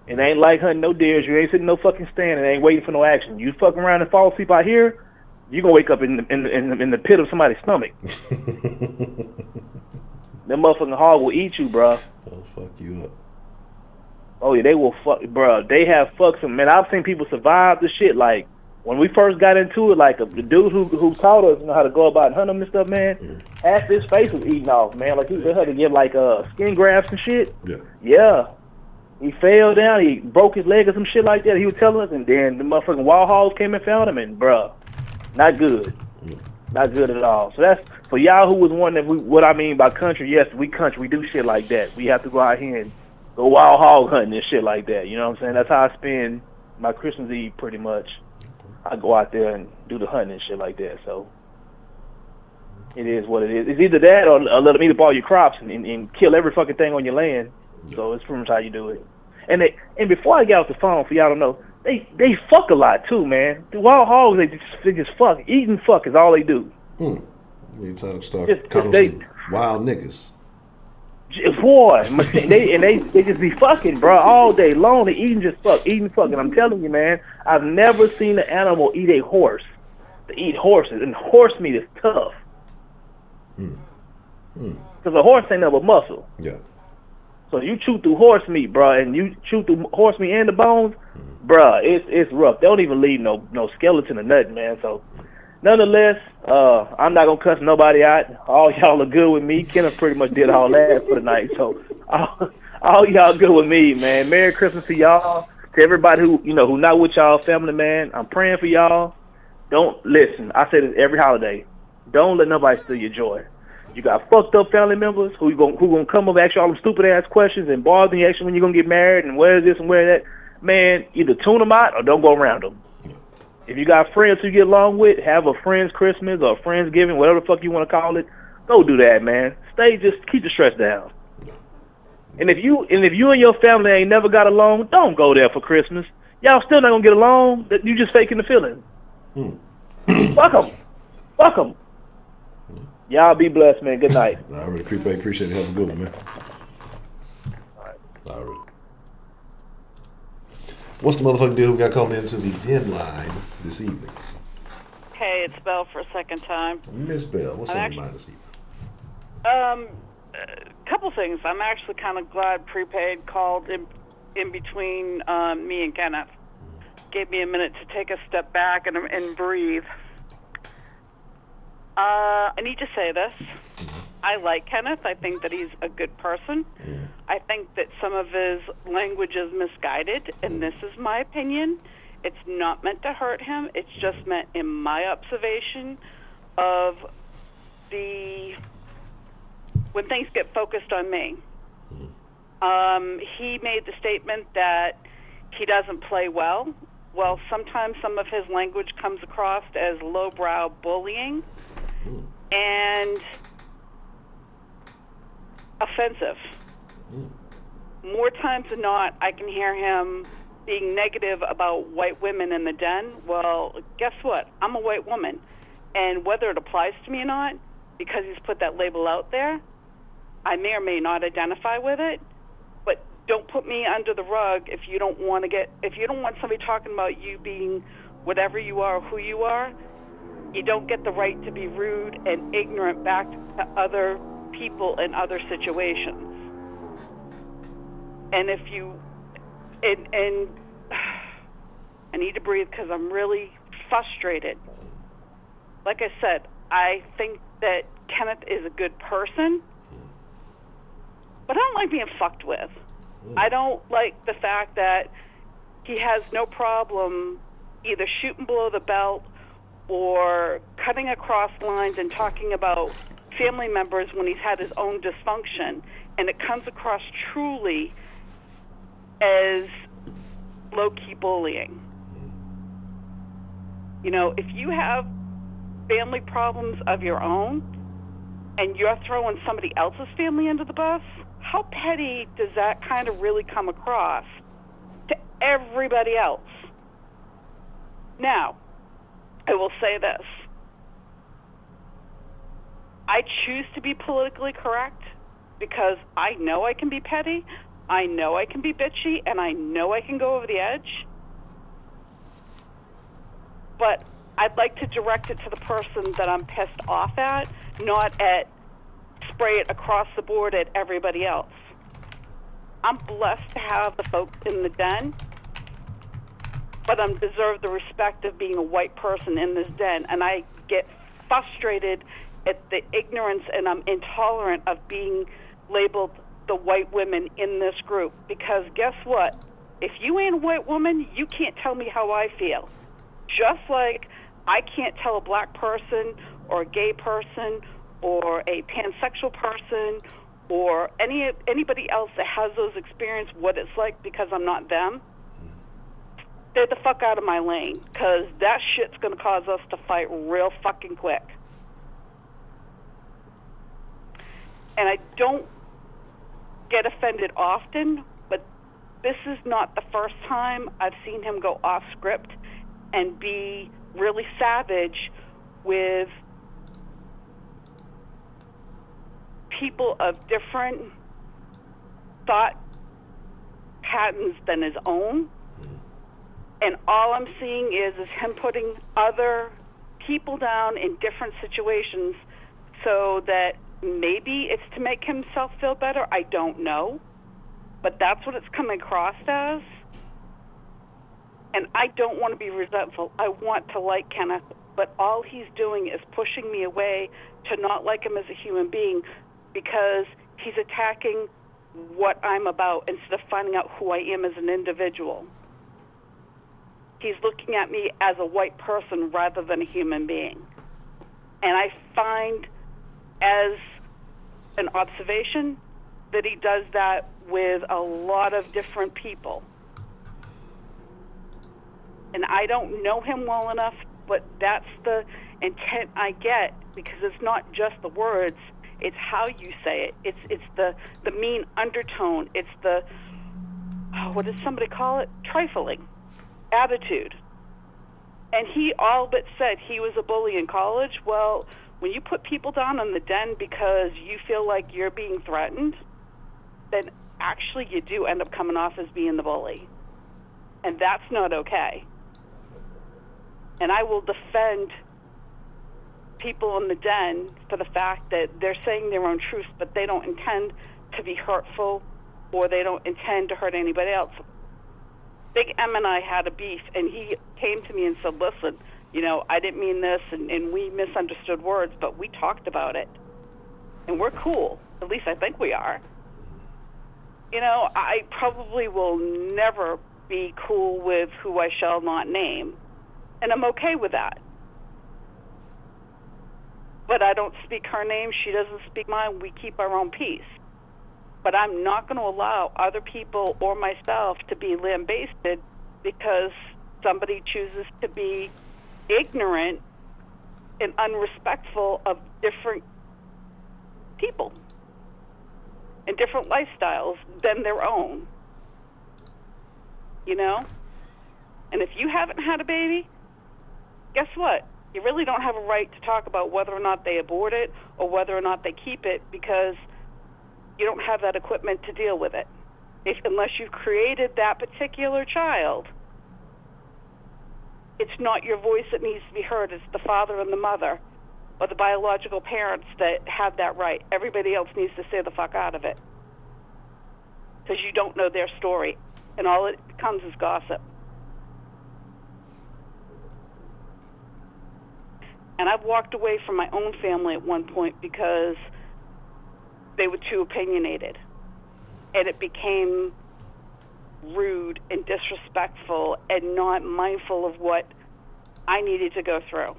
It ain't like hunting no deers. You ain't sitting no fucking stand and ain't waiting for no action. You fucking around and fall asleep out here, you gonna wake up in the pit of somebody's stomach. That motherfucking hog will eat you, bro. They'll fuck you up. Oh yeah, they will fuck, bro. They have fucked some, man. I've seen people survive the shit. Like when we first got into it, like the dude who taught us how to go about hunting them and stuff, man. Half his face was eaten off, man. Like he had to get like skin grafts and shit. Yeah. He fell down. He broke his leg or some shit like that. He was telling us, and then the motherfucking wild hogs came and found him, and bruh, not good. Not good at all. So that's for y'all who was wondering what I mean by country. Yes, we country. We do shit like that. We have to go out here and go wild hog hunting and shit like that. You know what I'm saying? That's how I spend my Christmas Eve pretty much. I go out there and do the hunting and shit like that. So it is what it is. It's either that or let them eat up all your crops and kill every fucking thing on your land. So it's pretty much how you do it. And before I get off the phone, for y'all to know, they fuck a lot too, man. The wild hogs, they just fuck. Eat and fuck is all they do. You trying to start calling some wild niggas. Boy, they just be fucking, bro, all day long. They eating fuck. And I'm telling you, man, I've never seen an animal eat a horse. They eat horses, and horse meat is tough. Because a horse ain't never muscle. Yeah. So you chew through horse meat, bro, and you chew through horse meat and the bones, bro. It's rough. They don't even leave no skeleton or nothing, man. So, nonetheless, I'm not gonna cuss nobody out. All y'all are good with me. Kenneth pretty much did all that for the night. So, all y'all good with me, man. Merry Christmas to y'all. To everybody who not with y'all, family, man. I'm praying for y'all. Don't listen. I say this every holiday. Don't let nobody steal your joy. You got fucked up family members who gonna come up and ask you all them stupid ass questions and bother you when you're gonna get married and where is this and where that. Man, either tune them out or don't go around them. If you got friends who you get along with, have a friend's Christmas or a Friendsgiving, whatever the fuck you want to call it. Go do that, man. Just keep the stress down. And if you and your family ain't never got along, don't go there for Christmas. Y'all still not gonna get along. You just faking the feeling. Fuck them. Y'all be blessed, man. Good night. I really appreciate it. Have a good one, man. All right. What's the motherfucking deal? We got called into the Denline this evening. Hey, it's Belle for a second time. Miss Belle, what's on your mind this evening? A couple things. I'm actually kind of glad Prepaid called in between me and Kenneth. Gave me a minute to take a step back and breathe. I need to say this. I like Kenneth. I think that he's a good person. I think that some of his language is misguided, and this is my opinion. It's not meant to hurt him. It's just meant in my observation of when things get focused on me. He made the statement that he doesn't play well. Well, sometimes some of his language comes across as lowbrow bullying and offensive. More times than not, I can hear him being negative about white women in the den. Well, guess what? I'm a white woman. And whether it applies to me or not, because he's put that label out there, I may or may not identify with it. But don't put me under the rug if you don't want somebody talking about you being whatever you are, who you are. You don't get the right to be rude and ignorant back to other people in other situations. And if you, and I need to breathe because I'm really frustrated. Like I said, I think that Kenneth is a good person, but I don't like being fucked with. I don't like the fact that he has no problem either shooting below the belt or cutting across lines and talking about family members when he's had his own dysfunction, and it comes across truly as low-key bullying. You know, if you have family problems of your own and you're throwing somebody else's family into the bus, how petty does that kind of really come across to everybody else? Now, I will say this. I choose to be politically correct because I know I can be petty, I know I can be bitchy, and I know I can go over the edge. But I'd like to direct it to the person that I'm pissed off at, not at spray it across the board at everybody else. I'm blessed to have the folks in the den, but I deserve the respect of being a white person in this den, and I get frustrated at the ignorance, and I'm intolerant of being labeled the white women in this group, because guess what? If you ain't a white woman, you can't tell me how I feel. Just like I can't tell a black person or a gay person or a pansexual person or anybody else that has those experiences what it's like because I'm not them. Stay the fuck out of my lane, because that shit's going to cause us to fight real fucking quick. And I don't get offended often, but this is not the first time I've seen him go off script and be really savage with people of different thought patterns than his own. And all I'm seeing is him putting other people down in different situations so that maybe it's to make himself feel better. I don't know. But that's what it's coming across as. And I don't want to be resentful. I want to like Kenneth, but all he's doing is pushing me away to not like him as a human being, because he's attacking what I'm about instead of finding out who I am as an individual. He's looking at me as a white person rather than a human being. And I find, as an observation, that he does that with a lot of different people. And I don't know him well enough, but that's the intent I get, because it's not just the words, it's how you say it. It's the mean undertone. It's the, what did somebody call it? Trifling attitude. And he all but said he was a bully in college. Well, when you put people down in the den because you feel like you're being threatened, then actually you do end up coming off as being the bully. And that's not okay. And I will defend people in the den for the fact that they're saying their own truth, but they don't intend to be hurtful, or they don't intend to hurt anybody else. Big M and I had a beef, and he came to me and said, listen, you know, I didn't mean this, and we misunderstood words, but we talked about it. And we're cool. At least I think we are. You know, I probably will never be cool with who I shall not name, and I'm okay with that. But I don't speak her name, she doesn't speak mine, we keep our own peace. But I'm not going to allow other people or myself to be lambasted because somebody chooses to be ignorant and unrespectful of different people and different lifestyles than their own. You know? And if you haven't had a baby, guess what? You really don't have a right to talk about whether or not they abort it or whether or not they keep it, because you don't have that equipment to deal with it. Unless you've created that particular child, it's not your voice that needs to be heard. It's the father and the mother or the biological parents that have that right. Everybody else needs to stay the fuck out of it, because you don't know their story, and all it becomes is gossip. And I've walked away from my own family at one point because they were too opinionated. And it became rude and disrespectful and not mindful of what I needed to go through.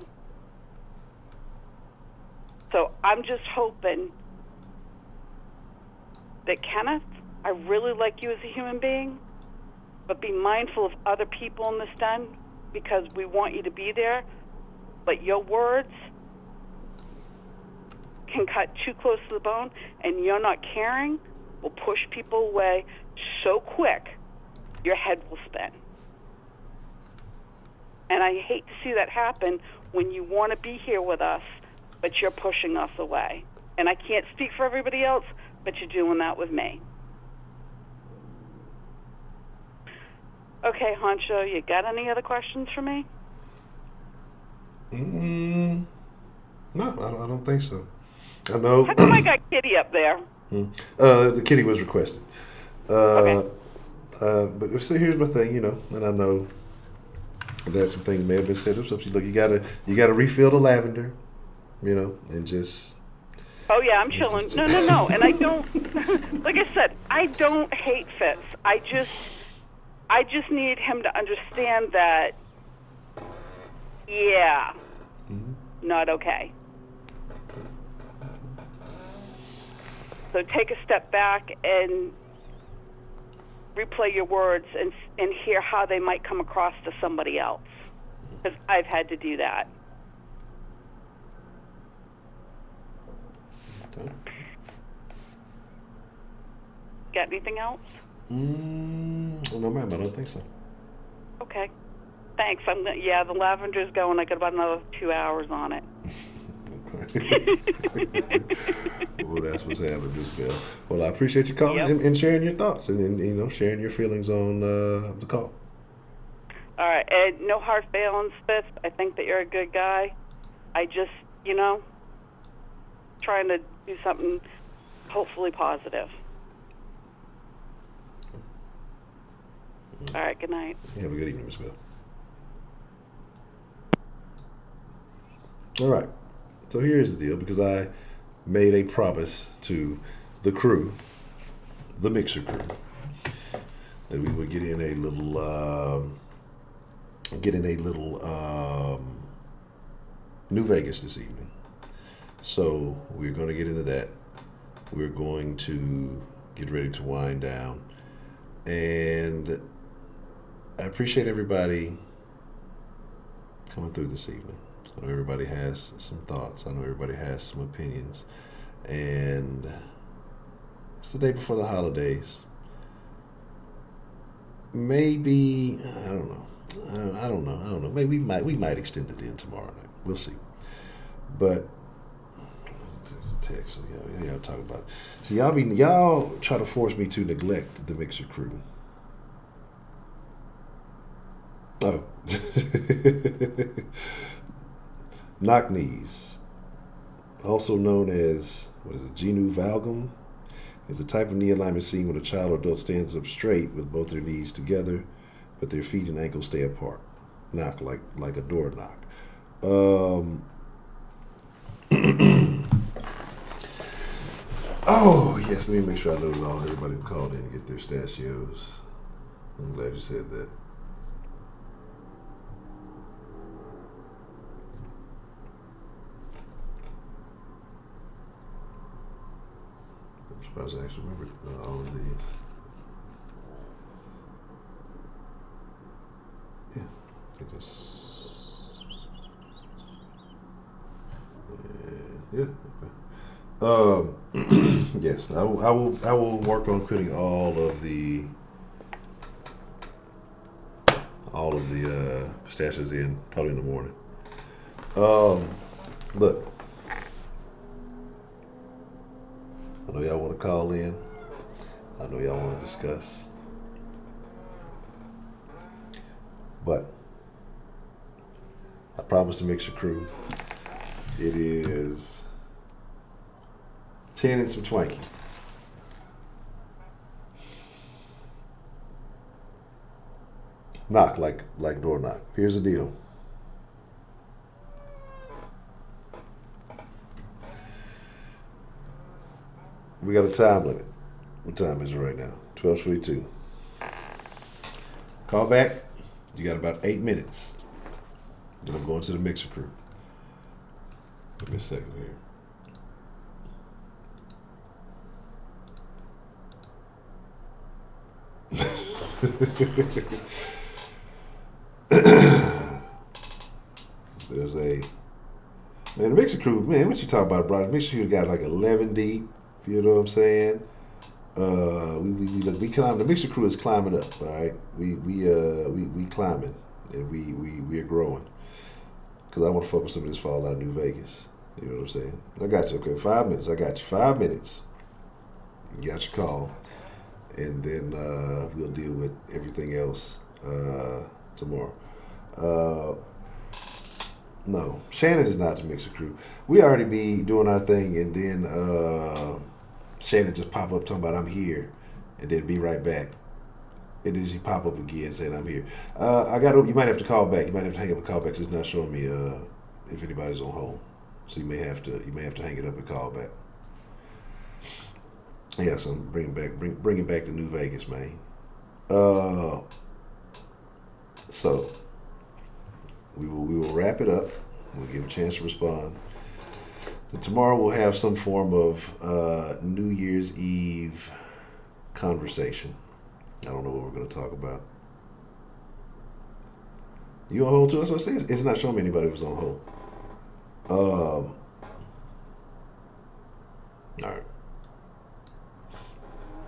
So I'm just hoping that, Kenneth, I really like you as a human being, but be mindful of other people in this den because we want you to be there, but your words can cut too close to the bone, and you're not caring will push people away so quick your head will spin. And I hate to see that happen when you want to be here with us, but you're pushing us away. And I can't speak for everybody else, but you're doing that with me. Okay, Honcho, you got any other questions for me? No, I don't think so. I know. How come I got Kitty up there? The kitty was requested. Okay. But so here's my thing, and I know that some things may have been said or something. Look, you gotta refill the lavender, and just. Oh yeah, I'm chilling. No, and I don't. Like I said, I don't hate Fitz. I just need him to understand that. Yeah, not okay. So take a step back and replay your words and hear how they might come across to somebody else. Because I've had to do that. Okay. Got anything else? No, ma'am, I don't think so. Okay. Thanks. The lavender's going. I got about another 2 hours on it. Well, that's what's happening, Miss Bell. Well, I appreciate you calling and sharing your thoughts and sharing your feelings on the call. All right, Ed, no hard feelings, Fitz. I think that you're a good guy. I just, trying to do something hopefully positive. All right, good night. Have a good evening, Miss Bell. All right. So here's the deal, because I made a promise to the crew, the mixer crew, that we would get in a little New Vegas this evening. So we're going to get into that. We're going to get ready to wind down. And I appreciate everybody coming through this evening. I know everybody has some thoughts. I know everybody has some opinions. And it's the day before the holidays. Maybe, I don't know. Maybe we might extend it in tomorrow night. We'll see. But text, so y'all talk about it. So y'all try to force me to neglect the mixer crew. Oh. Knock knees, also known as, genu valgum, is a type of knee alignment seen when a child or adult stands up straight with both their knees together, but their feet and ankles stay apart. Knock, like a door knock. Oh, yes, let me make sure I noted everybody who called in to get their stachios. I'm glad you said that. I'm surprised I actually remembered all of these. Yeah, I think that's... Yeah, okay. Yes, I will work on putting all of the pistachios in probably in the morning. Look, I know y'all want to call in. I know y'all want to discuss, but I promise to mix your crew. It is 10 and some twanky. Knock like door knock. Here's the deal. We got a time limit. What time is it right now? 12:22. Call back. You got about 8 minutes. Then I'm going to the mixer crew. Give me a second here. There's a man. The mixer crew, man. What you talking about, bro? The mixer crew got like 11 deep. You know what I'm saying? We climb. The mixer crew is climbing up. All right, we climbing, and we are growing. Cause I want to fuck with some of this Fallout New Vegas. You know what I'm saying? I got you. Okay, 5 minutes. I got you. 5 minutes. You got your call, and then we'll deal with everything else tomorrow. No, Shannon is not the mixer crew. We already be doing our thing, and then Shannon just pop up talking about I'm here, and then be right back. And then she pop up again saying I'm here. You might have to call back. You might have to hang up and call back because it's not showing me if anybody's on hold. So you may have to hang it up and call back. Yeah, so I'm bringing back the New Vegas, man. So we will wrap it up. We'll give a chance to respond. So tomorrow we'll have some form of New Year's Eve conversation. I don't know what we're going to talk about. You on hold too? That's what I say. It's not showing me anybody who's on hold. All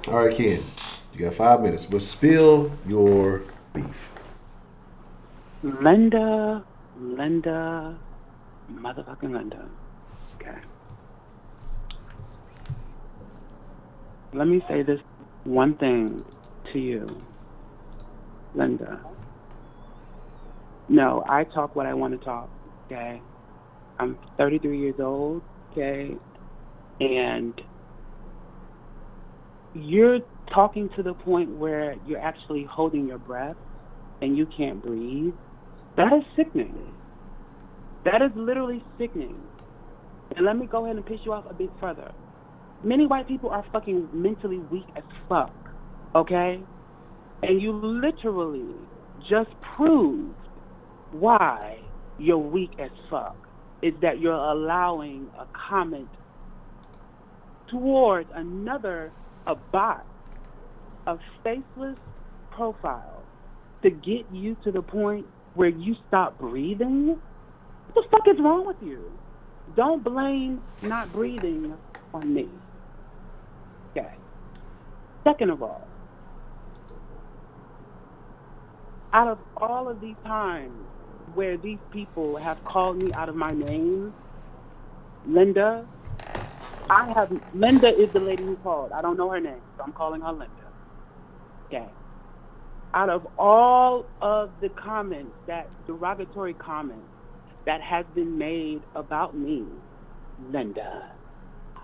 right, Ken. You got 5 minutes, but spill your beef. Linda, motherfucking Linda. Okay. Let me say this one thing to you, Linda. No, I talk what I want to talk, okay? I'm 33 years old, okay? And you're talking to the point where you're actually holding your breath and you can't breathe. That is sickening. That is literally sickening. And let me go ahead and piss you off a bit further. Many white people are fucking mentally weak as fuck, okay? And you literally just proved why you're weak as fuck. Is that you're allowing a comment towards a bot, a faceless profile, to get you to the point where you stop breathing? What the fuck is wrong with you? Don't blame not breathing on me. Okay. Second of all, out of all of these times where these people have called me out of my name, Linda is the lady who called. I don't know her name, so I'm calling her Linda. Okay. Out of all of the comments, that derogatory comments that have been made about me, Linda,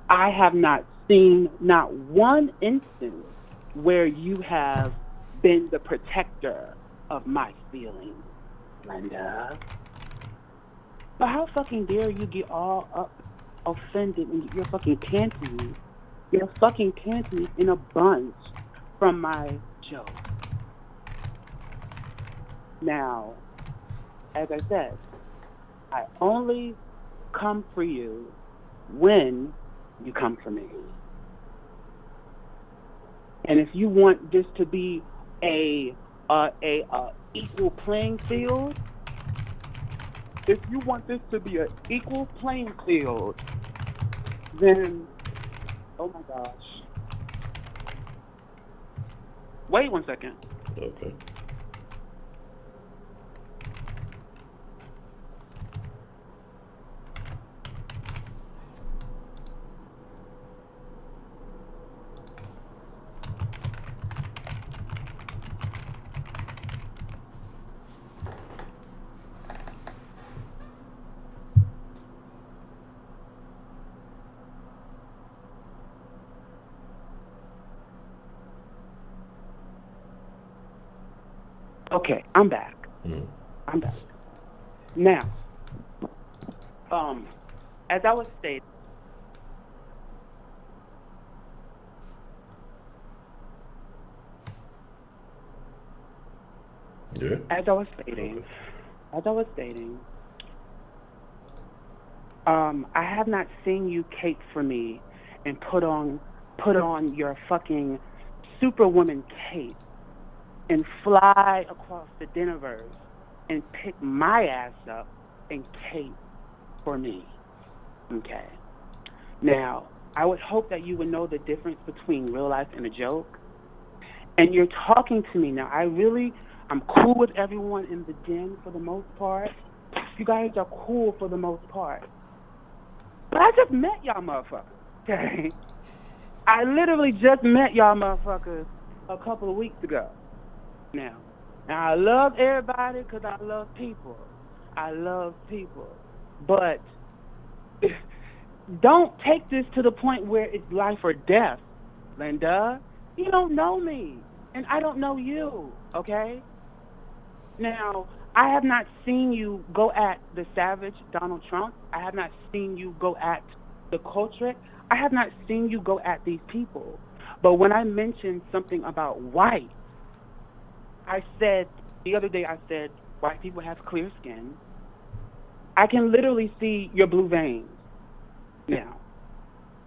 I have not seen not one instance where you have been the protector of my feelings, Linda. But how fucking dare you get all up offended and get your fucking panties in a bunch from my joke. Now, as I said, I only come for you when you come for me. And if you want this to be a equal playing field, then, oh my gosh. Wait 1 second. Okay. Okay, I'm back. I'm back. Now, as I was stating, As I was stating, I have not seen you cape for me and put on your fucking superwoman cape and fly across the Deniverse and pick my ass up and cape for me. Okay. Now, I would hope that you would know the difference between real life and a joke. And you're talking to me now. I'm cool with everyone in the den for the most part. You guys are cool for the most part. But I just met y'all motherfuckers, okay? I literally just met y'all motherfuckers a couple of weeks ago. Now I love everybody because I love people. I love people. But don't take this to the point where it's life or death, Linda. You don't know me, and I don't know you, okay? Now, I have not seen you go at the savage Donald Trump. I have not seen you go at the culture. I have not seen you go at these people. But when I mentioned something about white, the other day I said, white people have clear skin. I can literally see your blue veins now.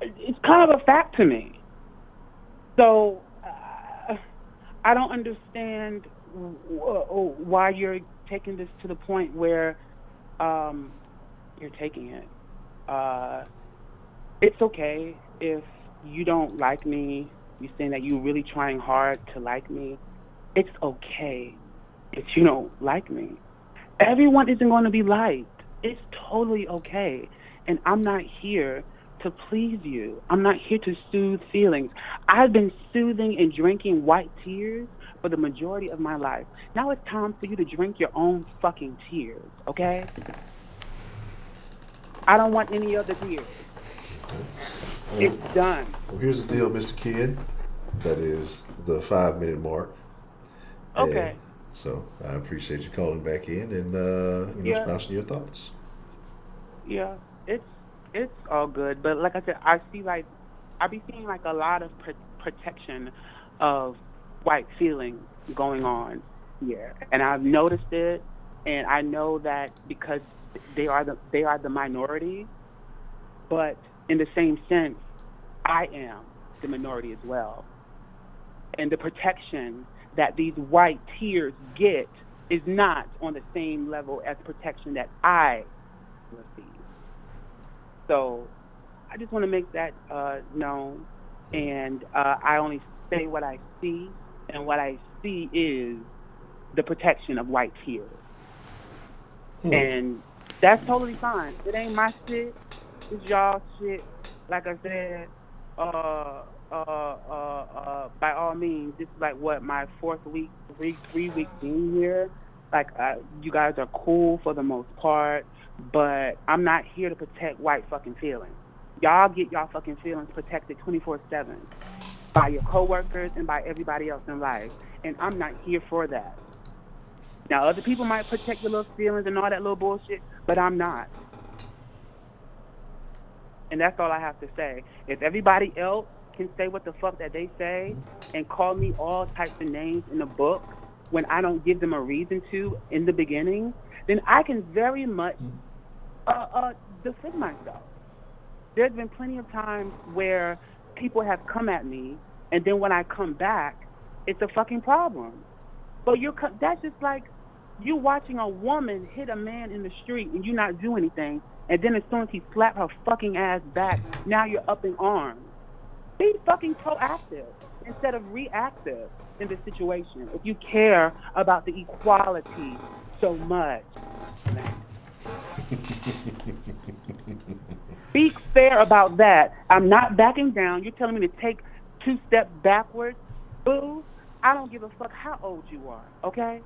It's kind of a fact to me. So I don't understand why you're taking this to the point where you're taking it. It's okay if you don't like me. You're saying that you're really trying hard to like me. It's okay if you don't like me. Everyone isn't going to be liked. It's totally okay. And I'm not here to please you. I'm not here to soothe feelings. I've been soothing and drinking white tears for the majority of my life. Now it's time for you to drink your own fucking tears, okay? I don't want any other tears. It's done. Well, here's the deal, Mr. Kid. That is the 5-minute mark. Okay. And so I appreciate you calling back in and espousing your thoughts. Yeah, it's all good. But like I said, I be seeing like a lot of protection of white feelings going on here, and I've noticed it, and I know that because they are the minority, but in the same sense, I am the minority as well, and the protection that these white tears get is not on the same level as protection that I receive. So I just want to make that known, and I only say what I see, and what I see is the protection of white tears. And that's totally fine. It ain't my shit. It's y'all shit. Like I said, by all means, this is like what, my 4th week, 3 weeks being here. Like, you guys are cool for the most part, but I'm not here to protect white fucking feelings. Y'all get y'all fucking feelings protected 24/7 by your coworkers and by everybody else in life, and I'm not here for that. Now, other people might protect your little feelings and all that little bullshit, but I'm not. And that's all I have to say. If everybody else can say what the fuck that they say and call me all types of names in the book when I don't give them a reason to in the beginning, then I can very much defend myself. There's been plenty of times where people have come at me, and then when I come back, it's a fucking problem. But that's just like you watching a woman hit a man in the street and you not do anything, and then as soon as he slapped her fucking ass back, now you're up in arms. Be fucking proactive instead of reactive in this situation if you care about the equality so much. Be fair about that. I'm not backing down. You're telling me to take 2 steps backwards? Boo. I don't give a fuck how old you are, okay?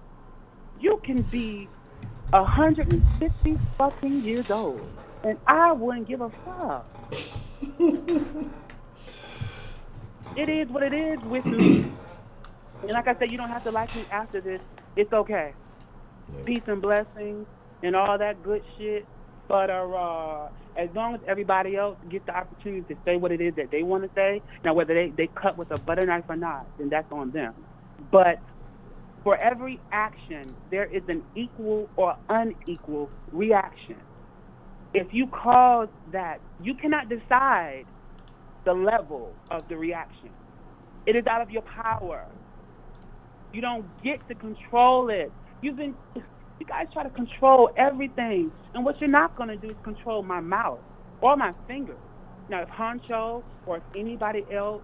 You can be 150 fucking years old, and I wouldn't give a fuck. It is what it is with me. And like I said, you don't have to like me after this. It's okay. Peace and blessings and all that good shit. But as long as everybody else gets the opportunity to say what it is that they want to say, now whether they cut with a butter knife or not, then that's on them. But for every action, there is an equal or unequal reaction. If you cause that, you cannot decide the level of the reaction. It is out of your power. You don't get to control it. You guys try to control everything. And what you're not going to do is control my mouth or my fingers. Now, if Honcho or if anybody else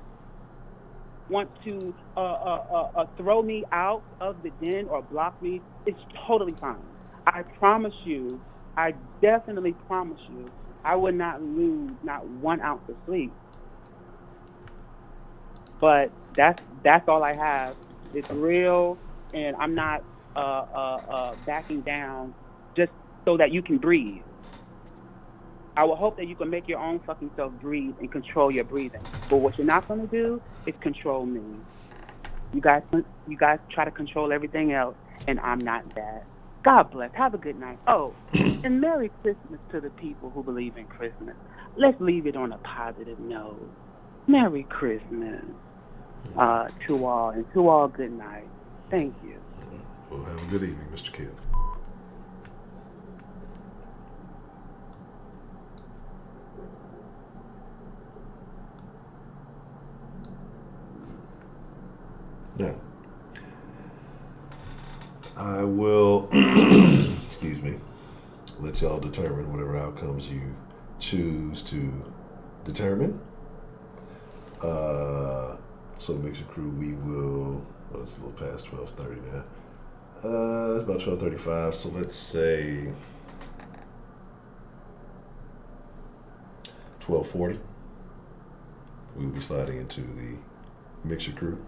wants to throw me out of the den or block me, it's totally fine. I promise you, I definitely promise you, I would not lose not 1 ounce of sleep. But that's all I have. It's real, and I'm not backing down just so that you can breathe. I will hope that you can make your own fucking self breathe and control your breathing. But what you're not going to do is control me. You guys try to control everything else, and I'm not that. God bless. Have a good night. Oh, and Merry Christmas to the people who believe in Christmas. Let's leave it on a positive note. Merry Christmas to all, and to all good night. Thank you. Well, have a good evening, Mr. Kidd. Now, I will, excuse me, let y'all determine whatever outcomes you choose to determine. So Mixer Crew, we will, well, it's a little past 12:30 now. It's about 12:35, so let's say 12:40. We will be sliding into the Mixer Crew.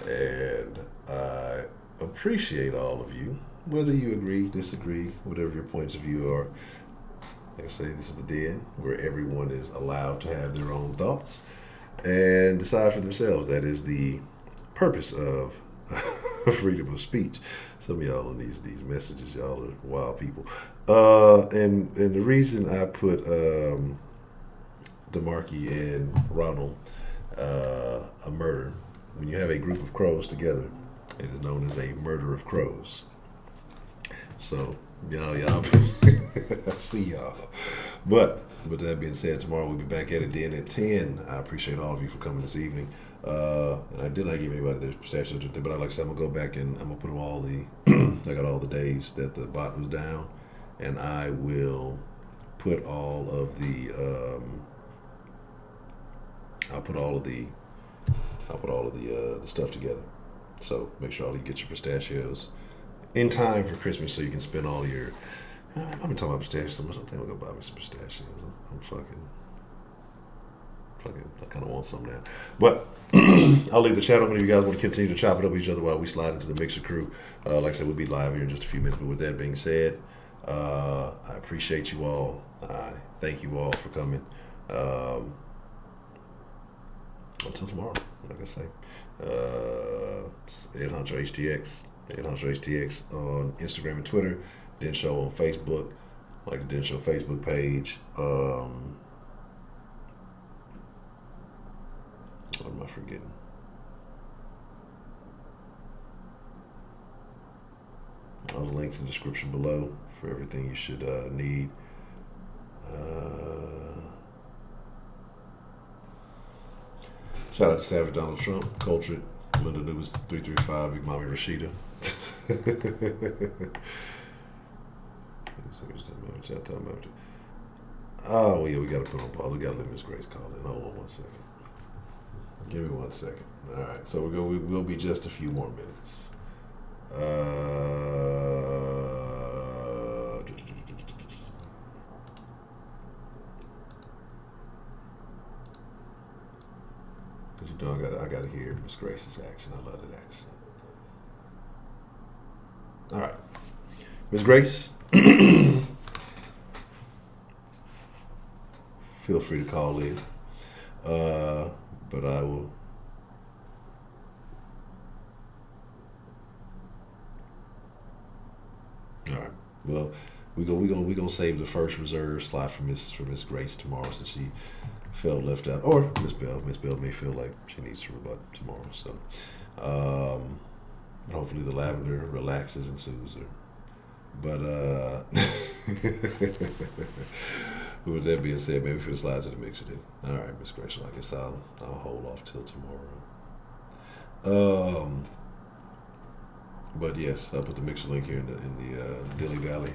And I appreciate all of you, whether you agree, disagree, whatever your points of view are. Like I say, this is the den where everyone is allowed to have their own thoughts and decide for themselves. That is the purpose of freedom of speech. Some of y'all on these messages, y'all are wild people. And the reason I put DeMarkey and Ronald a murder, when you have a group of crows together, it is known as a murder of crows. So, y'all, I see y'all. But with that being said, tomorrow we'll be back at it then at 10. I appreciate all of you for coming this evening. And I did not give anybody their pistachios, but like I said, I'm going to go back and I'm going to put them all I got all the days that the bot was down, and I will put all of the, I'll put all of the stuff together. So make sure all you get your pistachios in time for Christmas, so you can spend all your. I've been talking about pistachios so much. I think I'm gonna buy me some pistachios. I'm fucking. I kind of want some now. But I'll leave the chat open if you guys want to continue to chop it up with each other while we slide into the Mixer Crew. Like I said, we'll be live here in just a few minutes. But with that being said, I appreciate you all. I thank you all for coming. Until tomorrow, like I say, Ed Honcho HTX, Ed Honcho HTX on Instagram and Twitter, Den Show on Facebook, like the Den Show Facebook page. What am I forgetting? All the links in the description below for everything you should need. Shout out to Savage Donald Trump, Cultured, Linda News 335, Big Mommy Rashida. Oh, yeah, we got to put on pause. We got to let Miss Grace call in. Hold on 1 second. Give me 1 second. All right, so we'll be just a few more minutes. Because you know I gotta hear Miss Grace's accent. I love that accent. All right, Miss Grace, feel free to call in. But I will. All right. Well, we gonna save the first reserve slot for Miss Grace tomorrow, since she felt left out, or Miss Bell. Miss Bell may feel like she needs to rebut tomorrow. So, hopefully the lavender relaxes and soothes her. But with that being said, maybe for the slides of the mixer then. All right, Miss Grace. I guess I'll hold off till tomorrow. But yes, I'll put the mixer link here in the dilly dally.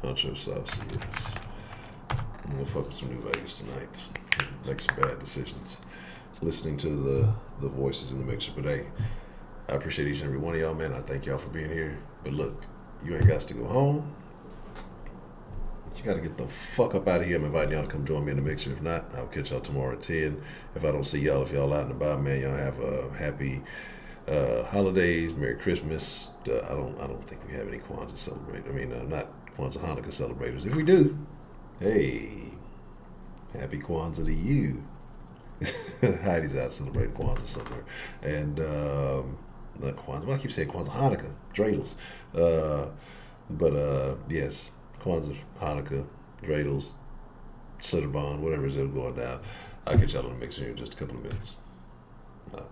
Honcho sauce, yes. I'm gonna fuck with some New Vegas tonight. Make some bad decisions. Listening to the voices in the mixer. But hey, I appreciate each and every one of y'all, man. I thank y'all for being here. But look, you ain't got to go home. You got to get the fuck up out of here. I'm inviting y'all to come join me in the mixer. If not, I'll catch y'all tomorrow at 10. If I don't see y'all, if y'all out and about, man, y'all have a happy holidays, Merry Christmas. I don't think we have any Kwanzaa celebrators. I mean, not Kwanzaa Hanukkah celebrators. If we do, hey, happy Kwanzaa to you. Heidi's out celebrating Kwanzaa somewhere. And not Kwanzaa. Well, I keep saying Kwanzaa Hanukkah, dreidels. But yes, Kwanzaa, Hanukkah, dreidels, Slitterbond, whatever is going down. I'll catch y'all on the mixer here in just a couple of minutes. Bye.